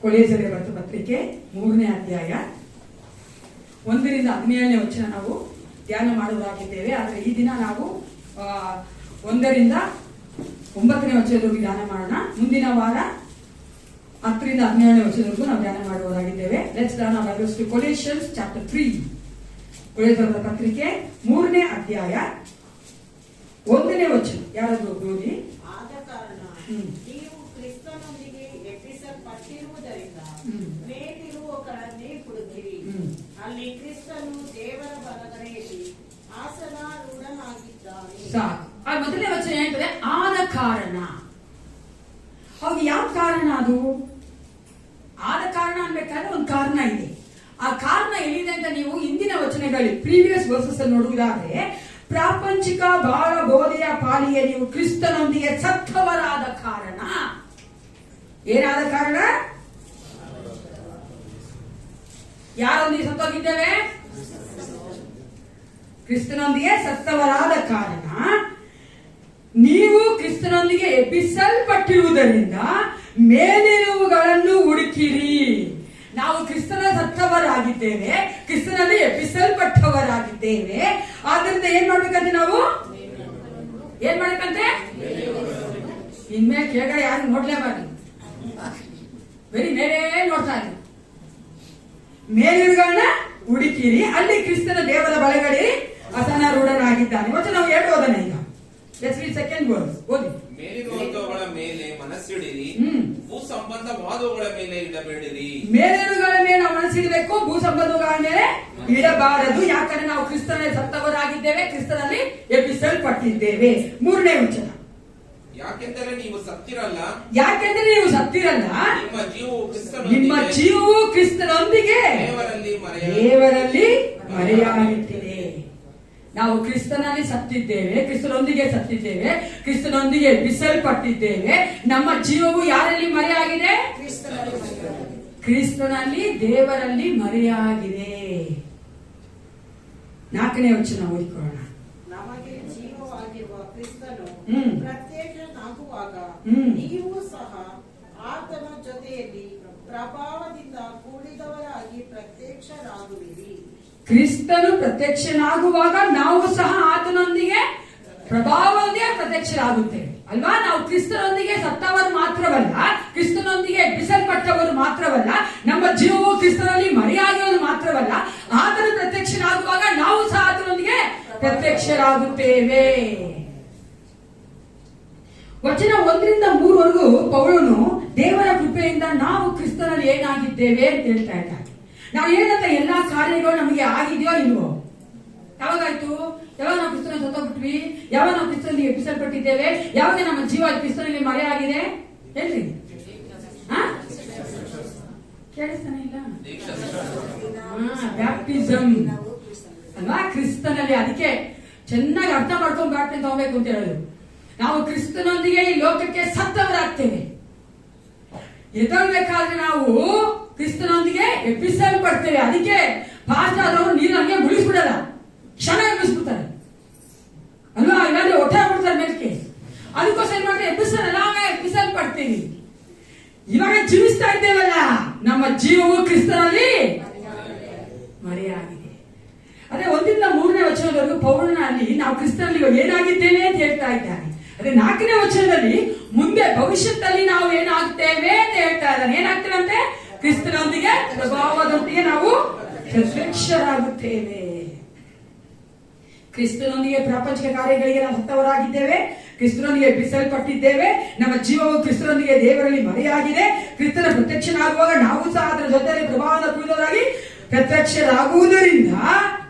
ಕೊಲೆಸರಿಗೆ ಬರೆದ ಪತ್ರಿಕೆ 3ನೇ ಅಧ್ಯಾಯ 1-17 ವಚನ ನಾವು ಧ್ಯಾನ ಮಾಡುವುದಾಗಿದ್ದೇವೆ. ಆದರೆ ಈ ದಿನ ನಾವು 1-9 ವಚನದವರೆಗೂ ಧ್ಯಾನ ಮಾಡೋಣ. ಮುಂದಿನ ವಾರ 10-17 ವಚನದವರೆಗೂ ನಾವು ಧ್ಯಾನ ಮಾಡುವುದಾಗಿದ್ದೇವೆ. Let's learn our Bibles to Colossians chapter 3. ಕೊಲೋಸರ ಪತ್ರಿಕೆ 3ನೇ ಅಧ್ಯಾಯ 1ನೇ ವಚನ. ಯಾರಾದ್ರೂ ಓದಿ. ಆದ ಕಾರಣ ನೀವು ಕ್ರಿಸ್ತನೊಂದಿಗೆ ಎಬ್ಬಿಸಲ್ಪಟ್ಟಿರುವುದರಿಂದ ಮೇಲಿರುವವರನ್ನೇ ಹುಡುಕಿರಿ. ಅಲ್ಲಿ ಕ್ರಿಸ್ತನು ದೇವರ ಬಲಗಡೆಯಲ್ಲಿ ಆಸನಾರೂಢನಾಗಿದ್ದಾನೆ. ಸಾಕು. ಆ ಮೊದಲನೇ ವಚನ ಹೇಳ್ತದೆ ಆದ ಕಾರಣ. ಹೌದು, ಯಾವ ಕಾರಣ ಅದು? ಆದ ಕಾರಣ ಅನ್ಬೇಕಾದ್ರೆ ಒಂದು ಕಾರಣ ಇದೆ. ಆ ಕಾರಣ ಎಲ್ಲಿದೆ ಅಂತ ನೀವು ಹಿಂದಿನ ವಚನಗಳಲ್ಲಿ ಪ್ರೀವಿಯಸ್ ವರ್ಸಸ್ ಅಲ್ಲಿ ನೋಡುವುದಾದ್ರೆ, ಪ್ರಾಪಂಚಿಕ ಬಾಳ ಬೋಧೆಯ ಪಾಲಿಗೆ ನೀವು ಕ್ರಿಸ್ತನೊಂದಿಗೆ ಸತ್ತವರಾದ ಕಾರಣ. ಏನಾದ ಕಾರಣ? ಯಾರೊಂದಿಗೆ ಸತ್ತೋಗಿದ್ದೇವೆ? ಕ್ರಿಸ್ತನೊಂದಿಗೆ ಸತ್ತವರಾದ ಕಾರಣ ಕ್ರಿಸ್ತನೊಂದಿಗೆ ಎಬ್ಬಿಸಲ್ಪಟ್ಟಿರುವುದರಿಂದ ಮೇಲಿರುವುಗಳನ್ನು ಹುಡುಕಿರಿ. ನಾವು ಕ್ರಿಸ್ತನ ಸತ್ತವರಾಗಿದ್ದೇವೆ, ಕ್ರಿಸ್ತನಲ್ಲಿ ಎಬ್ಬಿಸಲ್ಪಟ್ಟವರಾಗಿದ್ದೇವೆ. ಆದ್ರಿಂದ ಏನ್ ಮಾಡ್ಬೇಕಂತೆ? ನಾವು ಏನ್ ಮಾಡ್ಬೇಕಂತೆ? ಇನ್ಮೇಲೆ ಕೆಳಗಡೆ ಯಾರು ನೋಡ್ಲೇಬಾರ್ದು, ಬರೀ ಮೇಲೆ ನೋಡ್ತಾ ಇದ್ದೀವಿ. ಮೇಲಿರುವುಗಳನ್ನ ಹುಡುಕಿರಿ, ಅಲ್ಲಿ ಕ್ರಿಸ್ತನ ದೇವರ ಬಲಗಡೆ ಆಸನಾರೂಢನಾಗಿದ್ದಾನೆ. ಮತ್ತೆ ನಾವು ಓದೋಣ ಈಗ. ಸೆಕೆಂಡ್ ವರ್ಸ್ ಓದಿ. ಮೇಲಿರುವಂತವುಗಳ ಮೇಲೆ ಮನಸ್ಸಿಡಿರಿ, ಭೂ ಸಂಬಂಧವಾದವುಗಳ ಮೇಲೆ ಇಡಬೇಡಿರಿ. ಮೇಲಿರುವುಗಳ ಮೇಲೆ ನಾವು ಮನಸ್ಸಿಡಬೇಕು, ಭೂ ಸಂಬಂಧಗಳ ಮೇಲೆ ಇಡಬಾರದು. ಯಾಕಂದ್ರೆ ನಾವು ಕ್ರಿಸ್ತನಲ್ಲಿ ಸತ್ತವರಾಗಿದ್ದೇವೆ, ಕ್ರಿಸ್ತನಲ್ಲಿ ಎಬ್ಬಿಸಲ್ಪಟ್ಟಿದ್ದೇವೆ. 3ನೇ ವಚನ. ಯಾಕೆಂದರೆ ನೀವು ಸತ್ತಿರಲ್ಲ, ಯಾಕೆಂದ್ರೆ ನೀವು ಸತ್ತಿರಲ್ಲ, ನಿಮ್ಮ ಜೀವವು ಕ್ರಿಸ್ತನೊಂದಿಗೆ ದೇವರಲ್ಲಿ ಮರೆಯಾಗಿಟ್ಟಿದೆ. ನಾವು ಕ್ರಿಸ್ತನಲ್ಲಿ ಸತ್ತಿದ್ದೇವೆ, ಕ್ರಿಸ್ತನೊಂದಿಗೆ ಸತ್ತಿದ್ದೇವೆ, ಕ್ರಿಸ್ತನೊಂದಿಗೆ ಎಬ್ಬಿಸಲ್ಪಟ್ಟಿದ್ದೇವೆ. ನಮ್ಮ ಜೀವವು ಯಾರಲ್ಲಿ ಮರೆಯಾಗಿದೆ? ಕ್ರಿಸ್ತನಲ್ಲಿ ದೇವರಲ್ಲಿ ಮರೆಯಾಗಿದೆ. 4ನೇ ವಚನ ಓದಿಕೊಳ್ಳೋಣ. ನಮಗೆ ಜೀವವಾಗಿರುವ ಕ್ರಿಸ್ತನು ಪ್ರತ್ಯಕ್ಷನಾಗುವಾಗ ನೀವು ಸಹ ಆತನ ಜೊತೆಯಲ್ಲಿ ಪ್ರಭಾವದಿಂದ ಕೂಡಿದವರಾಗಿ ಪ್ರತ್ಯಕ್ಷರಾಗುವಿರಿ. ಕ್ರಿಸ್ತನು ಪ್ರತ್ಯಕ್ಷನಾಗುವಾಗ ನಾವು ಸಹ ಆತನೊಂದಿಗೆ ಪ್ರಭಾವದಿಂದ ಪ್ರತ್ಯಕ್ಷರಾಗುತ್ತೇವೆ ಅಲ್ವಾ? ನಾವು ಕ್ರಿಸ್ತನೊಂದಿಗೆ ಸತ್ತವರು ಮಾತ್ರವಲ್ಲ, ಕ್ರಿಸ್ತನೊಂದಿಗೆ ಎಬ್ಬಿಸಲ್ಪಟ್ಟವರು ಮಾತ್ರವಲ್ಲ, ನಮ್ಮ ಜೀವವು ಕ್ರಿಸ್ತನಲ್ಲಿ ಮರೆಯಾಗಿರುವುದು ಮಾತ್ರವಲ್ಲ, ಆತನು ಪ್ರತ್ಯಕ್ಷನಾಗುವಾಗ ನಾವು ಸಹ ಆತನೊಂದಿಗೆ ಪ್ರತ್ಯಕ್ಷರಾಗುತ್ತೇವೆ. ವಚನ 1ರಿಂದ 3 ಪೌಲನು ದೇವರ ಕೃಪೆಯಿಂದ ನಾವು ಕ್ರಿಸ್ತನಲ್ಲಿ ಏನಾಗಿದ್ದೇವೆ ಅಂತ ಹೇಳ್ತಾ ಇದ್ದಾರೆ. ನಾವು ಏನಂತ ಎಲ್ಲಾ ಕಾರ್ಯಗಳು ನಮಗೆ ಆಗಿದೆಯೋ ಇಲ್ವೋ? ಯಾವಾಗಾಯ್ತು? ಯಾವಾಗ ನಾವು ಕ್ರಿಸ್ತನ ಸತ್ತೋಗ್ಬಿಟ್ವಿ? ಯಾವಾಗ ನಾವು ಕ್ರಿಸ್ತನಲ್ಲಿ ಎಬ್ಬಿಸಲ್ಪಟ್ಟಿದ್ದೇವೆ? ಯಾವಾಗ ನಮ್ಮ ಜೀವ ಕ್ರಿಸ್ತನಲ್ಲಿ ಮರೆಯಾಗಿದೆ? ಹೇಳ್ರಿ. ಕೇಳಿಸ್ತಾನೆ ಇಲ್ಲ? ಬ್ಯಾಪ್ಟಿಸಮ್ ಅಲ್ವಾ? ಕ್ರಿಸ್ತನಲ್ಲಿ. ಅದಕ್ಕೆ ಚೆನ್ನಾಗಿ ಅರ್ಥ ಮಾಡ್ಕೊಂಡು ಬ್ಯಾಪ್ಟಿಸಮ್ ತಗೋಬೇಕು ಅಂತ ಹೇಳೋದು. ನಾವು ಕ್ರಿಸ್ತನೊಂದಿಗೆ ಈ ಲೋಕಕ್ಕೆ ಸತ್ತವರಾಗ್ತೇವೆ. ಎದಳ್ಬೇಕಾದ್ರೆ ನಾವು ಕ್ರಿಸ್ತನೊಂದಿಗೆ ಎಬ್ಬಿಸಲ್ಪಡ್ತೇವೆ. ಅದಕ್ಕೆ ಪಾಸ್ಟ್ ಆದವರು ನೀರು ಹಂಗೆ ಮುಳಿಸ್ಬಿಡಲ್ಲ, ಕ್ಷಣ ಎಬ್ಬಿಸ್ಬಿಡ್ತಾರೆ ಅಲ್ವಾ? ಇಲ್ಲಾಂದ್ರೆ ಒಟ್ಟ ಆಗ್ಬಿಡ್ತಾರೆ ಮೇಲಕ್ಕೆ. ಅದಕ್ಕೋಸ್ಕರ ಏನ್ ಮಾಡ್ತಾರೆ? ಎಬ್ಬಿಸಲ್ಪಡ್ತೀವಿ. ಇವಾಗ ಜೀವಿಸ್ತಾ ಇದ್ದೇವಲ್ಲ, ನಮ್ಮ ಜೀವವು ಕ್ರಿಸ್ತನಲ್ಲಿ ಮರೆಯಾಗಿದೆ. ಅದೇ 1ರಿಂದ 3ನೇ ವಚನದವರೆಗೂ ಪೌಲನಲ್ಲಿ ನಾವು ಕ್ರಿಸ್ತನಲ್ಲಿ ಏನಾಗಿದ್ದೇವೆ ಅಂತ ಹೇಳ್ತಾ ಇದ್ದಾನೆ. ಅದೇ 4ನೇ ವಚನದಲ್ಲಿ ಮುಂದೆ ಭವಿಷ್ಯದಲ್ಲಿ ನಾವು ಏನಾಗ್ತೇವೆ ಅಂತ ಹೇಳ್ತಾ ಇದ್ದಾನೆ. ಏನಾಗ್ತೇವೆ ಅಂತೆ? ಕ್ರಿಸ್ತನೊಂದಿಗೆ ಪ್ರಭಾವದೊಂದಿಗೆ ನಾವು ಪ್ರತ್ಯಕ್ಷರಾಗುತ್ತೇವೆ. ಕ್ರಿಸ್ತನೊಂದಿಗೆ ಪ್ರಾಪಂಚಿಕ ಕಾರ್ಯಗಳಿಗೆ ನಾವು ಸತ್ತವರಾಗಿದ್ದೇವೆ, ಕ್ರಿಸ್ತನೊಂದಿಗೆ ಎಬ್ಬಿಸಲ್ಪಟ್ಟಿದ್ದೇವೆ, ನಮ್ಮ ಜೀವವು ಕ್ರಿಸ್ತನೊಂದಿಗೆ ದೇವರಲ್ಲಿ ಮರೆಯಾಗಿದೆ. ಕ್ರಿಸ್ತನ ಪ್ರತ್ಯಕ್ಷನಾಗುವಾಗ ನಾವು ಸಹ ಅದರ ಜೊತೆಯಲ್ಲಿ ಪ್ರಭಾವದ ಕುರಿತವರಾಗಿ ಪ್ರತ್ಯಕ್ಷರಾಗುವುದರಿಂದ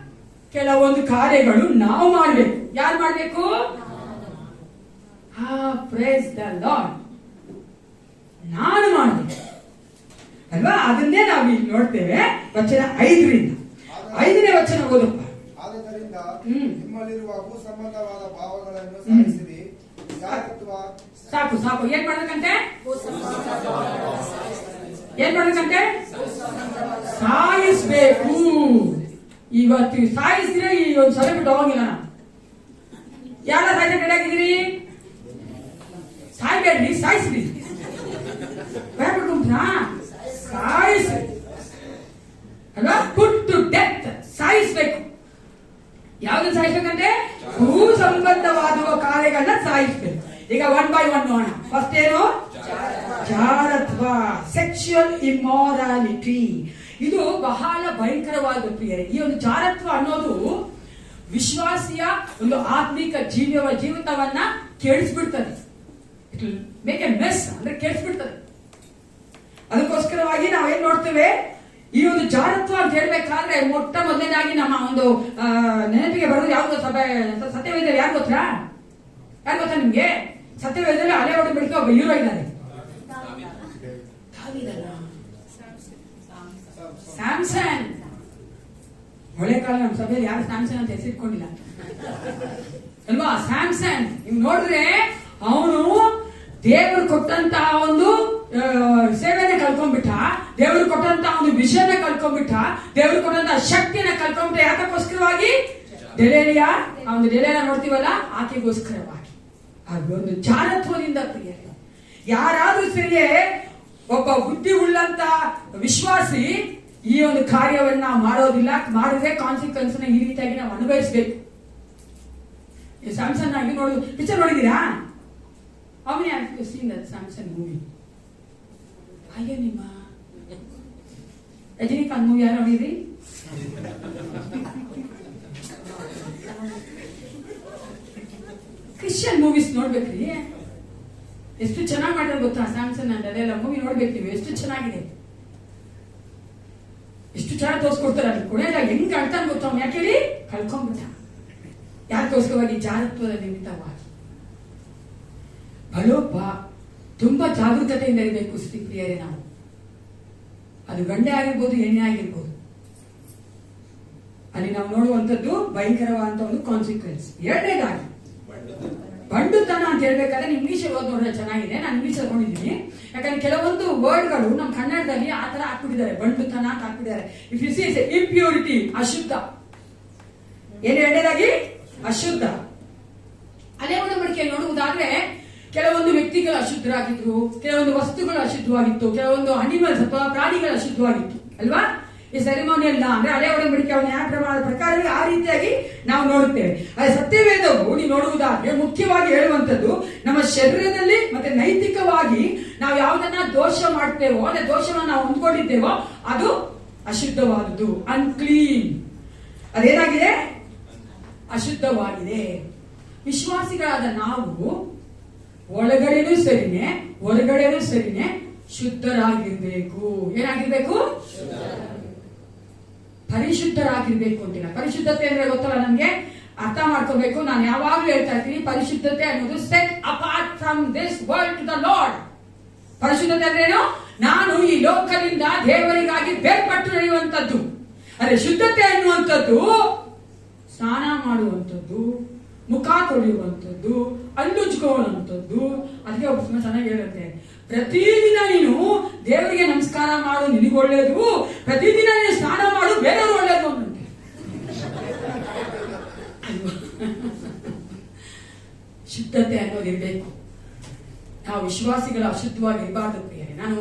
ಕೆಲವೊಂದು ಕಾರ್ಯಗಳು ನಾವು ಮಾಡಬೇಕು. ಯಾರು ಮಾಡಬೇಕು? Praise the lord. ನಾನು ಮಾಡಬೇಕು ಅಲ್ವಾ? ಅದನ್ನೇ ನಾವು ಇಲ್ಲಿ ನೋಡ್ತೇವೆ. ವಚನ 5ರಿಂದ 5ನೇ ವಚನ ಓದಪ್ಪ. ಆದ್ದರಿಂದ ನಿಮ್ಮಲ್ಲಿರುವ ಭೂ ಸಂಬಂಧವಾದ ಭಾವಗಳನ್ನು ಸಾಯಿಸಿರಿ. ಸಾಕು ಸಾಕು. ಏನ್ ಮಾಡ್ಬೇಕಂತೆ? ಏನ್ ಮಾಡ್ಬೇಕಂತೆ? ಸಾಯಿಸ್ಬೇಕು. ಇವತ್ತು ಸಾಯಿಸಿದ್ರೆ ಈ ಒಂದು ಸಲ ಬಿಟ್ಟು ಹೋಗಿಲ್ಲ. ಯಾರ ಸಾಯ್ಸಕ್ಕೆ ರೆಡಿಯಾಗಿದ್ದೀರಿ? ಸಾಯ್ಬೇಡ್ರಿ, ಸಾಯಿಸ್ರಿ. ಸಾಯಿಸಿ ಅಲ್ವಾ? Put to death. ಸಾಯಿಸ್ಬೇಕು. ಯಾವ್ದು ಸಾಯಿಸ್ಬೇಕಂತೆ? ಭೂ ಸಂಬಂಧವಾದ ಕಾರ್ಯಗಳನ್ನ ಸಾಯಿಸ್ಬೇಕು. ಈಗ 1 by 1 ನೋಡೋಣ. ಫಸ್ಟ್ ಏನು? ಜಾರತ್ವ, ಸೆಕ್ಸುವಲ್ ಇಮ್ಮಾರಾಲಿಟಿ. ಇದು ಬಹಳ ಭಯಂಕರವಾದ ಪ್ರಿಯರೇ. ಈ ಒಂದು ಜಾರತ್ವ ಅನ್ನೋದು ವಿಶ್ವಾಸಿಯ ಒಂದು ಆತ್ಮಿಕ ಜೀವಿತವನ್ನ ಕೆಡಿಸ್ಬಿಡ್ತದೆ. It will make a mess, ಅಂದ್ರೆ ಕೆಡಿಸ್ಬಿಡ್ತದೆ. ಅದಕ್ಕೋಸ್ಕರವಾಗಿ ನಾವೇನ್ ನೋಡ್ತೇವೆ? ಈ ಒಂದು ಜಾರತ್ವ ಅಂತ ಹೇಳ್ಬೇಕಾದ್ರೆ ಮೊಟ್ಟ ಮೊದಲನೇದಾಗಿ ನಮ್ಮ ಒಂದು ನೆನಪಿಗೆ ಬರೋದು ಯಾವ್ದು? ಸತ್ಯವೇದಲ್ಲಿ ಯಾರು ಗೊತ್ತಾ? ಯಾರು ಗೊತ್ತಾ ನಿಮ್ಗೆ? ಸತ್ಯವೇದಲ್ಲಿ ಅಲೆ ಹೊಡೆದು ಬಿಡ್ಕೊ ಒಬ್ಬ ಹೀರೋ ಇದ್ದಾರೆ. ಸ್ಯಾಮ್ಸನ್. ಒಳ್ಳೆ ಕಾಲ ನಮ್ಮ ಸಭೆಯಲ್ಲಿ ಯಾರು ಸ್ಯಾಮ್ಸನ್ ಅಂತ ಹೆಸರಿಟ್ಕೊಂಡಿಲ್ಲ ಅಲ್ವಾ? ಸ್ಯಾಮ್ಸನ್ ನೀವು ನೋಡಿದ್ರೆ ಅವನು ದೇವರು ಕೊಟ್ಟಂತಹ ಒಂದು ಸೇವೆನ ಕಳ್ಕೊಂಡ್ಬಿಟ್ಟ, ದೇವರು ಕೊಟ್ಟಂತಹ ಒಂದು ವಿಷಯನ ಕಳ್ಕೊಂಡ್ಬಿಟ್ಟ, ದೇವರು ಕೊಟ್ಟಂತಹ ಶಕ್ತಿಯನ್ನ ಕಳ್ಕೊಂಡ್ಬಿಟ್ಟ. ಯಾಕಕ್ಕೋಸ್ಕರವಾಗಿ? ಡೆಲೇರಿಯಾ, ಆ ಒಂದು ಡೆಲೇರಿಯಾ ನೋಡ್ತೀವಲ್ಲ, ಆಕೆಗೋಸ್ಕರವಾಗಿ. ಅದೊಂದು ಜಾರತ್ವದಿಂದ ಪ್ರಿಯರೇ. ಯಾರಾದ್ರೂ ಸರಿಯೇ ಒಬ್ಬ ಬುದ್ಧಿ ಉಳ್ಳಂತ ವಿಶ್ವಾಸಿ ಈ ಒಂದು ಕಾರ್ಯವನ್ನ ಮಾಡೋದಿಲ್ಲ. ಮಾಡಿದ್ರೆ ಕಾನ್ಸಿಕ್ವೆನ್ಸ್ ಈ ರೀತಿಯಾಗಿ ನಾವು ಅನುಭವಿಸ್ಬೇಕು. ಸ್ಯಾಮ್ಸನ್ ಆಗಿ ನೋಡುದು ಪಿಕ್ಚರ್ ನೋಡಿದೀರಾ? ಅವನೇ ಸೀನ್ ಸ್ಯಾಮ್ಸನ್ ಮೂವಿ. ಅಯ್ಯೋ ನಿಮ್ಮ ರಜನಿಕಾಂತ್ ಮೂವಿ ಯಾರು ನೋಡಿದ್ರಿ? ಕ್ರಿಶ್ಚಿಯನ್ ಮೂವೀಸ್ ನೋಡ್ಬೇಕ್ರಿ, ಎಷ್ಟು ಚೆನ್ನಾಗಿ ಮಾಡಿದ್ರೆ ಗೊತ್ತಾ? ಸ್ಯಾಮ್ಸನ್ ಅಂಡ್ ಅದೆಲ್ಲ ಮೂವಿ ನೋಡ್ಬೇಕು ನೀವು, ಎಷ್ಟು ಚೆನ್ನಾಗಿದೆ, ಎಷ್ಟು ಚೆನ್ನಾಗಿ ತೋರಿಸ್ಕೊಡ್ತಾರೆ. ಅಲ್ಲಿ ಕೊನೆಯಲ್ಲ ಹೆಂಗ್ ಅಳ್ತಾನೆ ಗೊತ್ತಾ? ಅವ್ನು ಯಾಕೆ ಹೇಳಿ ಕಳ್ಕೊಂಡ್ಬಿಟ್ಟ. ಯಾಕೋಸ್ಕರವಾಗಿ? ಜಾರತ್ವದ ನಿಮಿತ್ತವಾಗಿ. ಅಲೋಪ ತುಂಬಾ ಜಾಗರೂಕತೆಯಿಂದ ಇರಬೇಕು ಸ್ತ್ರೀ ಪ್ರಿಯರೇ. ನಾವು ಅದು ಗಂಡೆ ಆಗಿರ್ಬೋದು, ಎಣ್ಣೆ ಆಗಿರ್ಬೋದು, ಅಲ್ಲಿ ನಾವು ನೋಡುವಂಥದ್ದು ಭಯಂಕರವಾದಂತ ಒಂದು ಕಾನ್ಸಿಕ್ವೆನ್ಸ್. ಎರಡನೇದಾಗಿ ಬಂಡುತನ ಅಂತ ಹೇಳ್ಬೇಕಾದ್ರೆ ಇಂಗ್ಲಿಷ್ ಓದ್ ನೋಡಿದ್ರೆ ಚೆನ್ನಾಗಿದೆ. ನಾನು ಇಂಗ್ಲಿಷ್ ನೋಡಿದ್ದೀನಿ, ಯಾಕಂದ್ರೆ ಕೆಲವೊಂದು ವರ್ಡ್ಗಳು ನಮ್ಮ ಕನ್ನಡದಲ್ಲಿ ಆ ತರ ಹಾಕ್ಬಿಟ್ಟಿದ್ದಾರೆ, ಬಂಡುತನ ಅಂತ ಹಾಕ್ಬಿಟ್ಟಿದ್ದಾರೆ. ಇಫ್ ಯು ಸಿ ಇಂಪ್ಯೂರಿಟಿ, ಅಶುದ್ಧ. ಏನು ಎರಡನೇದಾಗಿ? ಅಶುದ್ಧ. ಅದೇ ಒಡಂಬಡಿಕೆ ನೋಡುವುದಾದ್ರೆ ಕೆಲವೊಂದು ವ್ಯಕ್ತಿಗಳು ಅಶುದ್ಧರಾಗಿದ್ರು, ಕೆಲವೊಂದು ವಸ್ತುಗಳು ಅಶುದ್ಧವಾಗಿತ್ತು, ಕೆಲವೊಂದು ಅನಿಮಲ್ಸ್ ಅಥವಾ ಪ್ರಾಣಿಗಳು ಅಶುದ್ಧವಾಗಿತ್ತು ಅಲ್ವಾ? ಈ ಸೆರೆಮೋನಿಯಲ್ ಅಂದ್ರೆ ಹಳೆ ಒಡಂಬಡಿಕೆ ಅವನ ನ್ಯಾಯ ಪ್ರಮಾಣದ ಪ್ರಕಾರ ಆ ರೀತಿಯಾಗಿ ನಾವು ನೋಡುತ್ತೇವೆ. ಅದೇ ಸತ್ಯವೇದವು ನೀವು ನೋಡುವುದಾದ್ರೆ ಮುಖ್ಯವಾಗಿ ಹೇಳುವಂತದ್ದು ನಮ್ಮ ಶರೀರದಲ್ಲಿ ಮತ್ತೆ ನೈತಿಕವಾಗಿ ನಾವು ಯಾವುದನ್ನ ದೋಷ ಮಾಡ್ತೇವೋ, ಅದೇ ದೋಷವನ್ನು ನಾವು ಹೊಂದ್ಕೊಂಡಿದ್ದೇವೋ ಅದು ಅಶುದ್ಧವಾದದ್ದು, ಅನ್ಕ್ಲೀನ್. ಅದೇನಾಗಿದೆ? ಅಶುದ್ಧವಾಗಿದೆ. ವಿಶ್ವಾಸಿಗಳಾದ ನಾವು ಒಳಗಡೆನೂ ಸರಿನೆ ಹೊರಗಡೆನೂ ಸರಿನೆ ಶುದ್ಧರಾಗಿರ್ಬೇಕು. ಏನಾಗಿರ್ಬೇಕು? ಪರಿಶುದ್ಧರಾಗಿರ್ಬೇಕು ಅಂತಿಲ್ಲ. ಪರಿಶುದ್ಧತೆ ಅಂದ್ರೆ ಗೊತ್ತಲ್ಲ ನಮ್ಗೆ, ಅರ್ಥ ಮಾಡ್ಕೋಬೇಕು. ನಾನು ಯಾವಾಗ್ಲೂ ಹೇಳ್ತಾ ಇರ್ತೀನಿ, ಪರಿಶುದ್ಧತೆ ಅನ್ನೋದು set apart from this world to the Lord. ಪರಿಶುದ್ಧತೆ ಅಂದ್ರೇನು? ನಾನು ಈ ಲೋಕದಿಂದ ದೇವರಿಗಾಗಿ ಬೇರ್ಪಟ್ಟು ನಡೆಯುವಂತದ್ದು. ಅದೇ ಶುದ್ಧತೆ ಅನ್ನುವಂಥದ್ದು ಸ್ನಾನ ಮಾಡುವಂಥದ್ದು, ಮುಖ ತೊಳೆಯುವಂಥದ್ದು, ಹಲ್ಲುಜ್ಕೊಳ್ಳುವಂಥದ್ದು. ಅದಕ್ಕೆ ಒಬ್ಬ ಚೆನ್ನಾಗಿ ಹೇಳುತ್ತೆ, ಪ್ರತಿದಿನ ನೀನು ದೇವರಿಗೆ ನಮಸ್ಕಾರ ಮಾಡು, ನಿನಗೆ ಒಳ್ಳೇದು. ಪ್ರತಿದಿನ ನೀನು ಸ್ನಾನ ಮಾಡು, ಬೇರೆಯವರು ಒಳ್ಳೇದು ಅನ್ನಂತೆ. ಶುದ್ಧತೆ ಅನ್ನೋದಿರ್ಬೇಕು. ನಾವು ವಿಶ್ವಾಸಿಗಳು ಅಶುದ್ಧವಾಗಿರಬಾರ್ದು ಪ್ರಿಯರೇ. ನಾನು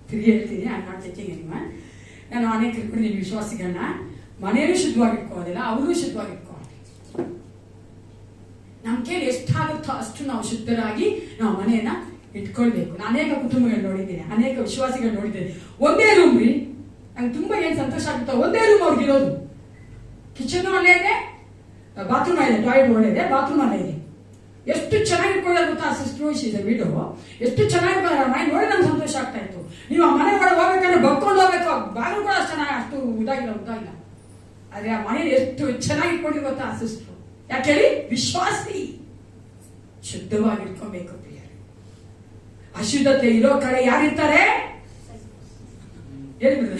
ತಿರುಗಿ ಹೇಳ್ತೀನಿ, ನಾಟ್ ಚೆಕಿಂಗ್ ಎನಿವನ್. ನಾನು ಅನೇಕ ತಿಳ್ಕೊಂಡಿದ್ದೀನಿ ವಿಶ್ವಾಸಿಗಳನ್ನ. ಮನೆಯಲ್ಲೂ ಶುದ್ಧವಾಗಿಟ್ಕೊಳ್ಳೋದಿಲ್ಲ, ಅವರು ಶುದ್ಧವಾಗಿಟ್ಕೊಳ್ಳೋದಿಲ್ಲ. ನಮ್ಮ ಕೈಲಿ ಎಷ್ಟಾಗುತ್ತೋ ಅಷ್ಟು ನಾವು ಶುದ್ಧರಾಗಿ ನಾವು ಮನೆಯನ್ನ ಇಟ್ಕೊಳ್ಬೇಕು. ನಾನು ಅನೇಕ ಕುಟುಂಬಗಳು ನೋಡಿದ್ದೇನೆ, ಅನೇಕ ವಿಶ್ವಾಸಿಗಳು ನೋಡಿದ್ದೇನೆ. ಒಂದೇ ರೂಮ್ ರೀ, ನಂಗೆ ತುಂಬಾ ಏನ್ ಸಂತೋಷ ಆಗುತ್ತೋ, ಒಂದೇ ರೂಮ್ ಅವ್ರಿಗಿರೋದು. ಕಿಚನ್ ಅಲ್ಲೇ ಇದೆ, ಬಾತ್ರೂಮ್ ಇದೆ, ಟಾಯ್ಲೆಟ್ ಒಳ್ಳೆ ಇದೆ, ಬಾತ್ರೂಮ್ ಅಲ್ಲೇ ಇದೆ. ಎಷ್ಟು ಚೆನ್ನಾಗಿ ಇಟ್ಕೊಳ್ಳೋದು ಗೊತ್ತಾ? ಸಿಸ್ಟರ್ ವಿಡಿಯೋ ಎಷ್ಟು ಚೆನ್ನಾಗಿ ಮನೆ ನೋಡಿ ನಮ್ಗೆ ಸಂತೋಷ ಆಗ್ತಾ ಇತ್ತು. ನೀವು ಆ ಮನೆ ಒಳಗೆ ಹೋಗ್ಬೇಕಾದ್ರೆ ಬಕ್ಕೊಂಡು ಹೋಗ್ಬೇಕು, ಬಾಗಿಲು ಕೂಡ ಅಷ್ಟು ಚೆನ್ನಾಗಿ ಅಷ್ಟು ಉದ್ದಾಗಿಲ್ಲ. ಆದ್ರೆ ಆ ಮನೇಲಿ ಎಷ್ಟು ಚೆನ್ನಾಗಿ ಇಟ್ಕೊಂಡು ಗೊತ್ತಾ ಆ ಸಿಸ್ಟರ್? ಯಾಕೆ ಹೇಳಿ? ವಿಶ್ವಾಸಿ ಶುದ್ಧವಾಗಿ ಇಟ್ಕೊಬೇಕು ಪ್ರಿಯರೇ. ಅಶುದ್ಧತೆ ಇರೋ ಕಡೆ ಯಾರಿರ್ತಾರೆ? ಹೇಳಿಬಿಡ್ರೆ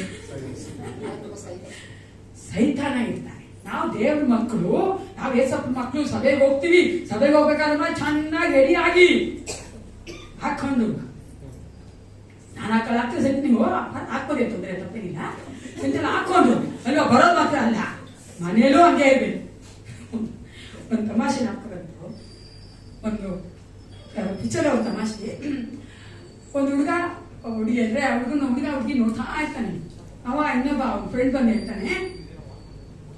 ಸೈತಾನ ಇರ್ತಾನೆ. ನಾವು ದೇವ್ರ ಮಕ್ಕಳು, ನಾವು ಏಸಪ್ಪ ಮಕ್ಕಳು, ಸಭೆಗೆ ಹೋಗ್ತೀವಿ. ಸಭೆಗೆ ಹೋಗ್ಬೇಕಾದ್ರೆ ಚೆನ್ನಾಗಿ ರೆಡಿ ಆಗಿ ಹಾಕೊಂಡು ನಾನು ಹಾಕಲಾಗ್ತದೆ ಸರಿ, ನೀವು ಹಾಕೋದೇ ತೊಂದರೆ, ತಪ್ಪೇನಿಲ್ಲ. ಎಂತೆಲ್ಲ ಹಾಕೊಂಡು ಅಲ್ವಾ ಬರೋದು ಮಾತ್ರ ಅಲ್ಲ, ಮನೇಲೂ ಹಂಗೆ ಇರ್ಬೇಕು. ಒಂದು ತಮಾಷೆ ನಾಲ್ಕು ಒಂದು ಪಿಕ್ಚರ್ ಅವ್ರ ತಮಾಷೆ. ಒಂದು ಹುಡುಗ ಹುಡುಗಿ ಅಂದ್ರೆ ಹುಡುಗಿ ನೋಡ್ತಾ ಇರ್ತಾನೆ. ಅವ ಇನ್ನೊಬ್ಬ ಫ್ರೆಂಡ್ ಬಂದು ಹೇಳ್ತಾನೆ,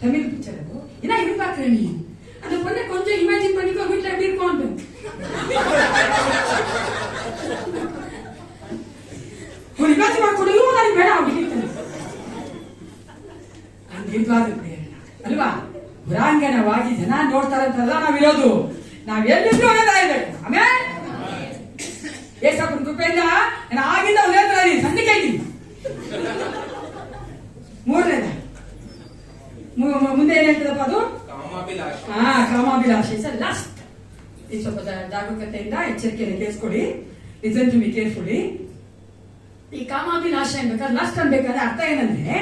ತಮಿಳ್ ಪಿಕ್ಚರ್ ಅದು, ಇನ್ನ ಇರ್ಬಾಕ್ರೆ ನೀ ಅದು ಬಂದ್ರೆ ಕೊಂಚ ಇಮ್ಯಾಜಿನ್ பண்ணிக்கோ, வீட்டுல எப்படி இருக்கும் ಅಂತ. ಒಂದು ಇಮ್ಯಾಜಿನ್ ಮಾಡ್ಕೊಡು, ನನಗೆ ಬೇಡ ಅವ್ರಿಗೆ ಹಂಗಿರ್ಬಾರ್ದು ಅಲ್ವಾ? ಹೊರಾಂಗಣವಾಗಿ ಜನ ನೋಡ್ತಾರಂತಲ್ಲ ನಾವಿರೋದು, ನಾವೆಲ್ಲಿದ್ರು ಇರ್ಬೇಕು. ಆಮೇಲೆ ಏಸಪ್ಪನ ಕೃಪೆಯಿಂದ ನಾನು ಆಗಿಂದ ಹೇಳ್ತಾರೆ ಸಂಧಿಕೆ ಇದ್ದೀನಿ. ಮೂರನೇದ ಮುಂದೆ ಏನ್ ಹೇಳ್ತದಪ್ಪ ಅದು? ಕಾಮಾಭಿಲಾಷೆ. ಸರ್ ಲಾಸ್ಟ್ ಈ ಸ್ವಲ್ಪ ಜಾಗರೂಕತೆಯಿಂದ ಎಚ್ಚರಿಕೆಯನ್ನು ಕೇಳಿಸ್ಕೊಳ್ಳಿ. Listen to me carefully. ಈ ಕಾಮಾಭಿಲಾಷೆ ಅನ್ಬೇಕಾದ್ರೆ ಲಾಸ್ಟ್ ಅನ್ಬೇಕಾದ್ರೆ ಅರ್ಥ ಏನಂದ್ರೆ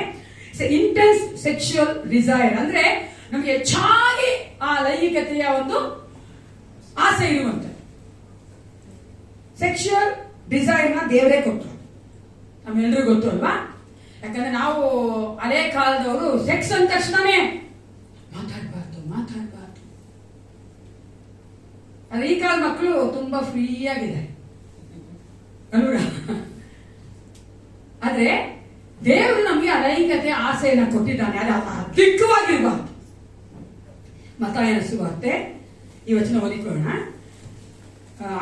ಇಂಟೆನ್ಸ್ ಸೆಕ್ಷುಯಲ್ ಡಿಸೈರ್, ಅಂದ್ರೆ ನಮ್ಗೆ ಹೆಚ್ಚಾಗಿ ಆ ಲೈಂಗಿಕತೆಯ ಒಂದು ಆಸೆ ಇರುವಂತ. ಸೆಕ್ಷುಯಲ್ ಡಿಸೈರ್ ನ ದೇವರೇ ಕೊಟ್ಟರು, ನಮ್ಮೆಲ್ಲರಿಗೂ ಗೊತ್ತು ಅಲ್ವಾ? ಯಾಕಂದ್ರೆ ನಾವು ಹಳೆ ಕಾಲದವರು ಸೆಕ್ಸ್ ಅಂದ ತಕ್ಷಣನೇ ಮಾತಾಡಬಾರ್ದು ಆದ್ರೆ ಈ ಕಾಲ ಮಕ್ಕಳು ತುಂಬಾ ಫ್ರೀ ಆಗಿದೆ ಅಲ್ವಾ? ಆದ್ರೆ ದೇವರು ನಮಗೆ ಅಲೈಂಗಿಕತೆ ಆಸೆಯನ್ನ ಕೊಟ್ಟಿದ್ದಾನೆ, ಅದು ಅಧಿಕವಾಗಿರಬಾರ್ದು. ಮತ್ತಾಯನ ಸುವಾರ್ತೆ ಈ ವಚನ ಓದಿಕೊಳ್ಳೋಣ.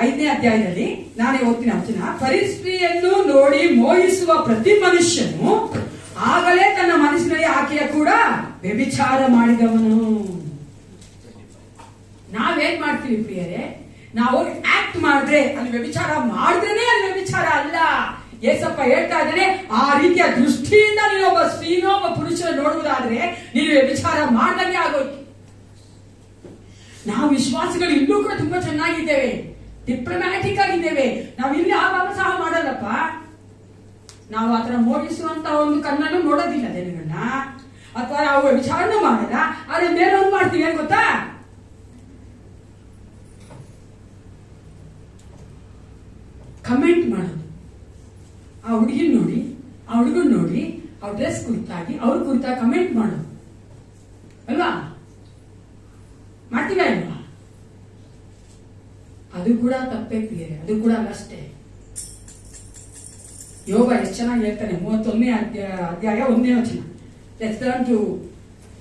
5ನೇ ಅಧ್ಯಾಯದಲ್ಲಿ ನಾನೇ ಓದ್ತೀನಿ ವಚನ. ಪರಿಸ್ಥಿತಿಯನ್ನು ನೋಡಿ ಮೋಹಿಸುವ ಪ್ರತಿ ಮನುಷ್ಯನು ಆಗಲೇ ತನ್ನ ಮನಸ್ಸಿನಲ್ಲಿ ಆಕೆಯ ಕೂಡ ವ್ಯಭಿಚಾರ ಮಾಡಿದವನು. ನಾವೇನ್ ಮಾಡ್ತೀವಿ ಪ್ರಿಯರೇ? ನಾವು ಆಕ್ಟ್ ಮಾಡಿದ್ರೆ ಅಲ್ಲಿ ವ್ಯಭಿಚಾರ ಮಾಡಿದ್ರೇನೆ ಅಲ್ಲಿ ವ್ಯಭಿಚಾರ ಅಲ್ಲ. ಏಸಪ್ಪ ಹೇಳ್ತಾ ಇದ್ದಾನೆ, ಆ ರೀತಿಯ ದೃಷ್ಟಿಯಿಂದ ನೀನೊಬ್ಬ ಸ್ತ್ರೀನೋ ಒಬ್ಬ ಪುರುಷನ ನೋಡುವುದಾದ್ರೆ ನೀನು ವ್ಯಭಿಚಾರ ಮಾಡ್ದಂಗೆ ಆಗೋಯ್ತು. ನಾವು ವಿಶ್ವಾಸಗಳು ಇಲ್ಲೂ ಕೂಡ ತುಂಬಾ ಚೆನ್ನಾಗಿದ್ದೇವೆ, ಡಿಪ್ಲೊಮ್ಯಾಟಿಕ್ ಆಗಿದ್ದೇವೆ. ನಾವು ಇಲ್ಲಿ ಆ ಭಾವ ಸಹ ಮಾಡಲ್ಲಪ್ಪ. ನಾವು ಆತರ ಮೋಡಿಸುವಂತ ಒಂದು ಕಣ್ಣನ್ನು ನೋಡೋದಿಲ್ಲ ಜನಗಳನ್ನ, ಅಥವಾ ನಾವು ವಿಚಾರಣೆ ಮಾಡಲ್ಲ. ಆದ್ರೆ ಬೇರೆ ಒಂದು ಮಾಡ್ತೀವಿ, ಏನ್ ಗೊತ್ತಾ? ಕಮೆಂಟ್ ಮಾಡೋದು. ಆ ಹುಡುಗಿನ ನೋಡಿ, ಆ ಹುಡುಗನ್ ನೋಡಿ, ಅವ್ರ ಡ್ರೆಸ್ ಕುರಿತಾಗಿ ಅವ್ರ ಕುರಿತಾಗಿ ಕಮೆಂಟ್ ಮಾಡೋದು ಅಲ್ವಾ? ಮಾಡ್ತೀವ ಅಲ್ವಾ? ಅದು ಕೂಡ ತಪ್ಪೇ ಪ್ರಿಯರೇ, ಅದು ಕೂಡ ಅಷ್ಟೇ. ಯೋಗ ಎಷ್ಟು ಚೆನ್ನಾಗಿ ಹೇಳ್ತಾನೆ, 31ನೇ ಅಧ್ಯಾಯ 1ನೇ ವಚನ. Let's turn to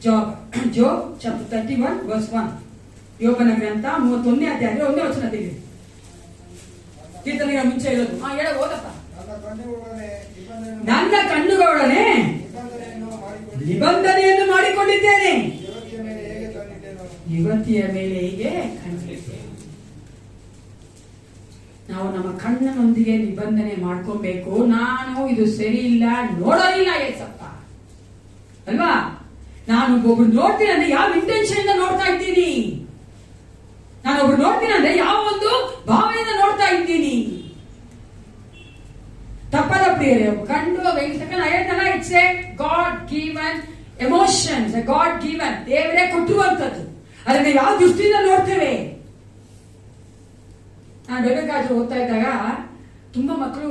Job chapter 31 verse 1. ಯೋಗನ ಗ್ರಂಥ 31ನೇ ಅಧ್ಯಾಯ 1ನೇ ವಚನ ತೆಗೆದು ಕೀರ್ತನೆಯ ಮುಂಚೆ ಇರೋದು. ಹೇಳ ಓದಪ್ಪ. ನನ್ನ ಕಣ್ಣುಗಳೊಡನೆ ನಿಬಂಧನೆಯನ್ನು ಮಾಡಿಕೊಂಡಿದ್ದೇನೆ, ಯುವತಿಯ ಮೇಲೆ ಹೇಗೆ ಕಣ್ಣಿದ್ದೇನೆ. ನಾವು ನಮ್ಮ ಕಣ್ಣನೊಂದಿಗೆ ನಿಬಂಧನೆ ಮಾಡ್ಕೊಬೇಕು. ನಾನು ಇದು ಸರಿ ಇಲ್ಲ ನೋಡೋದಿಲ್ಲ ಏಸಪ್ಪ ಅಲ್ವಾ? ನಾನು ಒಬ್ಬರು ನೋಡ್ತೀನಿ ಅಂದ್ರೆ ಯಾವ ಇಂಟೆನ್ಷನ್ ಇಂದ ನೋಡ್ತಾ ಇದ್ದೀನಿ, ನಾನು ಒಬ್ರು ನೋಡ್ತೀನಿ ಅಂದ್ರೆ ಯಾವ ಒಂದು ಭಾವನೆಯಿಂದ ನೋಡ್ತಾ ಇದ್ದೀನಿ. ತಪ್ಪದ ಪ್ರಿಯರೇ, ಕಂಡು ಹೇಳ್ತಾನೆ, it's A god given emotions, god given, ದೇವರೇ ಕೊಟ್ಟಿರುವಂತದ್ದು. ಅದನ್ನ ಯಾವ ದೃಷ್ಟಿಯಿಂದ ನೋಡ್ತೇವೆ? ನಾನು ಬೆಳಗಾಜು ಓದ್ತಾ ಇದ್ದಾಗ ತುಂಬಾ ಮಕ್ಕಳು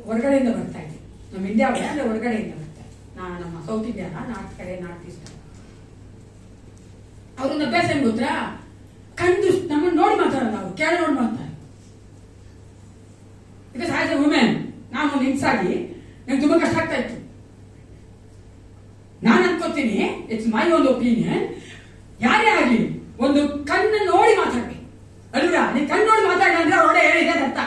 ಹೊರಗಡೆಯಿಂದ ಬರ್ತಾ ಇದ್ದೆ. ನಮ್ಮ ಇಂಡಿಯಾ ಅಂದ್ರೆ ಹೊರಗಡೆಯಿಂದ ಬರ್ತಾ ಇದ್ದೆ. ನಮ್ಮ ಸೌತ್ ಇಂಡಿಯಾನ, ನಾರ್ತ್ ಕಡೆ, ನಾರ್ತ್ ಈಸ್ಟ್. ಅವ್ರನ್ನ ಅಭ್ಯಾಸ ಏನ್ ಗೊತ್ತಾ? ಕಂಡು ನಮ್ಮನ್ನು ನೋಡಿ ಮಾತಾಡೋದು, ನಾವು ಕೇಳ ನೋಡಿ ಮಾತಾಡ. ಬಿಕಾಸ್ ಆಸ್ ಎ ವುಮೆನ್ ನಾನು ಒಂದು ಹಿಂಸಾಗಿ ನಂಗೆ ತುಂಬಾ ಕಷ್ಟ ಆಗ್ತಾ ಇತ್ತು. ನಾನು ಅನ್ಕೋತೀನಿ, ಇಟ್ಸ್ ಮೈ ಓನ್ ಒಪಿನಿಯನ್, ಯಾರೇ ಆಗ್ಲಿ ಒಂದು ಕಣ್ಣು ನೋಡಿ ಮಾತಾಡ್ಬೇಕು ಅಲ್ವಾ? ನೀನ್ ಕಣ್ಣು ನೋಡಿ ಮಾತಾಡ ಅಂದ್ರೆ ಒಳ್ಳೆ ಏನಿದೆ ಅಂತ.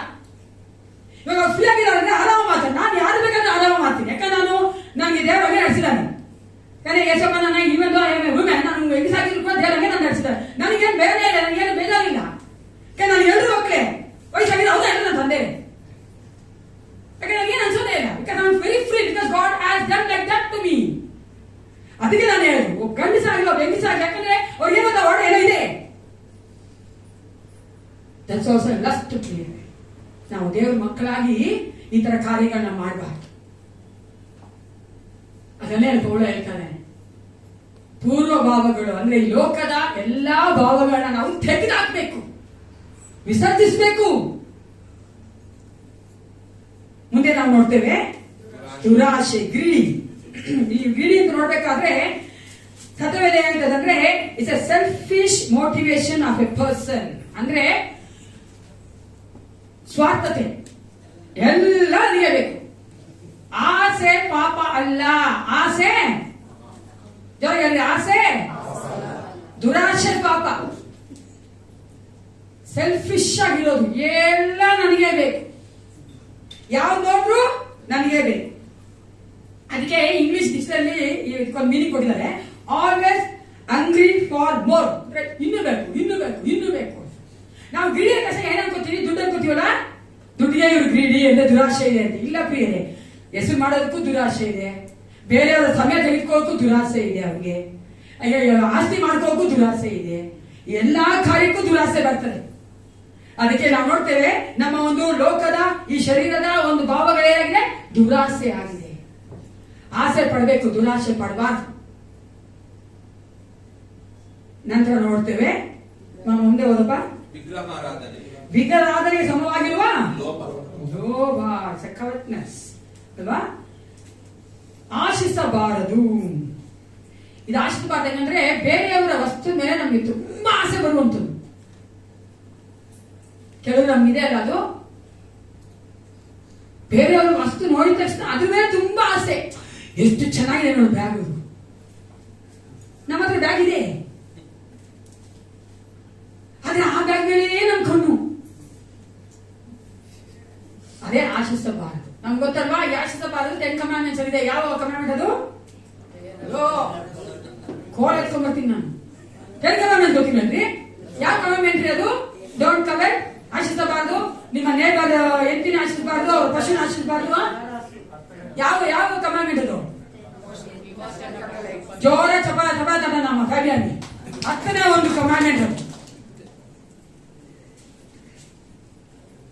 ಇವಾಗ ಫ್ರೀ ಆಗಿರೋದ್ರೆ ಆರಾಮ ಮಾತಾಡ. ನಾನು ಯಾರು ಬೇಕಾದ್ರೆ ಆರಾಮ ಮಾಡ್ತೀನಿ, ಯಾಕಂದ್ರೆ ನನಗೆ ದೇವರಿಗೆ ನಡೆಸಿದಾನೆ. ಯಾಕಂದ್ರೆ ಯಶಪ್ಪ ನನ್ನ ಇವೆಲ್ಲ ವುಮೆನ್ ನಾನು ಹೆಂಗಸಾಗಿದ್ರು ಕೂಡ ದೇವರಿಗೆ ನಾನು ನಡೆಸಿದ್ದಾರೆ. ನನಗೇನು ಬೇರೆ ಇಲ್ಲ, ನನಗೇನು ಬೇಜಾರಿಲ್ಲ. ಯಾಕಂದ್ರೆ ನಾನು ಎರಡು ಮಕ್ಕಳೇ ವಯಸ್ಸಾಗಿದೆ, ಹೌದಾ ಎಲ್ಲ ನನ್ನ ತಂದೆ. ಯಾಕಂದ್ರೆ ನನಗೇನು ಅನ್ಸೋದೇ ಇಲ್ಲ, because I am very free, because God has done like that to me. ಅದಕ್ಕೆ ನಾನು ಹೇಳುದು, ಒಬ್ಬ ಗಂಡಸಾಗಿ ಒಬ್ಬ ಹೆಂಗಸಾಗಿ, ಯಾಕಂದ್ರೆ ಅವ್ರಿಗೆ ಏನೋ ಹೊಡೆ ಏನೋ ಇದೆ. ದಟ್ಸ್ ಆಲ್ಸೋ ಲಸ್ಟ್ ಪ್ರಿಯರೇ. ನಾವು ದೇವರ ಮಕ್ಕಳಾಗಿ ಈ ತರ ಕಾರ್ಯಗಳನ್ನ ಮಾಡಬಾರ್ದು. ಅದನ್ನೇ ಪೌಲ ಹೇಳ್ತಾನೆ, ಪೂರ್ವ ಭಾವಗಳು ಅಂದ್ರೆ ಈ ಲೋಕದ ಎಲ್ಲಾ ಭಾವಗಳನ್ನ ನಾವು ತೆಗೆದುಹಾಕ್ಬೇಕು, ವಿಸರ್ಜಿಸಬೇಕು. ಮುಂದೆ ನಾವು ನೋಡ್ತೇವೆ ದುರಾಶೆ, ಗ್ರೀಡಿ. ಈ ಗ್ರೀಡಿ ಅಂತ ನೋಡ್ಬೇಕಾದ್ರೆ ಸತ್ಯವೇದ ಹೇಳ್ತದಂದ್ರೆ it's a selfish motivation of a person. ಅಂದ್ರೆ ಸ್ವಾರ್ಥತೆ, ಎಲ್ಲ ನಿಯಬೇಕು. ಆಸೆ ಪಾಪ ಅಲ್ಲ, ಆಸೆ ಜೊತೆಗೆ ಆಸೆ ದುರಾಶೆ ಪಾಪ. ಸೆಲ್ಫಿಶ್ ಆಗಿರೋದು, ಎಲ್ಲ ನನಗೆ ಬೇಕು, ಯಾವ್ದು ನೋಡ್ರು ನನಗೆ ಬೇಕು. ಅದಕ್ಕೆ ಇಂಗ್ಲಿಷ್ ಡಿಕ್ಷನರಿ ಇದಕ್ಕೊಂದು ಮೀನಿಂಗ್ ಕೊಟ್ಟಿದ್ದಾರೆ, ಆಲ್ವೇಸ್ ಹಂಗ್ರಿ ಫಾರ್ ಮೋರ್. ಇನ್ನು ಬೇಕು, ಇನ್ನು ಬೇಕು, ಇನ್ನು ಬೇಕು. ನಾವು ಗ್ರೀಡಿ ಕಷ್ಟ ಏನ್ ಅನ್ಕೋತೀವಿ? ದುಡ್ಡು ಅನ್ಕೋತೀವಲ್ಲ, ದುಡ್ಡಿಗೆ ಇವ್ರು ಗ್ರೀಡಿ ಅಂದ್ರೆ ದುರಾಶೆ ಇದೆ ಅಂತ. ಇಲ್ಲ ಪ್ರಿಯರೇ, ಹೆಸರು ಮಾಡೋದಕ್ಕೂ ದುರಾಶೆ ಇದೆ, ಬೇರೆಯವರ ಸಮಯ ತೆಗೆದುಕೊಳ್ಳೋಕ್ಕೂ ದುರಾಸೆ ಇದೆ, ಅವ್ರಿಗೆ ಆಸ್ತಿ ಮಾಡ್ಕೋಕ್ಕೂ ದುರಾಸೆ ಇದೆ, ಎಲ್ಲಾ ಕಾರ್ಯಕ್ಕೂ ದುರಾಸೆ ಬರ್ತದೆ. ಅದಕ್ಕೆ ನಾವು ನೋಡ್ತೇವೆ ನಮ್ಮ ಒಂದು ಲೋಕದ ಈ ಶರೀರದ ಒಂದು ಭಾವಗಳೇನಾಗಿದೆ? ದುರಾಸೆ ಆಗಿದೆ. ಆಸೆ ಪಡಬೇಕು, ದುರಾಸೆ ಪಡಬಾರ್ದು. ನಂತರ ನೋಡ್ತೇವೆ, ನಾವು ಮುಂದೆ ಓದಪ್ಪ. ವಿಗ್ರಹಾರಾಧನೆಗೆ ಸಮವಾಗಿರುವ ಲೋಭ, ಸೆಕ್ಯುಲರ್ನೆಸ್ ಅಲ್ವಾ? ಆಶಿಸಬಾರದು. ಇದು ಆಶಿಸಬಾರ್ದು ಯಾಕಂದ್ರೆ ಬೇರೆಯವರ ವಸ್ತು ಮೇಲೆ ನಮಗೆ ತುಂಬಾ ಆಸೆ ಬರುವಂಥದ್ದು. ಕೆಲವರು ನಮ್ಗಿದೆ ಅಲ್ಲ ಅದು, ಬೇರೆಯವರು ವಸ್ತು ನೋಡಿದ ತಕ್ಷಣ ಅದ್ರ ಮೇಲೆ ತುಂಬಾ ಆಸೆ. ಎಷ್ಟು ಚೆನ್ನಾಗಿದೆ ನೋಡಿ ಬ್ಯಾಗ್, ನಮ್ಮ ಹತ್ರ ಬ್ಯಾಗ್ ಇದೆ, ಆದ್ರೆ ಆ ಬ್ಯಾಗ್ ಮೇಲೆ ನಮ್ ಕಣ್ಣು. ಅದೇ ಆಶಿಸಬಾರದು. ನಮ್ಗೆ ಗೊತ್ತಲ್ವಾ ಆಶಿಸಬಾರದು. 10 ಕಮಾಂಡ್ಮೆಂಟ್ಸ್ ಇದೆ. ಯಾವ ಕಮಾಂಡ್ಮೆಂಟ್ ಅದು? ಕೋಲ್ ಎತ್ಕೊಂಡ್ಬರ್ತೀನಿ ನಾನು. 10 ಕಮಾಂಡ್ಮೆಂಟ್ಸ್ ಗೊತ್ತಿಲ್ಲನ್ರಿ? ಯಾವ ಕಮಾಂಡ್ಮೆಂಟ್ ರೀ ಅದು? ಡೋಂಟ್ ಕವೆಟ್, ಆಶಿಸಬಾರದು, ನಿಮ್ಮ ನೇಬರ್ ಹೆಂಡತಿನ ಆಶಿಸಬಾರದು, ಅವ್ರ ಪಶುನ ಆಶಿಸಬಾರದು. ಯಾವ ಯಾವ ಕಮಾಂಡ್ಮೆಂಟ್ ಅದು? ಜೋರ ಚಪಾ ಚಪಾ ತಡ ನಮ್ಮ ಫ್ಯಾಮಿಲಿ 10ನೇ ಒಂದು ಕಮಾಂಡ್ಮೆಂಟ್ ಅದು.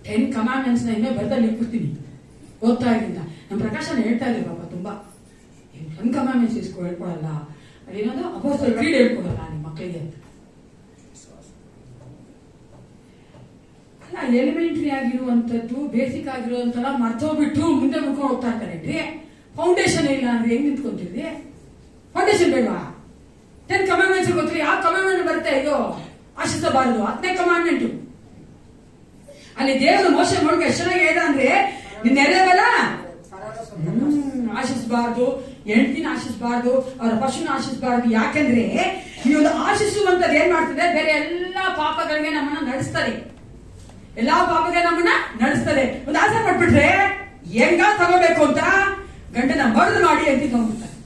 10 ಕಮಾಂಡ್ಮೆಂಟ್ಸ್ ನ ಇನ್ನೂ ಬರ್ದಲ್ಲಿ ಕೊಡ್ತೀನಿ, ಓದ್ತಾ ಇದ್ರಿಂದ. ನಮ್ಮ ಪ್ರಕಾಶನ ಹೇಳ್ತಾ ಇದ್ರು ಪಾಪ ತುಂಬಾ 10 ಕಮಾಂಡ್ಮೆಂಟ್ಸ್ ಹೇಳ್ಕೊಡಲ್ಲ, ಅದೇನದು ಅಪೋಸ್ತಲರ ಕ್ರೀಡೆ ಹೇಳ್ಕೊಡಲ್ಲ ನಿಮ್ಮ ಮಕ್ಕಳಿಗೆ ಅಂತ. ಅಲ್ಲ, ಎಲಿಮೆಂಟರಿ ಆಗಿರುವಂತದ್ದು, ಬೇಸಿಕ್ ಆಗಿರುವಂತೆಲ್ಲ ಮರ್ತೋಗ್ಬಿಟ್ಟು ಮುಂದೆ ಮುಡ್ಕೊಂಡು ಹೋಗ್ತಾ ಇರ್ತಾರೇನ್ರಿ. ಫೌಂಡೇಶನ್ ಇಲ್ಲ ಅಂದ್ರೆ ಹೆಂಗ್ ನಿಂತ್ಕೊಂತೀರಿ? ಫೌಂಡೇಶನ್ ಬೇಡವಾ? 10 ಕಮಾಂಡ್ಮೆಂಟ್ಸ್ ಗೊತ್ತಿಲ್ಲ. ಯಾವ ಕಮಾಂಡ್ಮೆಂಟ್ ಬರುತ್ತೆ? ಇದು ಆಶಿಸಬಾರದು 10ನೇ ಕಮಾಂಡ್ಮೆಂಟ್. ಅಲ್ಲಿ ದೇವರು ಮೋಶೆ ನೋಡ್ಕ ಎಷ್ಟು ಚೆನ್ನಾಗಿ ಹೇಳ್ದ ಅಂದ್ರೆ, ನಿನ್ನ ನೆರೆಯವಲ್ಲ ಆಶಿಸಬಾರ್ದು, ಹೆಂಡತಿನ ಆಶಿಸಬಾರ್ದು, ಅವರ ಪಶುನ ಆಶಿಸಬಾರ್ದು. ಯಾಕಂದ್ರೆ ಈ ಒಂದು ಆಶಿಸುವಂತದ್ದು ಏನ್ ಮಾಡ್ತದೆ? ಬೇರೆ ಎಲ್ಲಾ ಪಾಪಗಳಿಗೆ ನಮ್ಮನ್ನ ನಡೆಸ್ತದೆ. ಎಲ್ಲಾ ಪಾಪಗಳಿಗೆ ನಮ್ಮನ್ನ ನಡೆಸ್ತದೆ. ಒಂದು ಆಸೆ ಪಟ್ಬಿಟ್ರೆ ಹೆಂಗ ತಗೋಬೇಕು ಅಂತ ಗಂಡನ ಮರಳು ಮಾಡಿ ಅಂತ ತಗೊಂಡ್ಬಿಡ್ತಾರೆ.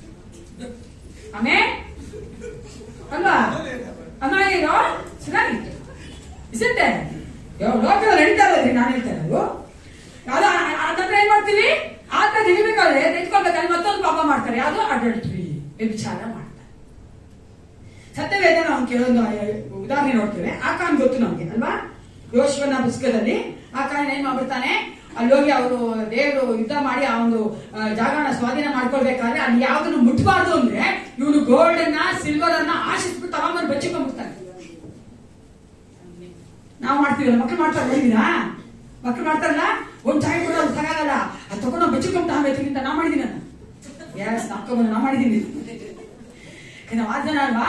ಆಮೇಲೆ ಅಲ್ವಾ ಅಮ್ಮ, ಏನೋ ಚೆನ್ನಾಗಿತ್ತು ಇಸಂತೆ ಲೋಕದಲ್ಲಿ ನಡೀತಾ ಇರೋದ್ರಿ. ನಾನು ಹೇಳ್ತಾ ಇರೋದು ಅದಂದ್ರೆ ಏನ್ ಮಾಡ್ತೀವಿ? ಆತ ತೆಗಿಬೇಕಾದ್ರೆ ತೆಗೆದುಕೊಳ್ಬೇಕಾದ್ರೆ ಮತ್ತೊಂದು ಪಾಪ ಮಾಡ್ತಾರೆ. ಯಾವುದು? ಅಡಲ್ಟ್ರಿ, ವ್ಯಭಿಚಾರ ಮಾಡ್ತಾರೆ. ಸತ್ಯವೇದ ನಾವು ಕೆಲವೊಂದು ಉದಾಹರಣೆ ನೋಡ್ತೇವೆ. ಆಕಾನ್ ಗೊತ್ತು ನಮ್ಗೆ ಅಲ್ವಾ? ಯೋಶುವನ ಪುಸ್ತಕದಲ್ಲಿ ಆಕಾನ್ ಏನ್ ಮಾಡ್ಬಿಡ್ತಾನೆ, ಅಲ್ಲಿ ಹೋಗಿ ಅವರು ದೇವರು ಯುದ್ಧ ಮಾಡಿ ಆ ಒಂದು ಜಾಗನ ಸ್ವಾಧೀನ ಮಾಡ್ಕೊಳ್ಬೇಕಾದ್ರೆ ಅಲ್ಲಿ ಯಾವ್ದನ್ನು ಮುಟ್ಬಾರ್ದು ಅಂದ್ರೆ ಇವನು ಗೋಲ್ಡ್ ಅನ್ನ ಸಿಲ್ವರ್ ಅನ್ನ ಆಶಿಸ್ಬಿಟ್ಟು ತಗೊಂಡ್ಬಂದು ಬಚ್ಚಿಕೊಂಡ್ಬಿಡ್ತಾನೆ. ನಾವು ಮಾಡ್ತೀವಲ್ಲ, ಮಕ್ಳು ಮಾಡ್ತಾರೆ, ನೋಡಿದೀರಾ? ಮಕ್ಳು ಮಾಡ್ತಾರಲ್ಲ, ಒಂದ್ ಚಾಯ್ ಕೂಡ ಅದು ತಗೋಲ್ಲ, ಅದು ತಗೊಂಡು ಬಚ್ಚಿಕೊಂಡ್ ತಗೋಬೇಕಿಂತ ನಾ ಮಾಡಿದೀನಿ ಅಂತ. ಎಸ್, ನಾ ಮಾಡಿದೀನಿ. ನಾವು ಆ ಜನ ಅಲ್ವಾ,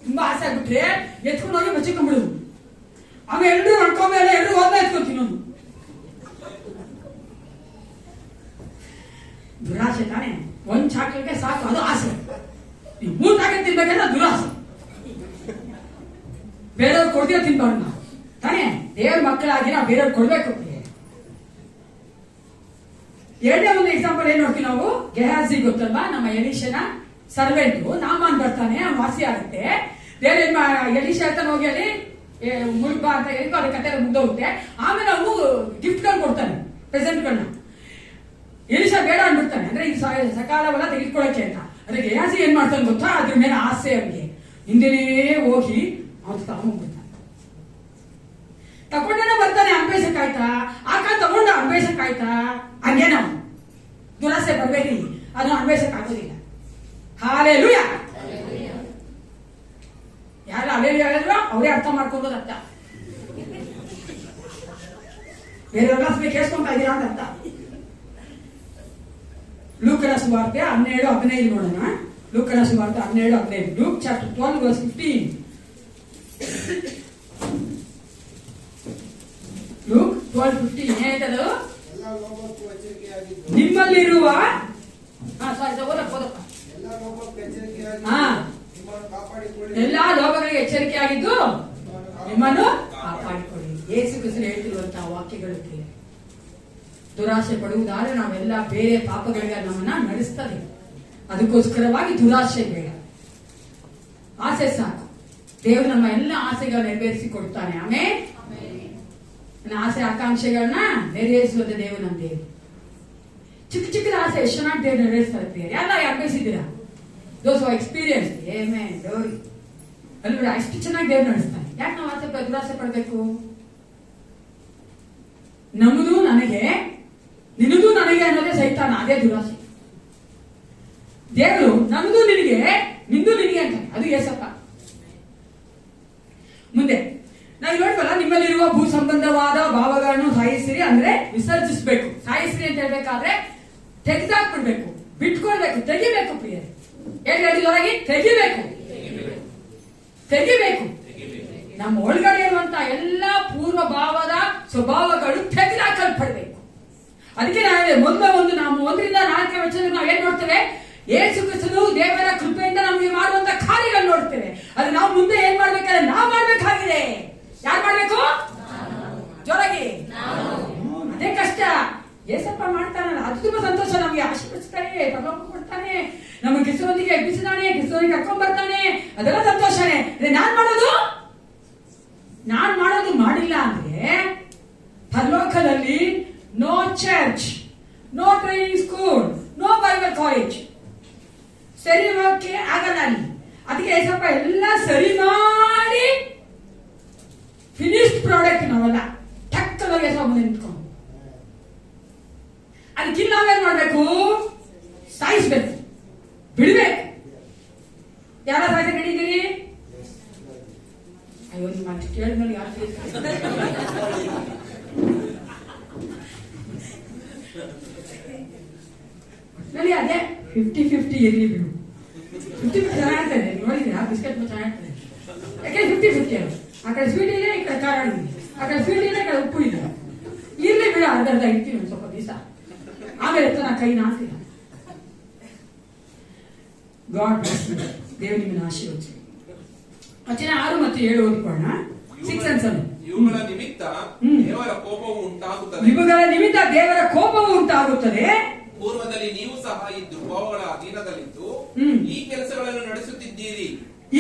ತುಂಬಾ ಆಸೆ ಆಗ್ಬಿಟ್ರೆ ಎತ್ಕೊಂಡು ಹೋಗಿ ಬಚ್ಚಿಕೊಂಡ್ಬಿಡುದು. ಆಮೇಲೆ ಎಲ್ರು ಅನ್ಕೊಂಡ್ಮೇಲೆ ಎಲ್ರು ಹೋದ್ನ ಎತ್ಕೊಂತೀನಿ. ಒಂದು ದುರಾಸೆ ತಾನೆ. ಒಂದ್ ಚಾಕ್ಲೇಟ್ಗೆ ಸಾಕು, ಅದು ಆಸೆ. 3 ಚಾಕ್ಲೇಟ್ ತಿನ್ಬೇಕಂದ್ರೆ ದುರಾಸೆ. ಬೇರೆಯವ್ರು ಕೊಡ್ತೀರ ತಿನ್ಬಾರ್ದು ನಾವು ತಾನೆ. ದೇವ್ರ ಮಕ್ಕಳಾಗಿ ನಾವು ಬೇರೆಯವ್ರು ಕೊಡ್ಬೇಕು. 2ನೇ ಒಂದು ಎಕ್ಸಾಂಪಲ್ ಏನ್ ನೋಡ್ತೀವಿ ನಾವು? ಗೆಹಾಜಿ ಗೊತ್ತಲ್ವಾ? ನಮ್ಮ ಎಲಿಶನ ಸರ್ವೆಂಟ್ ನಾಮಾನ್ ಬರ್ತಾನೆ, ಅವ್ನು ವಾಸಿ ಆಗುತ್ತೆ. ದೇವ್ರ ಎಲಿಶ ಹೇಳ್ತಾನೆ, ಹೋಗಿ ಅಲ್ಲಿ ಮುಳ್ಬಾ ಅಂತ ಹೇಳಿಕೊ, ಅದ್ರ ಕತೆ ಮುಗ್ದೋಗುತ್ತೆ. ಆಮೇಲೆ ಅವನು ಗಿಫ್ಟ್ಗಳು ಕೊಡ್ತಾನೆ, ಪ್ರೆಸೆಂಟ್ಗಳನ್ನ. ಎಲಿಶ ಬೇಡ ಅಂದ್ಬಿಡ್ತಾನೆ, ಅಂದ್ರೆ ಈ ಸಕಾಲವೆಲ್ಲ ತೆಗೆದುಕೊಳ್ಳಕ್ಕೆ ಅಂತ. ಅದ್ರ ಗೆಹಾಜಿ ಏನ್ ಮಾಡ್ತಾನೆ ಗೊತ್ತಾ? ಅದ್ರ ಮೇಲೆ ಆಸೆ ಅವನಿಗೆ. ಹಿಂದೆನೇ ಹೋಗಿ ಅವ್ರು ತಗೊಂಡ್ಬಿಡ್ತಾನೆ. ತಗೊಂಡೇನೆ ಬರ್ತಾನೆ. ಅನ್ಬೇಸಕ್ಕಾಯ್ತಾ? ಆಕ ತಗೊಂಡ ಅನ್ಬೇಸಕ್ಕಾಯ್ತಾ? ಹಂಗೆ ನಾವು ದುರಾಸೆ ಬರ್ಬೇಡಿ, ಅದು ಅನ್ಬೇಸಕ್ ಆಗೋದಿಲ್ಲ. ಹಾಲೆಲೂಯಾ. ಯಾರು ಅಲ್ಲೇಲೂಯಾ ಹೇಳಿದ್ರು ಅವರೇ ಅರ್ಥ ಮಾಡ್ಕೊಳ್ಳೋದು ಅರ್ಥ. ಬೇರೆಯವ್ರ ಕೇಳಿಸ್ಕೊಂತಾ ಇದ್ದೀರಾ ಅಂತ ಅರ್ಥ. ಲೂಕನ ಸುವಾರ್ತೆ 12:15 ನೋಡೋಣ. ಲೂಕನ ಸುವಾರ್ತೆ 12:15. Luke chapter 12:15. ಲೂಕ್ 12:15 ಏನಾಯ್ತದು? ನಿಮ್ಮಲ್ಲಿರುವ ಎಲ್ಲಾ ಲೋಕಗಳಿಗೆ ಎಚ್ಚರಿಕೆಯಾಗಿದ್ದು ನಿಮ್ಮನ್ನು ಕಾಪಾಡಿಕೊಳ್ಳಿ. ಯೇಸು ಕ್ರಿಸ್ತನು ಹೇಳ್ತಿರುವಂತಹ ವಾಕ್ಯಗಳು. ದುರಾಸೆ ಪಡುವುದಾದ್ರೆ ನಾವೆಲ್ಲ ಬೇರೆ ಪಾಪಗಳಿಗೆ ನಮ್ಮನ್ನ ನಡೆಸ್ತದೆ. ಅದಕ್ಕೋಸ್ಕರವಾಗಿ ದುರಾಸೆ ಬೇಡ, ಆಸೆ ಸಾಕು. ದೇವರು ನಮ್ಮ ಎಲ್ಲ ಆಸೆಗಳು ನೆರವೇರಿಸಿ ಕೊಡ್ತಾನೆ. ಆಮೇಲೆ ನನ್ನ ಆಸೆ ಆಕಾಂಕ್ಷೆಗಳನ್ನ ನೆರವೇರಿಸುವಂತ ದೇವರು ನಮ್ಮ ದೇವರು. ಚಿಕ್ಕ ಚಿಕ್ಕದ ಆಸೆ ಎಷ್ಟು ಚೆನ್ನಾಗಿ ದೇವರು ನೆರವೇರಿಸ್ತಾರೆ. ಎಲ್ಲ ಅಭ್ಯಸಿದ್ದೀರಾ? ದೋಸ್ ಎಕ್ಸ್ಪೀರಿಯನ್ಸ್ ದೇವ್ರಿ ಅಲ್ವಾ? ಎಷ್ಟು ಚೆನ್ನಾಗಿ ದೇವ್ರು ನಡೆಸ್ತಾನೆ. ಯಾಕೆ ನಾವು ದುರಾಸೆ ಪಡ್ಬೇಕು? ನಮ್ಮದು ನನಗೆ, ನಿನಗೂ ನನಗೆ ಅನ್ನೋದೇ ಸೈತಾನ, ಅದೇ ದುರಾಸೆ. ದೇವರು ನಮ್ದು ನಿನಗೆ, ನಿಂದು ನಿನಗೆ ಅಂತ, ಅದು ಏಸಪ್ಪ. ಮುಂದೆ ನಾವು ನೋಡ್ವಲ್ಲ, ನಿಮ್ಮಲ್ಲಿರುವ ಭೂ ಸಂಬಂಧವಾದ ಭಾವಗಳನ್ನು ಸಾಯಿಸಿರಿ ಅಂದ್ರೆ ವಿಸರ್ಜಿಸಬೇಕು. ಸಾಯಿಸಿರಿ ಅಂತ ಹೇಳ್ಬೇಕಾದ್ರೆ ತೆಗೆದಾಕ್ಬಿಡ್ಬೇಕು, ಬಿಟ್ಕೊಳ್ಬೇಕು, ತೆಗಿಬೇಕು. ಪ್ರಿಯ ಹೇಳಿದೊಳಗೆ ತೆಗಿಬೇಕು, ತೆಗಿಬೇಕು. ನಮ್ಮ ಒಳಗಡೆ ಇರುವಂತ ಎಲ್ಲಾ ಪೂರ್ವ ಭಾವದ ಸ್ವಭಾವಗಳು ತೆಗೆದುಹಾಕಲ್ಪಡಬೇಕು. ಅದಕ್ಕೆ ನಾವು 1-4 ವಚನ ನಾವು ಏನ್ ನೋಡ್ತೇವೆ? ಯೇಸು ಕ್ರಿಸ್ತನು ದೇವರ ಕೃಪೆಯಿಂದ ನಮಗೆ ಮಾಡುವಂತ ಕಾರ್ಯಗಳು ನೋಡ್ತೇವೆ. ಅದು ನಾವು ಮುಂದೆ ಏನ್ ಮಾಡ್ಬೇಕಾದ್ರೆ ನಾವು ಮಾಡ್ಬೇಕಾಗಿದೆ. ಯಾರು ಮಾಡ್ಬೇಕು? ಜೋರಾಗಿ. ಅದೇ ಕಷ್ಟ. ಏಸಪ್ಪ ಮಾಡ್ತಾನಲ್ಲ, ಅದು ತುಂಬಾ ಸಂತೋಷ. ನಮಗೆ ಆಶೀರ್ವದಿಸ್ತಾನೆ, ಪರಲೋಕ ಕೊಡ್ತಾನೆ, ನಮಗೆ ಕ್ರಿಸ್ತನಿಗೆ ಎಬ್ಬಿಸಿದಾನೆ, ಕ್ರಿಸ್ತನಿಗೆ ಕರ್ಕೊಂಡ್ ಬರ್ತಾನೆ, ಅದೆಲ್ಲ ಸಂತೋಷನೇ. ನಾನ್ ಮಾಡೋದು ಮಾಡಿಲ್ಲ ಅಂದ್ರೆ ಪರಲೋಕದಲ್ಲಿ no church, no training school, no Bible college. ಸರಿ ಹೋಗಕ್ಕೆ ಆಗಲ್ಲ ಅಲ್ಲಿ. ಅದಕ್ಕೆ ಏಸಪ್ಪ ಎಲ್ಲ ಸರಿ ಮಾಡಿ ಫಿನಿಶ್ಡ್ ಪ್ರಾಡಕ್ಟ್ ನಾವೆಲ್ಲ ಟಕ್ಕವಾಗಿ ಏಸಪ್ಪ ಮುಂದೆ ನಿಂತ್ಕೊಂಡು ಅದಕ್ಕಿಲ್ಲ ನಾವೇನ್ ಮಾಡ್ಬೇಕು? ಸಾಯಿಸ್ಬೇಕು, ಬಿಡ್ಬೇಕು. ಯಾರ ಸಾಯ್ಸ ನಡೀತೀರಿ? ಅಯ್ಯೋ ನಿಮ್ಮ ಮಾತು ಕೇಳಿದ್ಮೇಲೆ ಯಾರು ನೋಡಿ, ಅದೇ 50-50 ಇರಲಿ ಬಿಡು. 50-50 ಚೆನ್ನಾಗಿರ್ತದೆ. ನೋಡಿದ್ರೆ ಬಿಸ್ಕೆಟ್ ಚೆನ್ನಾಗಿರ್ತದೆ. ಯಾಕಂದ್ರೆ 50-50 ಆ ಕಡೆ ಸ್ವೀಟ್ ಇದೆ, ಈ ಕಡೆ ಖಾರ ಇದೆ, ಆ ಕಡೆ ಸ್ವೀಟ್ ಇದೆ, ಈ ಕಡೆ ಉಪ್ಪು ಇದೆ. ಇರ್ಲಿ ಬಿಡು, ಅರ್ಧ ಇರ್ತೀವಿ ಒಂದು ಸ್ವಲ್ಪ ದಿವಸ, ಆಮೇಲೆ ನಾ ಕೈ ನಾಸ್ತಿಲ್ಲ. God bless you. ದೇವರು ನಿಮ್ಮನ್ನು ಆಶೀರ್ವದಿಸಲಿ. ವಚನ 6 ಮತ್ತು 7 ಓದಿಕೊಳ್ಳೋಣ. 6 and 7. ಇವುಗಳ ನಿಮಿತ್ತ ದೇವರ ಕೋಪವು ಉಂಟಾಗುತ್ತದೆ. ಇವುಗಳ ನಿಮಿತ್ತ ದೇವರ ಕೋಪವು ಉಂಟಾಗುತ್ತದೆ. ಪೂರ್ವದಲ್ಲಿ ನೀವು ಸಹ ಈ ದುರ್ಭಾವಗಳ ಅಧೀನದಲ್ಲಿದ್ದು ಈ ಕೆಲಸಗಳನ್ನು ನಡೆಸುತ್ತಿದ್ದೀರಿ.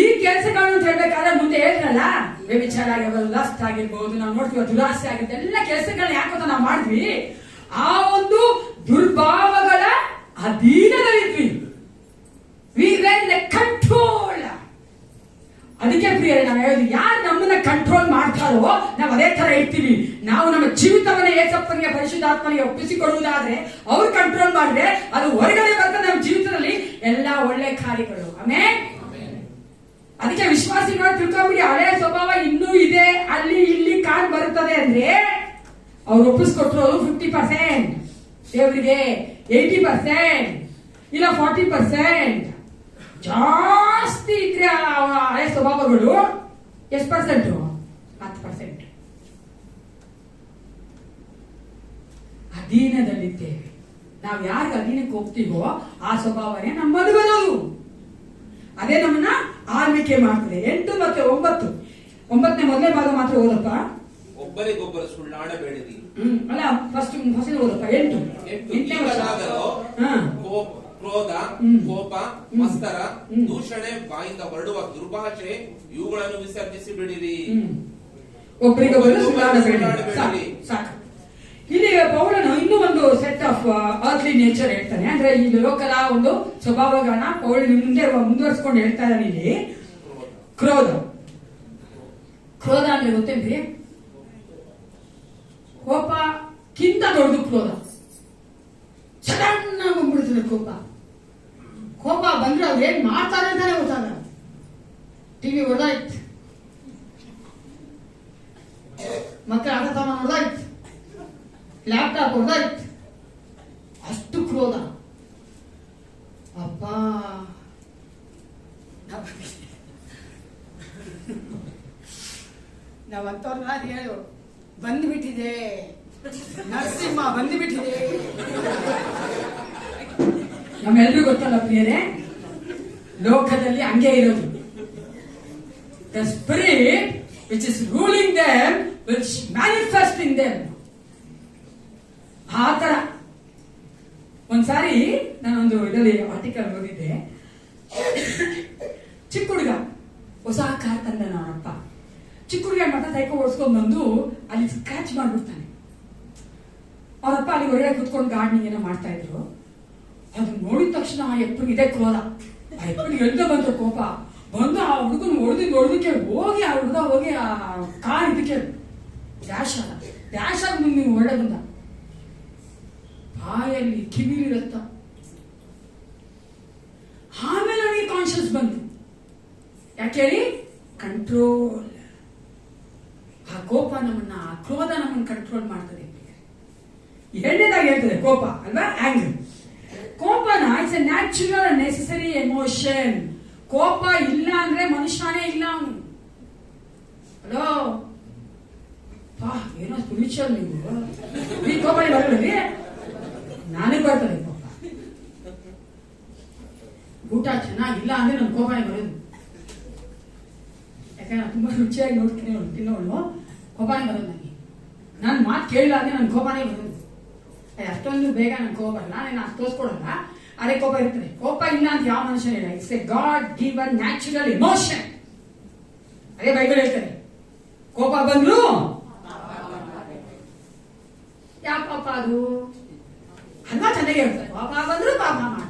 ಈ ಕೆಲಸಗಳನ್ನು ಹೇಳಬೇಕಾದ್ರೆ ಮುಂದೆ ಹೇಳ್ರಲ್ಲ, ವ್ಯಭಿಚಾರ ಆಗಿರ್ಬೋದು, ಲಸ್ಟ್ ಆಗಿರ್ಬೋದು, ನಾವು ನೋಡ್ತೀವಿ ದುರಾಸೆ ಆಗಿರ್ಬೋದು, ಎಲ್ಲ ಕೆಲಸಗಳನ್ನ ಯಾಕಂತ ನಾವು ಮಾಡಿದ್ವಿ, ಆ ಒಂದು ದುರ್ಭಾವಗಳ ಅಧೀನದಲ್ಲಿದ್ವಿ. We were in control. ಅದಕ್ಕೆ ಪ್ರಿಯರೇ ನಾವು ಹೇಳೋದು, ಯಾರು ನಮ್ಮನ್ನ ಕಂಟ್ರೋಲ್ ಮಾಡ್ತಾರೋ ನಾವು ಅದೇ ತರ ಇರ್ತೀವಿ. ನಾವು ನಮ್ಮ ಜೀವಿತವನ್ನ ಏಸಪ್ಪನಿಗೆ ಪರಿಶುದ್ಧಾತ್ಮನಿಗೆ ಒಪ್ಪಿಸಿಕೊಡುವುದಾದ್ರೆ, ಅವ್ರು ಕಂಟ್ರೋಲ್ ಮಾಡಿದ್ರೆ ಅದು ಹೊರಗಡೆ ಬರ್ತದೆ ನಮ್ಮ ಜೀವಿತದಲ್ಲಿ ಎಲ್ಲ ಒಳ್ಳೆ ಕಾರ್ಯಗಳು. ಆಮೇಲೆ ಅದಕ್ಕೆ ವಿಶ್ವಾಸಿಗಳು ತಿಳ್ಕೊಂಬಿಡಿ, ಹಳೆಯ ಸ್ವಭಾವ ಇನ್ನೂ ಇದೆ, ಅಲ್ಲಿ ಇಲ್ಲಿ ಕಾಣ್ ಬರುತ್ತದೆ ಅಂದ್ರೆ ಅವ್ರು ಒಪ್ಪಿಸ್ಕೊಟ್ರು 50%, ದೇವರಿಗೆ 80% ಇಲ್ಲ 40%. ಜಾಸ್ತಿ ಇದ್ರೆ ಹಳೆ ಸ್ವಭಾವಗಳು ಎಷ್ಟು ಪರ್ಸೆಂಟ್? 10%. ಅಧೀನದಲ್ಲಿದ್ದೇವೆ. ನಾವು ಯಾರಿಗೆ ಅಧೀನಕ್ಕೆ ಹೋಗ್ತೀವೋ ಆ ಸ್ವಭಾವನೆ ನಮ್ಮದು ಬರೋದು. ಅದೇ ನಮ್ಮನ್ನ ಆಳ್ವಿಕೆ ಮಾಡ್ತದೆ. 8 ಮತ್ತು 9, 9ನೇ ಮೊದಲನೇ ಭಾಗ ಮಾತ್ರ ಓದಪ್ಪ. ಒಬ್ಬರಿಗೊಬ್ಬರು ಸುಳ್ಳಾಡಬೇಡಿರಿ. ಅಲ್ಲ, ಫಸ್ಟ್ ಓದಪ್ಪ. 8 ಕ್ರೋಧ, ಕೋಪ, ಮತ್ಸರ, ದೂಷಣೆ, ಬಾಯಿಂದ ಹೊರಡುವ ದುರ್ಭಾಷೆ ಇವುಗಳನ್ನು ವಿಸರ್ಜಿಸಿ ಬಿಡಿರಿ. ಒಬ್ಬರಿಗೊಬ್ಬರು ಸುಳ್ಳಾಡಬೇಡಿ. ಸಾಕು. ಇಲ್ಲಿ ಪೌಲನು ಇನ್ನೂ ಒಂದು ಸೆಟ್ ಆಫ್ ಅರ್ತ್ಲಿ ನೇಚರ್ ಹೇಳ್ತಾನೆ. ಅಂದ್ರೆ ಈ ಲೋಕದ ಒಂದು ಸ್ವಭಾವಗಳನ್ನ ಪೌಲನು ಮುಂದೆ ಮುಂದುವರಿಸಿಕೊಂಡು ಹೇಳ್ತಾ ಇದ್ದಾನೆ. ಇಲ್ಲಿ ಕ್ರೋಧ ಅಂದ್ರೆ ಗೊತ್ತೇನ್ರಿ? ಕೋಪಕ್ಕಿಂತ ದೊಡ್ಡದು ಕ್ರೋಧ. ಸಡನ್ ಆಗಿ ಬಂದ್ಬಿಡ್ತದೆ ಕೋಪ ಬಂದ್ರೆ ಅವ್ರು ಏನ್ ಮಾಡ್ತಾರೆ ಅಂತಾನೆ ಗೊತ್ತಾಗ. ಟಿವಿ ಹೊಡೆದಾಯ್ತು, ಮಕ್ಕಳ ಆಟತನ ಹೊಡೆದಾಯ್ತು, ಲ್ಯಾಪ್ಟಾಪ್ ಹೊಡೆದಾಯ್ತು, ಅಷ್ಟು ಕ್ರೋಧ. ಅಪ್ಪ ನಾವಂತವ್ರನ್ನ ಹೇಳು, ಬಂದ್ಬಿಟ್ಟಿದೆ ನರಸಿಂಹ, ಬಂದ್ಬಿಟ್ಟಿದೆ. ನಮ್ಮೆಲ್ಲರೂ ಗೊತ್ತಲ್ಲ ಪ್ರಿಯರೇ, ಲೋಕದಲ್ಲಿ ಹಂಗೆ ಇರೋದು. The spirit which is ruling them will manifest in them. ಆ ತರ ಒಂದ್ಸಾರಿ ನಾನೊಂದು ಇದರಲ್ಲಿ ಆರ್ಟಿಕಲ್ ಓದಿದ್ದೆ. ಚಿಕ್ಕ ಹುಡುಗ ಹೊಸ ಕಾರ್ ತಂದ ಅವನಪ್ಪ. ಚಿಕ್ಕ ಹುಡುಗ ಮಠ ಸೈಕಲ್ ಓಡಿಸ್ಕೊಂಡ್ ಬಂದು ಅಲ್ಲಿ ಸ್ಕ್ರಾಚ್ ಮಾಡ್ಬಿಡ್ತಾನೆ. ಅವರಪ್ಪ ಅಲ್ಲಿ ಹೊರಗಡೆ ಕುತ್ಕೊಂಡು ಗಾರ್ಡನಿಂಗ್ ಏನೋ ಮಾಡ್ತಾ ಇದ್ರು. ಅದನ್ನ ನೋಡಿದ ತಕ್ಷಣ ಆ ಎಪ್ಪನಿಗೆ ಇದೆ ಕ್ರೋಧ. ಆ ಎಪ್ಪನಿಗೆ ಎಳ್ದ ಬಂತು ಕೋಪ ಬಂದು ಆ ಹುಡುಗನ ಹೊಡೆದಕ್ಕೆ ಹೋಗಿ ಆ ಹುಡುಗ ಹೋಗಿ ಆ ಕಾರ್ ಇದಕ್ಕೆ ಡ್ಯಾಶ್ ಆಗಿ ಮುಂದೆ ಹೊರಡೆ ಬಂದ. ಬಾಯಲ್ಲಿ ಕಿವಿಲಿ ರಕ್ತ. ಆಮೇಲೆ ಅವನಿಗೆ ಕಾನ್ಶಿಯಸ್ ಬಂತು. ಯಾಕೆ ಹೇಳಿ? ಕಂಟ್ರೋಲ್. ಆ ಕೋಪ ನಮ್ಮನ್ನ, ಆ ಕ್ರೋಧ ನಮ್ಮನ್ನ ಕಂಟ್ರೋಲ್ ಮಾಡ್ತದೆ. ಎರಡನೇದಾಗಿ ಹೇಳ್ತದೆ ಕೋಪ ಅಲ್ವಾ? ಆಂಗರ್. ಕೋಪನ it's a natural necessary emotion. ಕೋಪ ಇಲ್ಲ ಅಂದ್ರೆ ಮನುಷ್ಯನೇ ಇಲ್ಲ ಅವನು. ಹಲೋ, ಏನೋ ಸ್ಪಿರಿಚುವಲ್ ನೀವು ಈ ಕೋಪನೇ ಬರಲಿ, ನನಗೆ ಬರ್ತದೆ ಕೋಪ. ಊಟ ಚೆನ್ನಾಗಿಲ್ಲ ಅಂದ್ರೆ ನನ್ನ ಕೋಪನೇ ಬರೋದು. ಯಾಕಂದ್ರೆ ನಾನು ತುಂಬಾ ರುಚಿಯಾಗಿ ನೋಡ್ತೀನಿ ತಿನ್ನೋಳು, ಕೋಪನೇ ಬರೋದು ನನಗೆ. ನನ್ನ ಮಾತು ಕೇಳಿಲ್ಲ ಅಂದ್ರೆ ನನ್ನ ಕೋಪನೇ ಬರೋದು. ಅಷ್ಟೊಂದು ಬೇಗ ನನ್ನ ಕೋಪ ಬರಲ್ಲ, ನಾನು ಅಷ್ಟು ತೋರಿಸ್ಕೊಡಲ್ಲ, ಅದೇ ಕೋಪ ಇರ್ತದೆ. ಕೋಪ ಇಲ್ಲ ಅಂತ ಯಾವ ಮನುಷ್ಯ ಇಲ್ಲ. It's A god given natural emotion. ಅದೇ ಬೈಬಲ್ ಹೇಳ್ತಾರೆ, ಕೋಪ ಬಂದ್ರು ಯಾವ ಪಾಪ ಅದು ಅಲ್ವಾ? ಚೆನ್ನಾಗಿ ಹೇಳ್ತಾರೆ, ಕೋಪ ಬಂದ್ರು ಪಾಪ ಮಾಡ.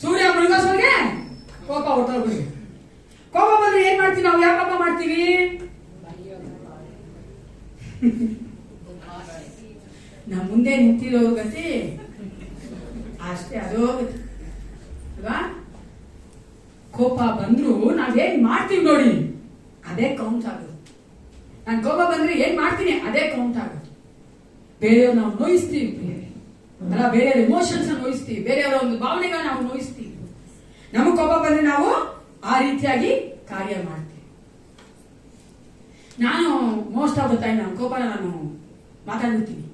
ಸೂರ್ಯ ಮುಳುಗೋಸೋಗೆ ಕೋಪ ಹೊಟ್ಟೋಗ್ಬಿಡಿ. ಕೋಪ ಬಂದ್ರೆ ಏನ್ ಮಾಡ್ತೀವಿ ನಾವು? ಯಾವ ಪಾಪ ಮಾಡ್ತೀವಿ? ನಮ್ಮ ಮುಂದೆ ನಿಂತಿರೋ ಗತಿ ಅಷ್ಟೇ, ಅದು ಅಲ್ವಾ? ಕೋಪ ಬಂದ್ರು ನಾವೇನ್ ಮಾಡ್ತೀವಿ ನೋಡಿ, ಅದೇ ಕೌಂಟ್ ಆಗೋದು. ನಾನು ಕೋಪ ಬಂದ್ರೆ ಏನ್ ಮಾಡ್ತೀನಿ ಅದೇ ಕೌಂಟ್ ಆಗೋದು. ಬೇರೆಯವ್ರು ನಾವು ನೋಯಿಸ್ತೀವಿ ಅಲ್ಲ, ಬೇರೆಯವ್ರ ಇಮೋಷನ್ಸ್ ನೋಯಿಸ್ತೀವಿ, ಬೇರೆಯವರ ಒಂದು ಭಾವನೆಗಳನ್ನ ನಾವು ನೋಯಿಸ್ತೀವಿ. ನಮಗೆ ಕೋಪ ಬಂದ್ರೆ ನಾವು ಆ ರೀತಿಯಾಗಿ ಕಾರ್ಯ ಮಾಡ್ತೀವಿ. ನಾನು ಮೋಸ್ಟ್ ಆಫ್ ದ ಟೈಮ್ ನನ್ನ ಕೋಪನ ನಾನು ಮಾತಾಡ್ಬಿಡ್ತೀನಿ.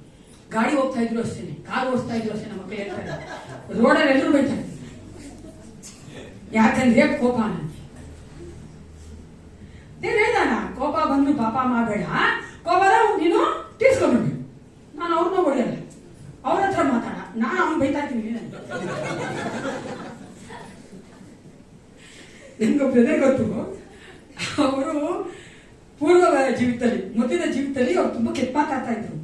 ಗಾಡಿ ಹೋಗ್ತಾ ಇದ್ರು ಅಷ್ಟೇನೆ, ಕಾರ್ ಓಡಿಸ್ತಾ ಇದ್ರು ಅಷ್ಟೇ, ನಮ್ಮ ಮಕ್ಕಳು ಹೇಳ್ತಾರೆ, ರೋಡಲ್ಲಿ ಎಲ್ಲರೂ ಬೈತಾ ಇರ್ತೀನಿ. ಯಾಕಂದ್ರೆ ಕೋಪ ನನಗೆ ಹೇಳ್ದಾನ, ಕೋಪ ಬಂದು ಪಾಪ ಮಾಡಬೇಡ, ಕೋಪದ ನೀನು ತೀರ್ಸ್ಕೊಂಡ್ಬಿಡು. ನಾನು ಅವ್ರನ್ನ ಹೊಡೆಯಲ್ಲ, ಅವ್ರ ಹತ್ರ ಮಾತಾಡ, ನಾನು ಅವ್ನು ಬೈತಾ ಇರ್ತೀನಿ. ನಿಮ್ಗೆ ಬ್ರದರ್ ಗೊತ್ತು, ಅವರು ಪೂರ್ವ ಜೀವಿತದಲ್ಲಿ ಮೊದಲಿನ ಜೀವಿತದಲ್ಲಿ ಅವ್ರು ತುಂಬಾ ಕೆಟ್ಟ ಮಾತಾಡ್ತಾ ಇದ್ರು.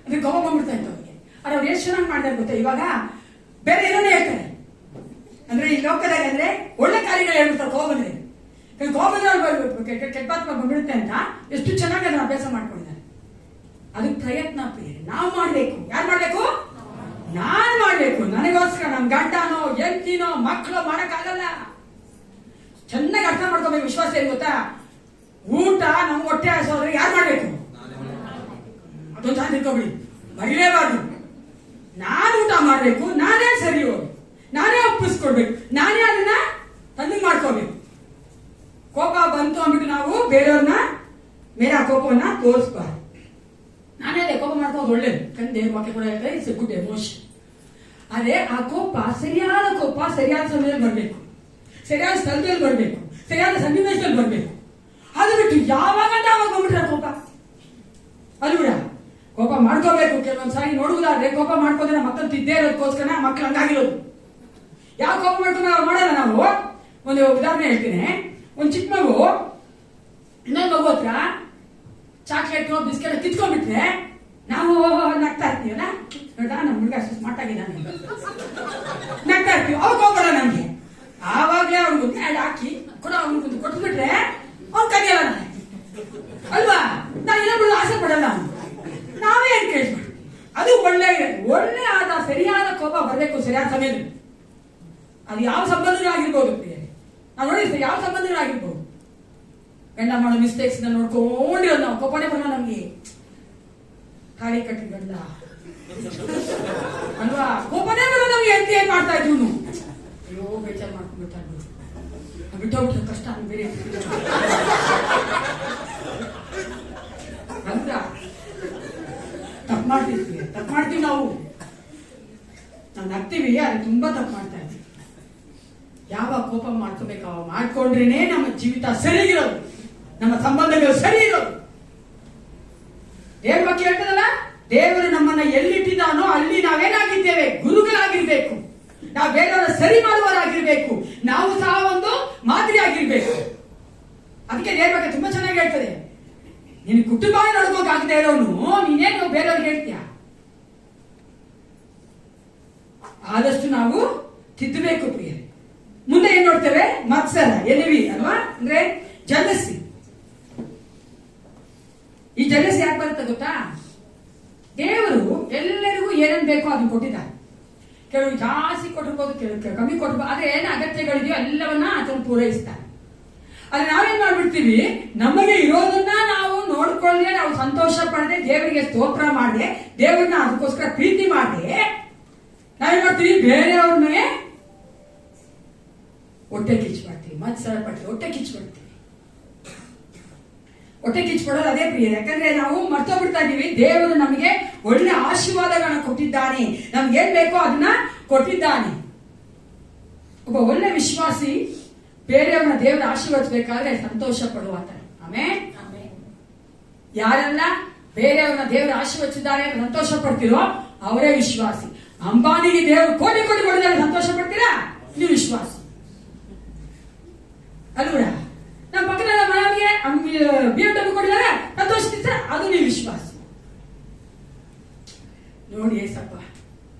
ಅದೇ ಕೋಪ ಬಂದ್ಬಿಡ್ತಾ ಇತ್ತು ಅವ್ರಿಗೆ. ಆದ್ರೆ ಅವ್ರು ಎಷ್ಟು ಚೆನ್ನಾಗಿ ಮಾಡಿದಾರೆ ಗೊತ್ತಾ, ಇವಾಗ ಬೇರೆ ಏನೇ ಹೇಳ್ತಾರೆ ಅಂದ್ರೆ ಈ ಲೋಕದಾಗ ಅಂದ್ರೆ ಒಳ್ಳೆ ಕಾರ್ಯಗಳು ಹೇಳ್ಬಿಡ್ತಾರೆ ಕೋಪ ಬಂದ್ರೆ. ಕೋಪ ಬಂದ್ರೆ ಕೆಟ್ಟ ಮಾತು ಬಂದ್ಬಿಡುತ್ತೆ ಅಂತ ಎಷ್ಟು ಚೆನ್ನಾಗಿ ಅದನ್ನ ಅಭ್ಯಾಸ ಮಾಡ್ಕೊಂಡಿದ್ದಾರೆ. ಅದಕ್ಕೆ ಪ್ರಯತ್ನ ಪ್ರಿಯರೇ ನಾವು ಮಾಡ್ಬೇಕು. ಯಾರು ಮಾಡ್ಬೇಕು? ನಾನ್ ಮಾಡ್ಬೇಕು. ನನಗೋಸ್ಕರ ನಮ್ ಗಂಡನೋ ಹೆಂಡತಿನೋ ಮಕ್ಕಳು ಮಾಡಕ್ಕಾಗಲ್ಲ. ಚೆನ್ನಾಗಿ ಅರ್ಥ ಮಾಡ್ಕೋಬೇಕು. ವಿಶ್ವಾಸ ಏನ್ ಗೊತ್ತಾ, ಊಟ ನಮ್ ಹೊಟ್ಟೆ ಹಸೋದ್ರೆ ಯಾರು ಮಾಡ್ಬೇಕು? ಅದೊಂದು ಸಾಧ್ಯ ತಿಳ್ಕೊಬಿಡಿ, ಮರಿಲೇಬಾರ್ದು. ನಾನು ಊಟ ಮಾಡ್ಬೇಕು, ನಾನೇ ಸರಿ ಹೋಗಿ, ನಾನೇ ಒಪ್ಪಿಸ್ಕೊಡ್ಬೇಕು, ನಾನೇ ಅದನ್ನ ತಂದು ಮಾಡ್ಕೋಬೇಕು. ಕೋಪ ಬಂತು ಅಂದ್ಬಿಟ್ಟು ನಾವು ಬೇರೆಯವ್ರನ್ನ ಮೇಲೆ ಆ ಕೋಪವನ್ನ ತೋರಿಸ್ಬಾರ್ದು. ನಾನೇ ಅದೇ ಕೋಪ ಮಾಡ್ಕೋದು ಒಳ್ಳೇದು, ಕಂದೆ ವಾಕ್ಯ ಕೂಡ ಹೇಳ್ತಾರೆ, ಇಟ್ಸ್ ಎ ಗುಡ್ ಎಮೋಷನ್. ಆದ್ರೆ ಆ ಕೋಪ ಸರಿಯಾದ ಕೋಪ ಸರಿಯಾದ ಸಮಯದಲ್ಲಿ ಬರ್ಬೇಕು, ಸರಿಯಾದ ಸ್ಥಳದಲ್ಲಿ ಬರ್ಬೇಕು, ಸರಿಯಾದ ಸನ್ನಿವೇಶದಲ್ಲಿ ಬರ್ಬೇಕು. ಅದು ಬಿಟ್ಟು ಯಾವಾಗ ಬಂದ್ಬಿಟ್ರೆ ಕೋಪ ಅದು ಬಿಡ. ಕೋಪ ಮಾಡ್ಕೋಬೇಕು. ಕೆಲವೊಂದ್ಸಾರಿ ನೋಡುವುದಾದ್ರೆ ಕೋಪ ಮಾಡ್ಕೋದ್ರೆ ಮಕ್ಕಳು ತಿದ್ದೇ ಇರೋದಕ್ಕೋಸ್ಕರ ಮಕ್ಕಳು ಹಂಗಾಗಿರೋದು. ಯಾವ ಕೋಪ ಮಾಡ್ಕೊಂಡು ಮಾಡಲ್ಲ ನಾವು. ಒಂದು ಉದಾಹರಣೆ ಹೇಳ್ತೀನಿ. ಒಂದ್ ಚಿಕ್ಕ ಮಗು ಇನ್ನೊಂದು ಮಗು ಹತ್ರ ಚಾಕ್ಲೇಟ್ ಬಿಸ್ಕೆಟ್ ಕಿತ್ಕೊಂಡ್ಬಿಟ್ರೆ ನಾವು ನಗ್ತಾ ಇರ್ತೀವಲ್ಲ, ನೋಡ ನಮ್ಮ ಹುಡುಗ ಅಷ್ಟು ಸ್ಮಾರ್ಟ್ ಆಗಿದ್ದಾನೆ ನಗ್ತಾ ಇರ್ತೀವಿ. ಅವಾಗ ಹೋಗ್ಬೇಡ ನಮ್ಗೆ. ಆವಾಗ್ಲೇ ಅವ್ನಿಗೆ ಹಾಕಿ ಕೂಡ ಅವ್ನಿಗೆ ಕೊಟ್ಬಿಟ್ರೆ ಅವ್ನು ಕಲಿಯಲ್ಲ ನಾನು ಅಲ್ವಾ? ನಾನು ಇನ್ನೊಬ್ರು ಆಸೆ ಪಡಲ್ಲ, ನಾವೇ ಎನ್ಕರೇಜ್ ಮಾಡ್ತೀವಿ. ಅದು ಒಳ್ಳೆ ಆದ ಸರಿಯಾದ ಕೋಪ ಬರಬೇಕು ಸರಿಯಾದ ಸಮಯದಲ್ಲಿ. ಅದು ಯಾವ ಸಂಬಂಧನೂ ಆಗಿರ್ಬೋದು ಪ್ರಿಯರೇ, ನಾವು ನೋಡಿ ಯಾವ ಸಂಬಂಧನೂ ಆಗಿರ್ಬೋದು. ಗಂಡ ಮಾಡೋ ಮಿಸ್ಟೇಕ್ಸ್ ನೋಡ್ಕೊಂಡಿರೋದು ನಾವು, ಕೋಪನೇ ಬರಲ್ಲ ನಮ್ಗೆ. ತಾಳಿ ಕಟ್ಟಿ ಗಂಡ ಅಲ್ವಾ, ಕೋಪನೇ ಬರೋದು ನಮ್ಗೆ. ಎಂತ ಏನ್ ಮಾಡ್ತಾ ಇದ್ವು, ಅಯ್ಯೋ ಬೇಜಾರು ಮಾಡ್ಕೊಂಡ್ಬಿಡ್ತಾ ಇದ್ರು, ಬಿಟ್ಟೋಗ್ಬಿಟ್ರೆ ಕಷ್ಟ ಅಂತ ಬೇರೆ ಅಂತ ತಪ್ಪು ಮಾಡ್ತೀವಿ ನಾವು ನಗ್ತೀವಿ, ಅದು ತುಂಬಾ ತಪ್ಪು ಮಾಡ್ತಾ ಇದ್ದೀವಿ. ಯಾವ ಕೋಪ ಮಾಡ್ಕೋಬೇಕು ಮಾಡ್ಕೊಂಡ್ರೇನೆ ನಮ್ಮ ಜೀವಿತ ಸರಿಗಿರೋದು, ನಮ್ಮ ಸಂಬಂಧಗಳು ಸರಿ ಇರೋದು. ದೇವ್ರ ಬಗ್ಗೆ ಹೇಳ್ತದಲ್ಲ, ದೇವರು ನಮ್ಮನ್ನ ಎಲ್ಲಿಟ್ಟಿದ್ದಾನೋ ಅಲ್ಲಿ ನಾವೇನಾಗಿದ್ದೇವೆ? ಗುರುಗಳಾಗಿರ್ಬೇಕು. ನಾವು ಬೇರೆಯವರ ಸರಿ ಮಾಡುವವರಾಗಿರ್ಬೇಕು. ನಾವು ಸಹ ಒಂದು ಮಾದರಿ ಆಗಿರ್ಬೇಕು. ಅದಕ್ಕೆ ದೇವ್ರ ಬಗ್ಗೆ ತುಂಬಾ ಚೆನ್ನಾಗಿ ಹೇಳ್ತದೆ, ನಿನ್ ಕುಟುಂಬ ನೋಡ್ಕೋಕಾಗದೆ ಇರೋನು ನೀನೇನು ಬೇರೆಯವ್ರಿಗೆ ಹೇಳ್ತೀಯ? ಆದಷ್ಟು ನಾವು ತಿದ್ದಬೇಕು ಪ್ರಿಯರೇ. ಮುಂದೆ ಏನ್ ನೋಡ್ತೇವೆ? ಮತ್ಸರ, ಎನಿವಿ ಅಲ್ವಾ, ಅಂದ್ರೆ ಜಲಸಿ. ಈ ಜಲಸಿ ಯಾಕೆ ಬರುತ್ತೆ ಗೊತ್ತಾ? ದೇವರು ಎಲ್ಲರಿಗೂ ಏನೇನ್ ಬೇಕೋ ಅದನ್ನ ಕೊಟ್ಟಿದ್ದಾರೆ. ಕೆಲವು ಜಾಸ್ತಿ ಕೊಟ್ಟಿರ್ಬೋದು, ಕೆಲವು ಕಮ್ಮಿ ಕೊಟ್ಟಿರ್ಬೋದು. ಆದ್ರೆ ಏನ್ ಅಗತ್ಯಗಳಿದೆಯೋ ಎಲ್ಲವನ್ನ ಅದನ್ನು ಪೂರೈಸ್ತಾರೆ. ಆದ್ರೆ ನಾವೇನ್ ಮಾಡ್ಬಿಡ್ತೀವಿ, ನಮಗೆ ಇರೋದನ್ನ ನಾವು ನೋಡ್ಕೊಳ್ಳದೆ, ನಾವು ಸಂತೋಷ ಪಡದೆ, ದೇವರಿಗೆ ಸ್ತೋತ್ರ ಮಾಡದೆ, ದೇವರನ್ನ ಅದಕ್ಕೋಸ್ಕರ ಪ್ರೀತಿ ಮಾಡದೆ ನಾವೇನ್ ಮಾಡ್ತೀವಿ? ಬೇರೆಯವ್ರನ್ನೇ ಹೊಟ್ಟೆ ಕಿಚ್ಚು ಮಾಡ್ತೀವಿ, ಮತ್ಸರ ಪಡ್ತೀವಿ, ಹೊಟ್ಟೆ ಕಿಚ್ಚು ಮಾಡ್ತೀವಿ. ಹೊಟ್ಟೆ ಕಿಚ್ಚಿಕೊಳ್ಳೋದು ಅದೇ ಪ್ರಿಯ. ಯಾಕಂದ್ರೆ ನಾವು ಮರ್ತೋಗ್ಬಿಡ್ತಾ ಇದೀವಿ, ದೇವರು ನಮಗೆ ಒಳ್ಳೆ ಆಶೀರ್ವಾದಗಳನ್ನ ಕೊಟ್ಟಿದ್ದಾನೆ, ನಮ್ಗೆ ಏನ್ ಬೇಕೋ ಅದನ್ನ ಕೊಟ್ಟಿದ್ದಾನೆ. ಒಬ್ಬ ಒಳ್ಳೆ ವಿಶ್ವಾಸಿ ಬೇರೆಯವ್ರನ್ನ ದೇವರ ಆಶೀರ್ವದಿಸಬೇಕಾದ್ರೆ ಸಂತೋಷ ಪಡುವಾತ. ಆಮೇಲೆ ಯಾರೆಲ್ಲ ಬೇರೆಯವ್ರನ್ನ ದೇವರು ಆಶೀರ್ವದಿಸಿದ್ದಾರೆ ಅಂತ ಸಂತೋಷ ಪಡ್ತಿರೋ ಅವರೇ ವಿಶ್ವಾಸಿ. ಅಂಬಾನಿಗೆ ದೇವರು ಕೋಟಿ ಕೋಟಿ ಕೊಡಿದ್ದಾರೆ, ಸಂತೋಷ ಪಡ್ತೀರಾ? ನೀವು ವಿಶ್ವಾಸಿ ಅಲ್ವರ? ನಮ್ಮ ಪಕ್ಕದ ಮನೆಯವರಿಗೆ BMW ಕೊಡಿದ್ದಾರೆ, ಸಂತೋಷಿಸಿದ್ರೆ ಅದು ನೀವು ವಿಶ್ವಾಸಿ. ನೋಡಿ ಏಸಪ್ಪ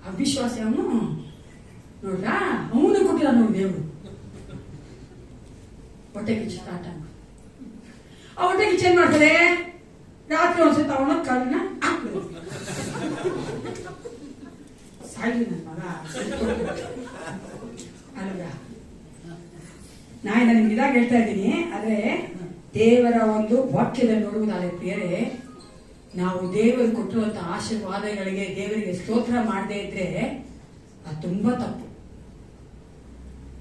ಅವಿಶ್ವಾಸಿ ಅವನು ನೋಡ್ರಾ, ಅವನು ಕೊಟ್ಟಿಲ್ಲ ನೋಡಿ ದೇವರು. ಹೊಟ್ಟೆ ಕಿಚ್ಚು ಸ್ಟಾರ್ಟ್ ಆಗ ಆ ಹೊಟ್ಟೆ ಕಿಚ್ಚು ಏನ್ ಮಾಡ್ತಾರೆ, ರಾತ್ರಿ ಒಂದ್ಸತಿ ಅವನ ಕಣ್ಣ ಹಾಕ್ಬಿಡು, ಸಾಯ್ಲಿ ನನ್ನ ಮಗ ಅಲ್ವ? ನಾನು ನಿಮ್ಗೆ ಇದಾಗ ಹೇಳ್ತಾ ಇದ್ದೀನಿ. ಆದ್ರೆ ದೇವರ ಒಂದು ವಾಕ್ಯದಲ್ಲಿ ನೋಡುವುದಾದ್ರೆ ಪ್ರಿಯರೇ, ನಾವು ದೇವರು ಕೊಟ್ಟಿರುವಂತಹ ಆಶೀರ್ವಾದಗಳಿಗೆ ದೇವರಿಗೆ ಸ್ತೋತ್ರ ಮಾಡದೇ ಇದ್ರೆ ಅದು ತುಂಬಾ ತಪ್ಪು.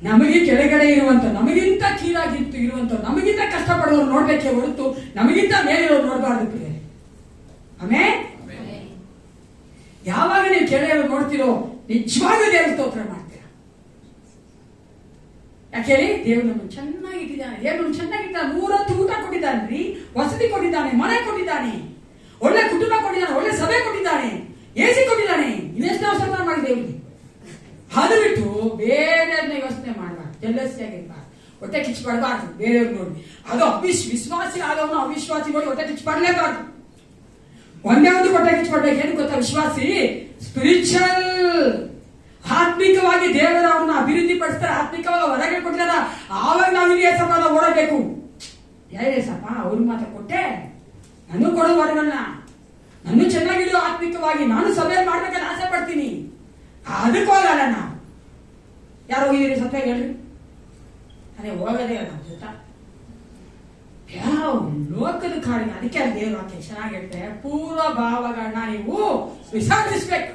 ನಮಗೆ ಕೆಳಗಡೆ ಇರುವಂತ, ನಮಗಿಂತ ಕೀಳಾಗಿತ್ತು ಇರುವಂತ, ನಮಗಿಂತ ಕಷ್ಟಪಡುವವರು ನೋಡ್ಬೇಕೇ ಹೊರತು ನಮಗಿಂತ ಮೇಲಿರೋರು ನೋಡಬಾರ್ದು ಪ್ರಿಯರೇ. ಆಮೇಲೆ ಯಾವಾಗ ನೀವು ಕೆಳಗೆ ನೋಡ್ತಿರೋ ನಿಜವಾದ ದೇವರ ಸ್ತೋತ್ರ ಮಾಡ್ತೀರಾ. ಯಾಕೆ ಹೇಳಿ? ದೇವರು ನಮ್ಮನ್ನು ಚೆನ್ನಾಗಿಟ್ಟಿದ್ದಾನೆ, ದೇವರು ನಮ್ಮನ್ನು ಚೆನ್ನಾಗಿದ್ದಾನೆ, 3 ಹೊತ್ತು ಊಟ ಕೊಟ್ಟಿದ್ದಾನೆ, ವಸತಿ ಕೊಟ್ಟಿದ್ದಾನೆ, ಮನೆ ಕೊಟ್ಟಿದ್ದಾನೆ, ಒಳ್ಳೆ ಕುಟುಂಬ ಕೊಟ್ಟಿದ್ದಾನೆ, ಒಳ್ಳೆ ಸಭೆ ಕೊಟ್ಟಿದ್ದಾನೆ, AC ಕೊಟ್ಟಿದ್ದಾನೆ. ಇನ್ನೆಷ್ಟು ನಾವು ಸ್ತೋತ್ರ ಮಾಡಿದ್ದೇವೆ. ಅದು ಬಿಟ್ಟು ಬೇರೆಯವ್ರನ್ನ ಯೋಚನೆ ಮಾಡಬಾರ್ದು, ಜಲಸಿ ಆಗಿರ್ಬಾರ್ದು, ಹೊಟ್ಟೆ ಕಿಚ್ಚು ಪಡಬಾರ್ದು ಬೇರೆಯವ್ರು ನೋಡಿ. ಅದು ವಿಶ್ವಾಸಿ ಆದವನು ಅವಿಶ್ವಾಸಿ ನೋಡಿ ಹೊಟ್ಟೆ ಕಿಚ್ಚು ಪಡಲೇಬಾರ್ದು. ಒಂದೇ ಒಂದು ಹೊಟ್ಟೆ ಕಿಚ್ಚು ಪಡ್ಬೇಕು. ಏನು ಗೊತ್ತಾ? ವಿಶ್ವಾಸಿ ಸ್ಪಿರಿಚುವಲ್, ಆತ್ಮಿಕವಾಗಿ ದೇವರ ಅವ್ರನ್ನ ಅಭಿವೃದ್ಧಿ ಪಡಿಸ್ತಾರೆ, ಆತ್ಮಿಕವಾಗಿ ಹೊರಗೆ ಕೊಟ್ಟಿದಾರ. ಆವಾಗ ನಾವು ಇಲ್ಲಿ ಏಸಪ್ಪ ಓಡಬೇಕು. ಏಸಪ್ಪ ಅವ್ರಿಗೆ ಮಾತ್ರ ಕೊಟ್ಟೆ, ನಾನು ಕೊಡೋ ಹೊರಗನ್ನ, ನಾನು ಚೆನ್ನಾಗಿರೋ ಆತ್ಮಿಕವಾಗಿ ನಾನು ಸಭೆ ಮಾಡ್ಬೇಕಂತ ಆಸೆ ಪಡ್ತೀನಿ. ಅದಕ್ಕೆ ಹೋಗಲ್ಲ ನಾವು. ಯಾರು ಹೋಗಿದ್ದೀರಿ ಸತ್ಯ ಹೇಳ್ರಿ? ಅದೇ ಹೋಗೋದೇ ಇಲ್ಲ ನಮ್ಮ ಜೊತೆ ಯಾವ ಲೋಕದ ಕಾಡಿನ. ಅದಕ್ಕೆ ಅಲ್ಲಿ ದೇವ್ರ ವಾಕ್ಯ ಚೆನ್ನಾಗಿ ಹೇಳ್ತಾರೆ, ಪೂರ್ವ ಭಾವಗಳನ್ನ ನೀವು ವಿಸರ್ಜಿಸ್ಬೇಕು.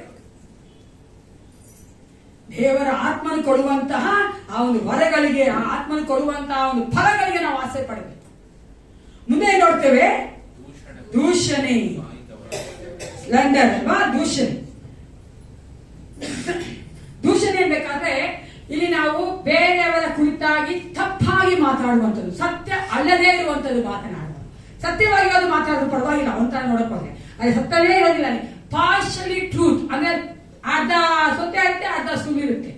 ದೇವರ ಆತ್ಮನ ಕೊಡುವಂತಹ ಆ ಒಂದು ವರಗಳಿಗೆ, ಆ ಆತ್ಮನ ಕೊಡುವಂತಹ ಒಂದು ಫಲಗಳಿಗೆ ನಾವು ಆಸೆ ಪಡಬೇಕು. ಮುಂದೆ ನೋಡ್ತೇವೆ ದೂಷಣೆ, ಸ್ಲೆಂಡರ್ ಅಲ್ವಾ? ದೂಷಣೆ ಬೇಕಾದ್ರೆ ಇಲ್ಲಿ ನಾವು ಬೇರೆಯವರ ಕುರಿತಾಗಿ ತಪ್ಪಾಗಿ ಮಾತಾಡುವಂಥದ್ದು, ಸತ್ಯ ಅಲ್ಲದೇ ಇರುವಂಥದ್ದು ಮಾತನಾಡುವುದು. ಸತ್ಯವಾಗಿ ಅದು ಮಾತಾಡೋದು ಪರವಾಗಿಲ್ಲ, ಒಂಥರ ನೋಡಕ್ ಹೋದ್ರೆ ಅದೇ ಸತ್ಯವೇ ಇರೋದಿಲ್ಲ. ಪಾರ್ಷಲಿ ಟ್ರೂತ್ ಅಂದ್ರೆ ಅರ್ಧ ಸತ್ಯ ಇರುತ್ತೆ, ಅರ್ಧ ಸುಳ್ಳಿರುತ್ತೆ.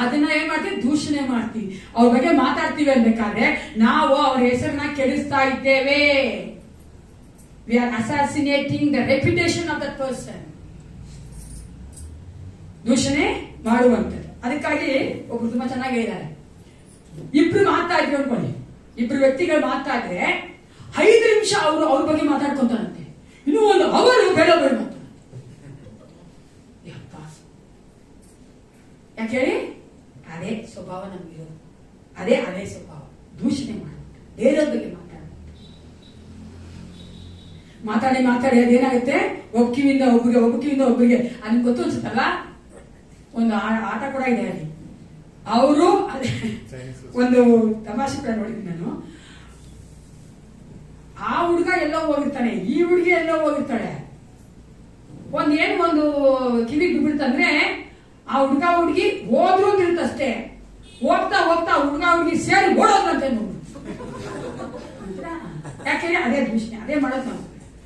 ಅದನ್ನ ಏನ್ ಮಾಡ್ತೀವಿ? ದೂಷಣೆ ಮಾಡ್ತೀವಿ, ಅವ್ರ ಬಗ್ಗೆ ಮಾತಾಡ್ತೀವಿ ಅನ್ಬೇಕಾದ್ರೆ ನಾವು ಅವ್ರ ಹೆಸರನ್ನ ಕೆಡಿಸ್ತಾ ಇದ್ದೇವೆ. We are assassinating the reputation of that person. ದೂಷಣೆ ಮಾಡುವಂಥದ್ದು. ಅದಕ್ಕಾಗಿ ಒಬ್ರು ತುಂಬಾ ಚೆನ್ನಾಗಿ ಹೇಳಿದ್ದಾರೆ, ಇಬ್ರು ಮಾತಾ ಇದ್ರು ಅನ್ಕೊಳ್ಳಿ, ಇಬ್ರು ವ್ಯಕ್ತಿಗಳು ಮಾತಾ ಇದ್ರೆ 5 ನಿಮಿಷ ಅವರು ಅವ್ರ ಬಗ್ಗೆ ಮಾತಾಡ್ಕೊಂತಾರಂತೆ, ಇನ್ನು ಒಂದು ಅವರು ಬೇಡ ಮಾತಾಡ. ಯಾಕೆ ಹೇಳಿ? ಅದೇ ಸ್ವಭಾವ ನಮ್ಗಿರೋದು, ಅದೇ ಸ್ವಭಾವ. ದೂಷಣೆ ಮಾಡುವಂಥ, ಬೇರೆಯವ್ರ ಬಗ್ಗೆ ಮಾತಾಡಿ ಅದೇನಾಗುತ್ತೆ, ಒಬ್ಬಕಿವಿಂದ ಒಬ್ಬರಿಗೆ ಅದನ್ನ ಗೊತ್ತು ಅನ್ಸುತ್ತಲ್ಲ. ಒಂದು ಆಟ ಕೂಡ ಇದೆ ಅಲ್ಲಿ. ಅವರು ಒಂದು ತಮಾಷೆ ಕೂಡ ನೋಡಿದ್ದೀನಿ ನಾನು. ಆ ಹುಡುಗ ಎಲ್ಲೋ ಹೋಗಿರ್ತಾನೆ, ಈ ಹುಡುಗಿ ಎಲ್ಲೋ ಹೋಗಿರ್ತಾಳೆ. ಒಂದು ಕಿವಿಗೆ ಬಿಡ್ತಂದ್ರೆ ಆ ಹುಡುಗಿ ಹೋದ್ರು ಅಂತ ಇರುತ್ತಷ್ಟೇ. ಹೋಗ್ತಾ ಹುಡುಗಿ ಸೇರಿ ಓಡೋದ್ರಂತೆ ನೋಡಿ. ಯಾಕೆ? ಅದೇ ದೂಷಣೆ, ಅದೇ ಮಾಡೋದು ನಾವು.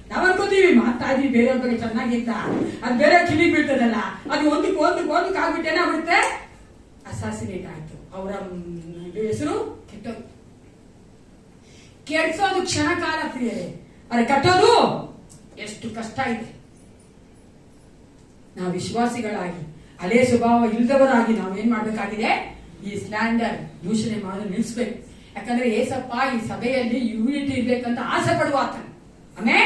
ನಾವ್ ಅನ್ಕೋತೀವಿ ಮಾತಾ ಇದೀವಿ ಬೇರೆಯವ್ರ ಬಗ್ಗೆ ಚೆನ್ನಾಗಿತ್ತ, ಅದು ಬೇರೆ ಕಿವಿ ಬೀಳ್ತದಲ್ಲ, ಅದು ಒಂದಕ್ಕೆ ಆಗ್ಬಿಟ್ಟು ಏನಾಗ್ಬಿಡುತ್ತೆ, ಅಸಾಸಿನೇಟ್ ಆಯ್ತು, ಅವರ ಹೆಸರು ಕೆಟ್ಟೋಯ್ತು. ಕೆಡ್ಸೋದು ಕ್ಷಣ ಕಾಲ ಪ್ರಿಯರೇ, ಅದೇ ಕಟ್ಟೋದು ಎಷ್ಟು ಕಷ್ಟ ಇದೆ. ನಾವು ವಿಶ್ವಾಸಿಗಳಾಗಿ ಅದೇ ಸ್ವಭಾವ ಇಲ್ಲದವರಾಗಿ ನಾವು ಏನ್ ಮಾಡ್ಬೇಕಾಗಿದೆ? ಈ ಸ್ಲ್ಯಾಂಡರ್, ದೂಷಣೆ ಮಾಡೋದು ನಿಲ್ಲಿಸ್ಬೇಕು. ಯಾಕಂದ್ರೆ ಏಸಪ್ಪ ಈ ಸಭೆಯಲ್ಲಿ ಯೂನಿಟಿ ಇರ್ಬೇಕಂತ ಆಸೆ ಪಡುವ ಆತ. ಆಮೇಲೆ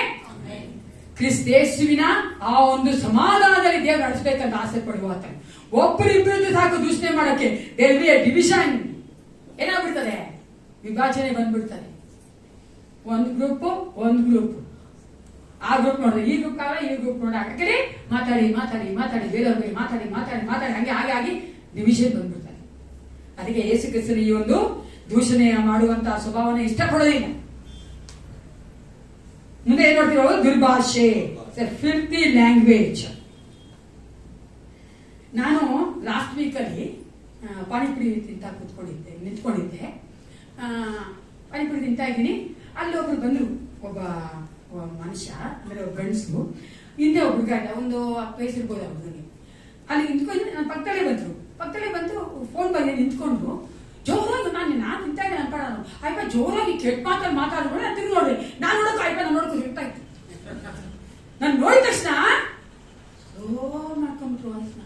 ಕ್ರಿಸ್ತೇಸುವಿನ ಆ ಒಂದು ಸಮಾಧಾನದಲ್ಲಿ ದೇವರು ನಡೆಸಬೇಕಂತ ಆಸೆ ಪಡುವಾತ. ಒಬ್ಬರಿಬ್ಬರು ಸಾಕು ದೂಷಣೆ ಮಾಡಕ್ಕೆ. ದೇರ್ ಬಿ ಎ ಡಿವಿಷನ್, ಏನಾಗ್ಬಿಡ್ತದೆ? ವಿಭಾಜನೆ ಬಂದ್ಬಿಡ್ತದೆ. ಒಂದು ಗ್ರೂಪ್ ಆ ಗ್ರೂಪ್ ನೋಡಿದ್ರೆ ಈ ಗ್ರೂಪ್ ಕಾಲ, ಈ ಗ್ರೂಪ್ ನೋಡ ಹಾಕಿ ಮಾತಾಡಿ ಬೇರೆಯವ್ರ ಬಗ್ಗೆ ಮಾತಾಡಿ ಹಾಗೆ ಆಗಿ ಡಿವಿಷನ್ ಬಂದ್ಬಿಡ್ತಾರೆ. ಅದಕ್ಕೆ ಯೇಸು ಕ್ರಿಸ್ತನ ಈ ಒಂದು ದೂಷಣೆ ಮಾಡುವಂತಹ ಸ್ವಭಾವನ ಇಷ್ಟಪಡೋದಿಲ್ಲ. ಮುಂದೆ ಏನ್ ನೋಡ್ತೀವಿ ನಾವು? ದುರ್ಭಾಷೆ, ಫಿಲ್ತಿ ಲ್ಯಾಂಗ್ವೇಜ್. ನಾನು ಲಾಸ್ಟ್ ವೀಕಲ್ಲಿ ಪಾನಿಪುರಿ ನಿಂತ್ಕೊಂಡಿದ್ದೆ. ಪಾನಿಪುರಿ ತಿಂತಾ ಇದ್ದೀನಿ. ಅಲ್ಲಿ ಒಬ್ರು ಬಂದ್ರು, ಒಬ್ಬ ಮನುಷ್ಯ, ಅಂದ್ರೆ ಒಬ್ಬ ಗಂಡಸು, ಹಿಂದೆ ಒಬ್ಬ ಹುಡುಗ, ಒಂದು ವಯಸ್ಸಿರ್ಬೋದು ಹುಡುಗನಿಗೆ. ಅಲ್ಲಿ ನಿಂತ್ಕೊಂಡು ನನ್ನ ಪಕ್ಕದಲ್ಲೇ ಬಂದು ಫೋನ್ ಬಗ್ಗೆ ನಿಂತ್ಕೊಂಡು ಜೋರಾಗಿ ನಾನು ತಿಂತಾ ಇದ್ದೆ ಅನ್ಪಾಡ ಆಯ್ಪ ಜೋರಾಗಿ ಕೆಟ್ಟ ಮಾತಲ್ಲಿ ಮಾತಾಡಿದ್ರೆ ನಾನು ತಿರುಗಿ ನೋಡ್ರಿ. ನಾನು ನೋಡೋಕೆ ಆಯ್ಪ ನಾನು ನೋಡ್ಕೊಂಡು ಇರ್ತಾ ಇತ್ತು. ನಾನು ನೋಡಿದ ತಕ್ಷಣ ಮಾಡ್ಕೊಂಡ್ರು ವಾಯ್ಸ್ನ.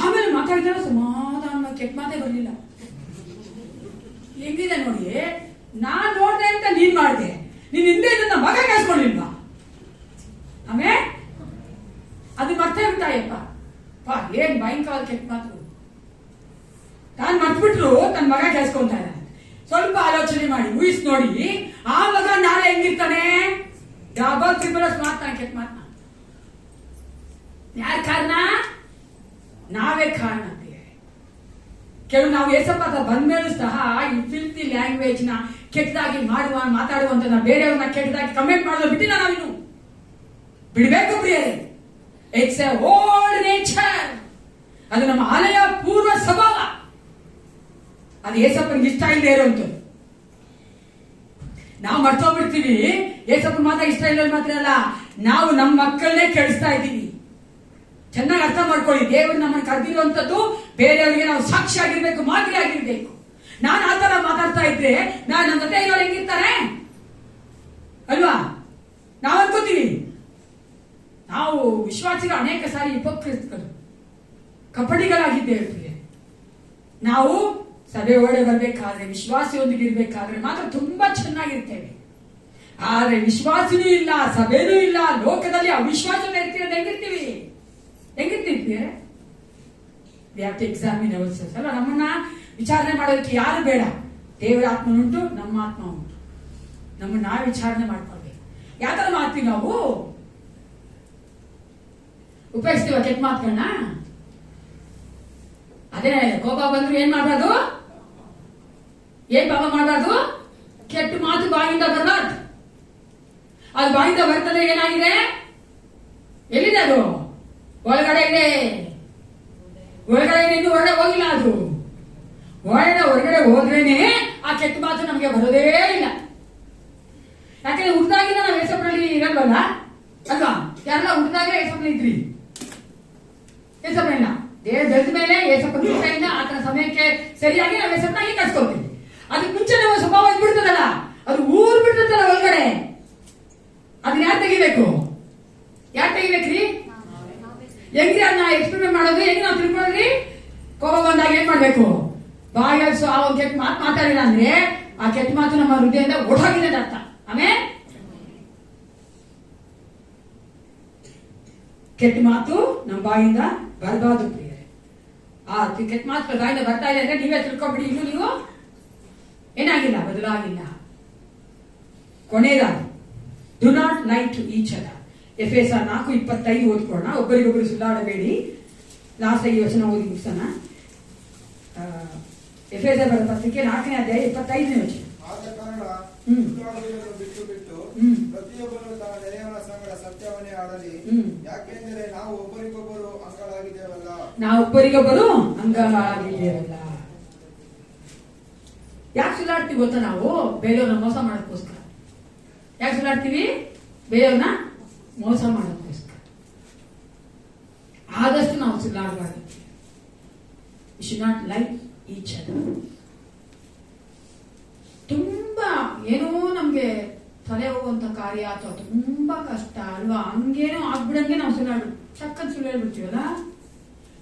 ಆಮೇಲೆ ಮಾತಾಡಿದ್ರೆ ಸಮಾಧಾನ, ಕೆಟ್ಟ ಮಾತೇ ಬರಲಿಲ್ಲ. ಹೆಂಗಿದೆ ನೋಡಿ, ನಾನ್ ನೋಡ್ದೆ ಅಂತ ನೀನ್ ಮಾಡ್ದೆ, ನೀನ್ ಹಿಂದೆ ಇದನ್ನ ಮಗ ಕೇಳಿಸ್ಕೊಳ್ಳಿಲ್ವಾ? ಆಮೇಲೆ ಅದು ಮರ್ತೇ ಬಿಟ್ಟಾಯಪ್ಪ. ಏನ್ ಭಯಂಕರ ಕೆಟ್ಟ ಮಾತು. ತಾನ್ ಮರ್ತ್ಬಿಟ್ರು ತನ್ನ ಮಗ ಕೇಳಿಸ್ಕೊಂತ ಇದ್ದಾನೆ. ಸ್ವಲ್ಪ ಆಲೋಚನೆ ಮಾಡಿ, ಊಹಿಸ್ ನೋಡಿ, ಆ ಮಗ ನಾಳೆ ಹೆಂಗಿರ್ತಾನೆ? ಡಬಲ್ ತ್ರಿಬಲ್ ಮಾತಾನೆ, ಕೆಟ್ಟ ಮಾತನ. ಯಾರ ಕಾರಣ? ನಾವೇ ಕಾರಣ ಅಂತೀವಿ. ಕೆಲವು ನಾವು ಏಸಪ್ಪ ಬಂದ್ಮೇಲೂ ಸಹ ಈ ಫಿಲ್ತಿ ಲ್ಯಾಂಗ್ವೇಜ್ ನ ಕೆಟ್ಟದಾಗಿ ಮಾತಾಡುವಂತ ಬೇರೆಯವ್ರನ್ನ ಕೆಟ್ಟದಾಗಿ ಕಮೆಂಟ್ ಮಾಡೋದು ಬಿಟ್ಟಿಲ್ಲ. ನಾವಿನ್ನು ಬಿಡಬೇಕು ಪ್ರಿಯರೇ. It's A old nature. ಅದು ನಮ್ಮ ಹಳೆಯ ಪೂರ್ವ ಸ್ವಭಾವ. ಅದು ಏಸಪ್ಪನಿಗೆ ಇಷ್ಟ ಇಲ್ಲದೆ ಇರುವಂಥದ್ದು. ನಾವು ಮರ್ತೋಗ್ಬಿಡ್ತೀವಿ. ಏಸಪ್ಪನ ಮಾತ್ರ ಇಷ್ಟ ಇಲ್ಲ ಮಾತ್ರ ಅಲ್ಲ, ನಾವು ನಮ್ಮ ಮಕ್ಕಳನ್ನೇ ಕೆಡಿಸ್ತಾ ಇದ್ದೀವಿ. ಚೆನ್ನಾಗಿ ಅರ್ಥ ಮಾಡ್ಕೊಳ್ಳಿ. ದೇವರು ನಮ್ಮನ್ನು ಕರೆದಿರುವಂತದ್ದು ಬೇರೆಯವರಿಗೆ ನಾವು ಸಾಕ್ಷಿ ಆಗಿರ್ಬೇಕು, ಮಾದರಿ ಆಗಿರ್ಬೇಕು. ನಾನು ಆ ತರ ಮಾತಾಡ್ತಾ ಇದ್ರೆ ನಾನು ನನ್ನ ಜೊತೆ ಇರೋರು ಹೆಂಗಿರ್ತಾರೆ ಅಲ್ವಾ? ನಾವು ಅನ್ಕೋತೀವಿ. ನಾವು ವಿಶ್ವಾಸಿಗಳು ಅನೇಕ ಸಾರಿ ಹಿಪೋಕ್ರಿಟ್ಗಳು, ಕಪಟಿಗಳಾಗಿದ್ದೇವೆ. ನಾವು ಸಭೆ ಒಳಗೆ ಬರ್ಬೇಕಾದ್ರೆ, ವಿಶ್ವಾಸಿಯೊಂದಿಗೆ ಇರ್ಬೇಕಾದ್ರೆ ಮಾತ್ರ ತುಂಬಾ ಚೆನ್ನಾಗಿರ್ತೇವೆ. ಆದ್ರೆ ವಿಶ್ವಾಸಿನೂ ಇಲ್ಲ, ಸಭೆನೂ ಇಲ್ಲ, ಲೋಕದಲ್ಲಿ ಅವಿಶ್ವಾಸನ ಇರ್ತೀವಿ. ಹೆಂಗಿರ್ತೀವಿ? We have to examine ourselves ಅಲ್ವಾ? ನಮ್ಮನ್ನ ವಿಚಾರಣೆ ಮಾಡೋದಕ್ಕೆ ಯಾರು ಬೇಡ. ದೇವರ ಆತ್ಮ ಉಂಟು, ನಮ್ಮ ಆತ್ಮ ಉಂಟು. ನಮ್ಮನ್ನ ನಾವು ವಿಚಾರಣೆ ಮಾಡ್ಕೊಳ್ಬೇಕು. ಯಾವ ತರ ಮಾಡ್ತೀವಿ ನಾವು? ಉಪಯೋಗಿಸ್ತೀವ ಕೆಟ್ಟ ಮಾತುಗಳನ್ನ? ಅದೇ ಕೋಪ ಬಂದ್ರು ಏನ್ ಮಾಡ್ಬಾರ್ದು? ಏನ್ ಪಾಪ ಮಾಡ್ಬಾರ್ದು? ಕೆಟ್ಟ ಮಾತು ಬಾಯಿಂದ ಬರಬಾರ್ದು. ಅದು ಬಾಯಿಂದ ಬರ್ತದೆ ಏನಾಗಿದೆ? ಎಲ್ಲಿದೆ ಅದು? ಒಳಗಡೆ ಇದೆ. ಇನ್ನೂ ಹೊರಗಡೆ ಹೋಗಿಲ್ಲ. ಅದು ಹೊರಗಡೆ ಹೋದ್ರೇನೆ ಆ ಕೆಟ್ಟ ಮಾತು ನಮ್ಗೆ ಬರೋದೇ ಇಲ್ಲ. ಯಾಕಂದ್ರೆ ಹುಟ್ಟಿದಾಗಿನ ನಾವು ಏಸಪ್ಪನಲ್ಲಿ ಇರಲ್ವಲ್ಲ ಅಲ್ವಾ? ಯಾರೆಲ್ಲ ಹುಟ್ಟಿದಾಗ ಏಸಪ್ಪನ ಇದ್ರಿ? ಏಸಪ್ಪನಿಲ್ಲ. ದೇಹ ಬೆಳೆದ ಮೇಲೆ ಏಸಪ್ಪನ ಕೃಪೆಯಿಂದ ಆತನ ಸಮಯಕ್ಕೆ ಸರಿಯಾಗಿ ನಾವು ಏಸಪ್ಪನಾಗಿ ಕಟ್ಸ್ಕೊಳ್ತೀವಿ. ಅದಕ್ಕೆ ಮುಂಚೆ ನಾವು ಸ್ವಭಾವ ಬಿಡ್ತದಲ್ಲ, ಅದು ಊರ್ ಬಿಡ್ತದಲ್ಲ ಒಳಗಡೆ. ಅದನ್ನ ಯಾರು ತೆಗಿಬೇಕು? ತೆಗಿಬೇಕ್ರಿ? ಹೆಂಗ್ರಿ ಅದನ್ನ ಎಕ್ಸ್ಪೆರಿಮೆಂಟ್ ಮಾಡೋದು? ಹೆಂಗ್ ನಾವು ತಿಳ್ಕೊಳ್ಳೋದ್ರಿ? ಕೋಪ ಬಂದಾಗ ಏನ್ ಮಾಡ್ಬೇಕು? ಬಾಯಲ್ಲಿ ಆ ಒಂದು ಕೆಟ್ಟ ಮಾತು ಮಾತಾಡಿಲ್ಲ ಅಂದ್ರೆ ಆ ಕೆಟ್ಟ ಮಾತು ನಮ್ಮ ಹೃದಯದಿಂದ ಓಡೋಗಿದೆ ಅಂತ ಅರ್ಥ. ಆಮೇಲೆ ಕೆಟ್ಟ ಮಾತು ನಮ್ಮ ಬಾಯಿಂದ ಬರಬಾರ್ದು ಪ್ರಿಯರೇ. ಆ ಕೆಟ್ಟ ಮಾತು ಬಾಯಿಂದ ಬರ್ತಾ ಇದೆ ಅಂದ್ರೆ ನೀವೇ ತಿಳ್ಕೊಬಿಡಿ, ಇನ್ನು ನೀವು ಏನಾಗಿಲ್ಲ, ಬದಲಾಗಿಲ್ಲ. ಕೊನೆಯದಾಗಿ ಡು ನಾಟ್ ಲೈ ಟು ಈಚ್ ಅದರ್. ಎಫೆಸ 4:25 ಓದ್ಕೊಳ್ಳೋಣ. ಒಬ್ಬರಿಗೊಬ್ಬರು ಸುಳ್ಳಾಡಬೇಡಿ. ಲಾಸ್ಟ್ 5 ವಚನ ಓದಿ ಮುಗಿಸೋಣ. ಎಫೆಸ ಬರೆದ ಪತ್ರಿಕೆ 4ನೇ ಅಧ್ಯಾಯ 25ನೇ ವಚನ. ಆದ ಕಾರಣ ಬಿಟ್ಟು ಪ್ರತಿಯೊಬ್ಬರು ತನ್ನ ನೆರೆಯವನ ಸಂಗಡ ಸತ್ಯವನ್ನೇ ಆಡಲಿ. ಯಾಕೆಂದರೆ ನಾವು ಒಬ್ಬರಿಗೊಬ್ಬರು ಅಂಗಳಾಗಿದ್ದೇವಲ್ಲ. ಯಾಕೆ ಸುಳ್ಳಾಡ್ತೀವಿ ಗೊತ್ತಾ? ನಾವು ಬೇರೆಯವ್ರನ್ನ ಮೋಸ ಮಾಡೋದಕ್ಕೋಸ್ಕರ. ಯಾಕೆ ಸುಳ್ಳಾಡ್ತೀವಿ? ಬೇರೆಯವ್ರನ್ನ ಮೋಸ ಮಾಡೋದಕ್ಕೋಸ್ಕರ. ಆದಷ್ಟು ನಾವು ಸುಳ್ಳಾಡಬಾರ್ದು. ವಿ ಶುಡ್ ನಾಟ್ ಲೈ ಈಚ್ ಅದರ್. ತುಂಬಾ ಏನೋ ನಮ್ಗೆ ತಲೆ ಹೋಗುವಂತ ಕಾರ್ಯ ಅಥವಾ ತುಂಬಾ ಕಷ್ಟ ಅಲ್ವಾ, ಹಂಗೇನೋ ಆಗ್ಬಿಡಂಗೆ ನಾವು ಸುಳ್ಳಾಡು ಚಕ್ಕನ್ ಸುಳ್ಳು ಹೇಳ್ಬಿಡ್ತೀವಲ್ಲ.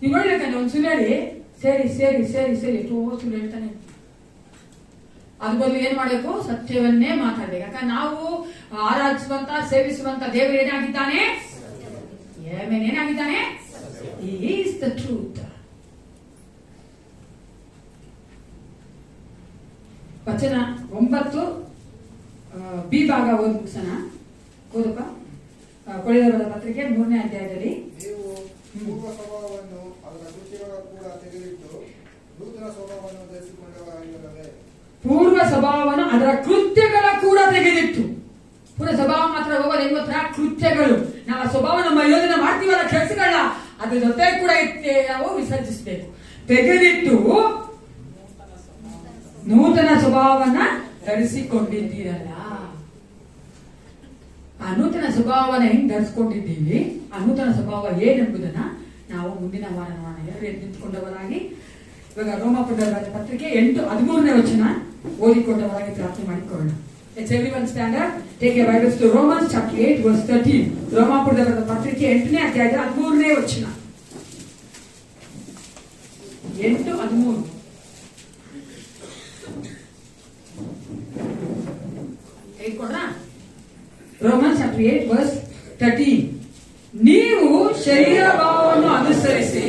ನೀವು ನೋಡ್ಬೇಕಂದ್ರೆ ಒಂದು ಸುಳ್ಳೇಳಿ ಸೇರಿ ಸೇರಿ ಸೇರಿ ಸೇರಿ ಎಷ್ಟೋ ಸುಳ್ಳು ಹೇಳ್ತಾನೆ. ಅದ್ ಬದಲು ಏನ್ ಮಾಡ್ಬೇಕು? ಸತ್ಯವನ್ನೇ ಮಾತಾಡ್ಬೇಕು. ಯಾಕಂದ್ರೆ ನಾವು ಆರಾಧಿಸುವಂತ ಸೇವಿಸುವಂತ ದೇವರು ಏನಾಗಿದ್ದಾನೆ? ಏನಾಗಿದ್ದಾನೆ? He is the truth. ವಚನ 9 ಬಿ ಭಾಗ ಓದಿ ಮುಗಿಸೋಣ. ಓದಪ್ಪ. ಕೊಳೆದವರ ಪತ್ರಿಕೆ 3ನೇ ಅಧ್ಯಾಯದಲ್ಲಿ ನೀವು ಪೂರ್ವ ಸ್ವಭಾವವನ್ನು ಅದರ ಕೃತ್ಯಗಳ ಕೂಡ ತೆಗೆದಿಟ್ಟು ನೂತನ ಸ್ವಭಾವವನ್ನು ಧರಿಸಿಕೊಂಡವರಾಗಿರದೆ. ಪೂರ್ವ ಸ್ವಭಾವವನ್ನು ಅದರ ಕೃತ್ಯಗಳ ಕೂಡ ತೆಗೆದಿಟ್ಟು. ಪುನಃ ಸ್ವಭಾವ ಮಾತ್ರ ಹೋಗೋದು ಹೆಂಗ್ ಗೊತ್ತಾ? ಕೃತ್ಯಗಳು. ನಾವು ಆ ಸ್ವಭಾವ ನಮ್ಮ ಯೋಜನೆ ಮಾಡ್ತೀವಲ್ಲ ಕೆಲಸಗಳನ್ನ, ಅದ್ರ ಜೊತೆ ಕೂಡ ನಾವು ವಿಸರ್ಜಿಸಬೇಕು. ತೆಗೆದಿಟ್ಟು ನೂತನ ಸ್ವಭಾವವನ್ನ ಧರಿಸಿಕೊಂಡಿದ್ದೀರಲ್ಲ. ಆ ನೂತನ ಸ್ವಭಾವನ ಹೆಂಗ್ ಧರಿಸ್ಕೊಂಡಿದ್ದೀವಿ, ಆ ನೂತನ ಸ್ವಭಾವ ಏನೆಂಬುದನ್ನ ನಾವು ಮುಂದಿನ ವಾರ ನೋಡೋಣ. ಎಲ್ಲರೂ ನಿಂತ್ಕೊಂಡವರಾಗಿ ಇವಾಗ ರೋಮಾಪುರದ ಪತ್ರಿಕೆ 8:13 ವಚನ ಓದಿಕೊಂಡವರಾಗಿ ಪ್ರಾರ್ಥನೆ ಮಾಡಿಕೊಳ್ಳೋಣ. Let's everyone stand up. Take your Bibles to Romans chapter 8 verse 13. ರೋಮಾಪುರದ ಪತ್ರಿಕೆ 8ನೇ ಅಧ್ಯಾಯದ 13ನೇ ವಚನ. 8:13. ಹೇಳ್ಕೊಡ್ರಾ? Romans chapter 8 verse 13. ನೀವು ಶರೀರ ಭಾವವನ್ನು ಅನುಸರಿಸಿ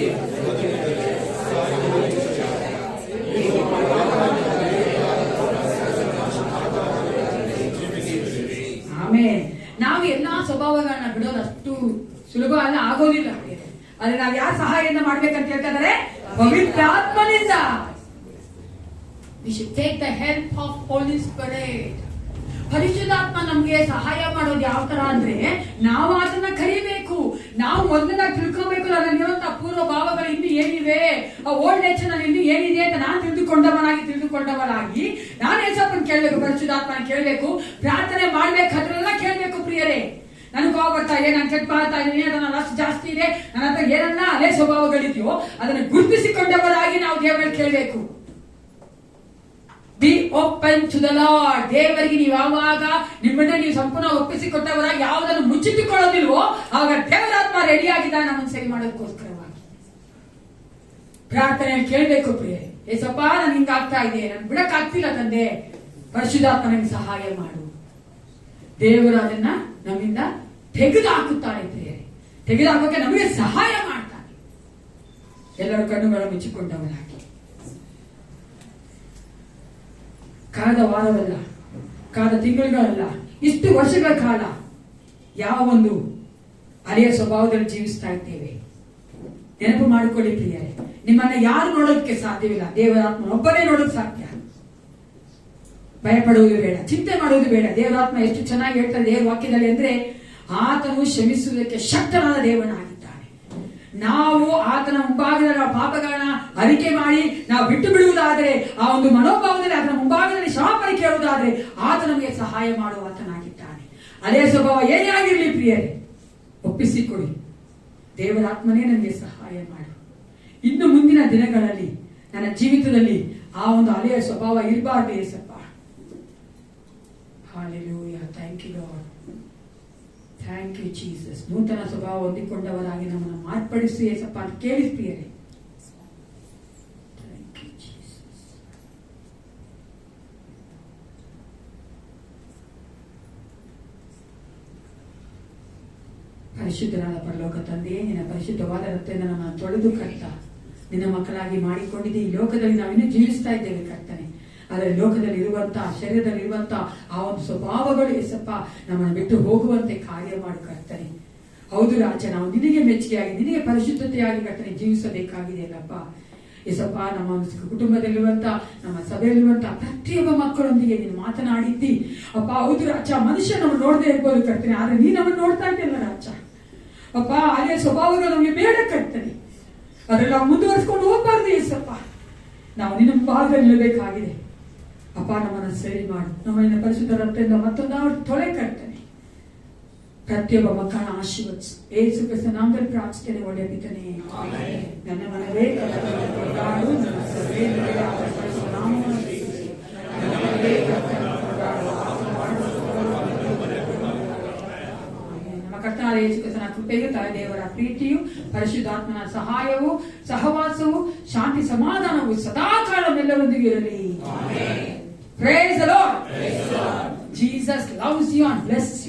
ಆಮೇಲೆ ನಾವು ಎಲ್ಲಾ ಸ್ವಭಾವಗಳನ್ನ ಬಿಡೋದು ಅಷ್ಟು ಸುಲಭ ಅಲ್ಲ, ಆಗೋದಿಲ್ಲ. ಆದ್ರೆ ನಾವು ಯಾರ ಸಹಾಯದಿಂದ ಮಾಡ್ಬೇಕಂತ ಹೇಳ್ತಾರೆ? ಪವಿತ್ರಾತ್ಮನಿಂದ. We should take the help of Holy Spirit. ಪರಿಶುದ್ಧಾತ್ಮ ನಮ್ಗೆ ಸಹಾಯ ಮಾಡೋದು ಯಾವ ತರ ಅಂದ್ರೆ, ನಾವು ಅದನ್ನ ಕರಿಬೇಕು. ನಾವು ಮೊದಲನಾಗಿ ತಿಳ್ಕೊಬೇಕು, ನನ್ನಲ್ಲಿರುವಂತಹ ಪೂರ್ವ ಭಾವಗಳು ಇನ್ನು ಏನಿವೆ, ಆ ಓಲ್ಡ್ ನೇಚರ್ ನಲ್ಲಿ ಇನ್ನು ಏನಿದೆ ಅಂತ ನಾನು ತಿಳಿದುಕೊಂಡವಳಾಗಿ ನಾನು ಏಸಪ್ಪನ ಕೇಳ್ಬೇಕು, ಪರಿಶುದ್ಧಾತ್ಮನ ಕೇಳ್ಬೇಕು, ಪ್ರಾರ್ಥನೆ ಮಾಡ್ಬೇಕು, ಅದನ್ನೆಲ್ಲ ಕೇಳ್ಬೇಕು. ಪ್ರಿಯರೇ, ನನ್ಗೆ ಕೋಪ ಬರ್ತಾ ಇದೆ, ನಾನು ಕೆಟ್ಟ ಮಾಡ್ತಾ ಇದ್ದೀನಿ, ನನ್ನ ರಸ್ ಜಾಸ್ತಿ ಇದೆ, ನನ್ನ ಹತ್ರ ಏನನ್ನ ಅದೇ ಸ್ವಭಾವಗಳಿದೆಯೋ ಅದನ್ನು ಗುರುತಿಸಿಕೊಂಡವರಾಗಿ ನಾವು ದೇವರಲ್ಲಿ ಕೇಳಬೇಕು. Be open to the lord. ದೇವರಿಗೆ ನೀವು ಯಾವಾಗ ನಿಮ್ಮನ್ನ ನೀವು ಸಂಪೂರ್ಣ ಒಪ್ಪಿಸಿಕೊಟ್ಟವರಾಗಿ ಯಾವುದನ್ನು ಮುಚ್ಚಿಟ್ಟುಕೊಳ್ಳೋದಿಲ್ವೋ ಆಗ ದೇವರಾತ್ಮ ರೆಡಿ ಆಗಿದ್ದಾನೆ ನಮ್ಮನ್ನು ಸರಿ ಮಾಡೋದಕ್ಕೋಸ್ಕರವಾಗಿ. ಪ್ರಾರ್ಥನೆ ಕೇಳಬೇಕು ಪ್ರಿಯರೇ. ಏಸಪ್ಪ, ನನ್ ಹಿಂಗಾಗ್ತಾ ಇದೆ, ನನ್ ಬಿಡಕ್ ಆಗ್ತಿಲ್ಲ ತಂದೆ, ಪರಿಶುದ್ಧಾತ್ಮ ನನಗೆ ಸಹಾಯ ಮಾಡು. ದೇವರು ಅದನ್ನ ನಮ್ಮಿಂದ ತೆಗೆದು ಹಾಕುತ್ತಾನೆ ಪ್ರಿಯರೇ. ತೆಗೆದು ಹಾಕೋಕೆ ನಮಗೆ ಸಹಾಯ ಮಾಡ್ತಾನೆ. ಎಲ್ಲರೂ ಕಣ್ಣುಗಳು ಮುಚ್ಚಿಕೊಂಡವರಾಗಿ. ಕಳೆದ ವಾರವಲ್ಲ, ಕಳೆದ ತಿಂಗಳುಗಳಲ್ಲ, ಇಷ್ಟು ವರ್ಷಗಳ ಕಾಲ ಯಾವ ಒಂದು ಹಳೆಯ ಸ್ವಭಾವದಲ್ಲಿ ಜೀವಿಸ್ತಾ ಇದ್ದೇವೆ. ನೆನಪು ಮಾಡಿಕೊಳ್ಳಿ ಪ್ರಿಯರೇ, ನಿಮ್ಮನ್ನ ಯಾರು ನೋಡೋದಕ್ಕೆ ಸಾಧ್ಯವಿಲ್ಲ, ದೇವರಾತ್ಮನೊಬ್ಬನೇ ನೋಡೋಕೆ ಸಾಧ್ಯ. ಭಯಪಡುವುದು ಬೇಡ, ಚಿಂತೆ ಮಾಡುವುದು ಬೇಡ. ದೇವರಾತ್ಮ ಎಷ್ಟು ಚೆನ್ನಾಗಿ ಹೇಳ್ತಾರೆ ದೇವರ ವಾಕ್ಯದಲ್ಲಿ ಅಂದ್ರೆ, ಆತನು ಕ್ಷಮಿಸುವುದಕ್ಕೆ ಶಕ್ತನಾದ ದೇವನಾಗಿದ್ದಾನೆ. ನಾವು ಆತನ ಮುಂಭಾಗದಲ್ಲಿ ನಾವು ಪಾಪಗಳನ್ನ ಅರಿಕೆ ಮಾಡಿ ನಾವು ಬಿಟ್ಟು ಬಿಡುವುದಾದ್ರೆ, ಆ ಒಂದು ಮನೋಭಾವದಲ್ಲಿ ಆತನ ಮುಂಭಾಗದಲ್ಲಿ ಕ್ಷಮಾಪಣೆ ಕೇಳುವುದಾದ್ರೆ, ಆತ ನಮಗೆ ಸಹಾಯ ಮಾಡುವ ಆತನಾಗಿದ್ದಾನೆ. ಅದೇ ಸ್ವಭಾವ ಏನೇ ಆಗಿರಲಿ ಪ್ರಿಯರೇ, ಒಪ್ಪಿಸಿಕೊಡಿ. ದೇವರಾತ್ಮನೇ ನನಗೆ ಸಹಾಯ ಮಾಡು. ಇನ್ನು ಮುಂದಿನ ದಿನಗಳಲ್ಲಿ ನನ್ನ ಜೀವಿತದಲ್ಲಿ ಆ ಒಂದು ಹಳೆಯ ಸ್ವಭಾವ ಇರಬಾರ್ದು Yesappa. Hallelujah. Thank you Lord. Thank you Jesus. ನೂತನ ಸ್ವಭಾವ ಹೊಂದಿಕೊಂಡವರಾಗಿ ನಮ್ಮನ್ನು ಮಾರ್ಪಡಿಸಿ ಏಸಪ್ಪ ಅಂತ ಕೇಳಿ ಪ್ರಿಯರೇ. Thank you Jesus. ಪರಿಶುದ್ಧರಾದ ಪರಲೋಕ ತಂದೆಯೇ, ನಿನ್ನ ಪರಿಶುದ್ಧವಾದ ರಕ್ತದಿಂದ ನಮ್ಮನ್ನು ತೊಳೆದು ಕರ್ತ ನಿನ್ನ ಮಕ್ಕಳಾಗಿ ಮಾಡಿಕೊಂಡಿದ್ದೆ. ಈ ಲೋಕದಲ್ಲಿ ನಾವಿನ್ನೂ ಜೀವಿಸ್ತಾ ಇದ್ದೇವೆ ಕರ್ತನೆ. ಆದರೆ ಲೋಕದಲ್ಲಿ ಇರುವಂತಹ, ಶರೀರದಲ್ಲಿ ಇರುವಂತಹ ಆ ಒಂದು ಸ್ವಭಾವಗಳು ಏಸಪ್ಪ ನಮ್ಮನ್ನು ಬಿಟ್ಟು ಹೋಗುವಂತೆ ಕಾರ್ಯ ಮಾಡು ಕರ್ತನೆ. ಹೌದು ರಾಜ, ನಾವು ನಿನಗೆ ಮೆಚ್ಚುಗೆಯಾಗಿ, ನಿನಗೆ ಪರಿಶುದ್ಧತೆಯಾಗಿ ಕರ್ತನೆ ಜೀವಿಸಬೇಕಾಗಿದೆ ಅಲ್ಲಪ್ಪ ಏಸಪ್ಪ. ನಮ್ಮ ಕುಟುಂಬದಲ್ಲಿರುವಂತ, ನಮ್ಮ ಸಭೆಯಲ್ಲಿರುವಂತಹ ಪ್ರತಿಯೊಬ್ಬ ಮಕ್ಕಳೊಂದಿಗೆ ನೀನು ಮಾತನಾಡಿದ್ದಿ ಅಪ್ಪ. ಹೌದು ರಾಜ, ಮನುಷ್ಯ ನಾವು ನೋಡದೆ ಇರ್ಬೋದು ಕರ್ತನೆ, ಆದ್ರೆ ನೀ ನಮ್ಮನ್ನು ನೋಡ್ತಾ ಇದ್ದಲ್ಲ ರಾಜ ಅಪ್ಪ. ಅದೇ ಸ್ವಭಾವಗಳು ನಮಗೆ ಬೇಡ ಕರ್ತನೆ, ಅದ್ರಲ್ಲಿ ನಾವು ಮುಂದುವರಿಸ್ಕೊಂಡು ಹೋಗ್ಬಾರ್ದು ಏಸಪ್ಪ. ನಾವು ನಿನ್ನ ಭಾಗದಲ್ಲಿ ನಿಲ್ಲಬೇಕಾಗಿದೆ ಅಪ್ಪ. ನಮ್ಮನ್ನು ಸರಿ ಮಾಡು, ನಮ್ಮನ್ನ ಪರಿಶುದ್ಧ ರಕ್ತದಿಂದ ಮತ್ತೊಂದು ತೊಳೆ ಕರ್ತನೆ. ಪ್ರತಿಯೊಬ್ಬ ಮಕ್ಕಳ ಆಶೀರ್ವದಿಸು ಯೇಸು ಕ್ರಿಸ್ತನ ನಾಮದಲ್ಲಿ ಪ್ರಾರ್ಥಿಸುತ್ತೇನೆ ಒಳ್ಳೆಯ ಪಿತನೇ, ನನ್ನ ಮನವೇ ನಮ್ಮ ಕರ್ತನಾದ ಯೇಸು ಕ್ರಿಸ್ತನ ಕೃಪೆಯು, ದೇವರ ಪ್ರೀತಿಯು, ಪರಿಶುದ್ಧಾತ್ಮನ ಸಹಾಯವು, ಸಹವಾಸವು, ಶಾಂತಿ ಸಮಾಧಾನವು ಸದಾಕಾಲ ಎಲ್ಲರೊಂದಿಗೆ ಇರಲಿ. Praise the Lord. Jesus loves you and blesses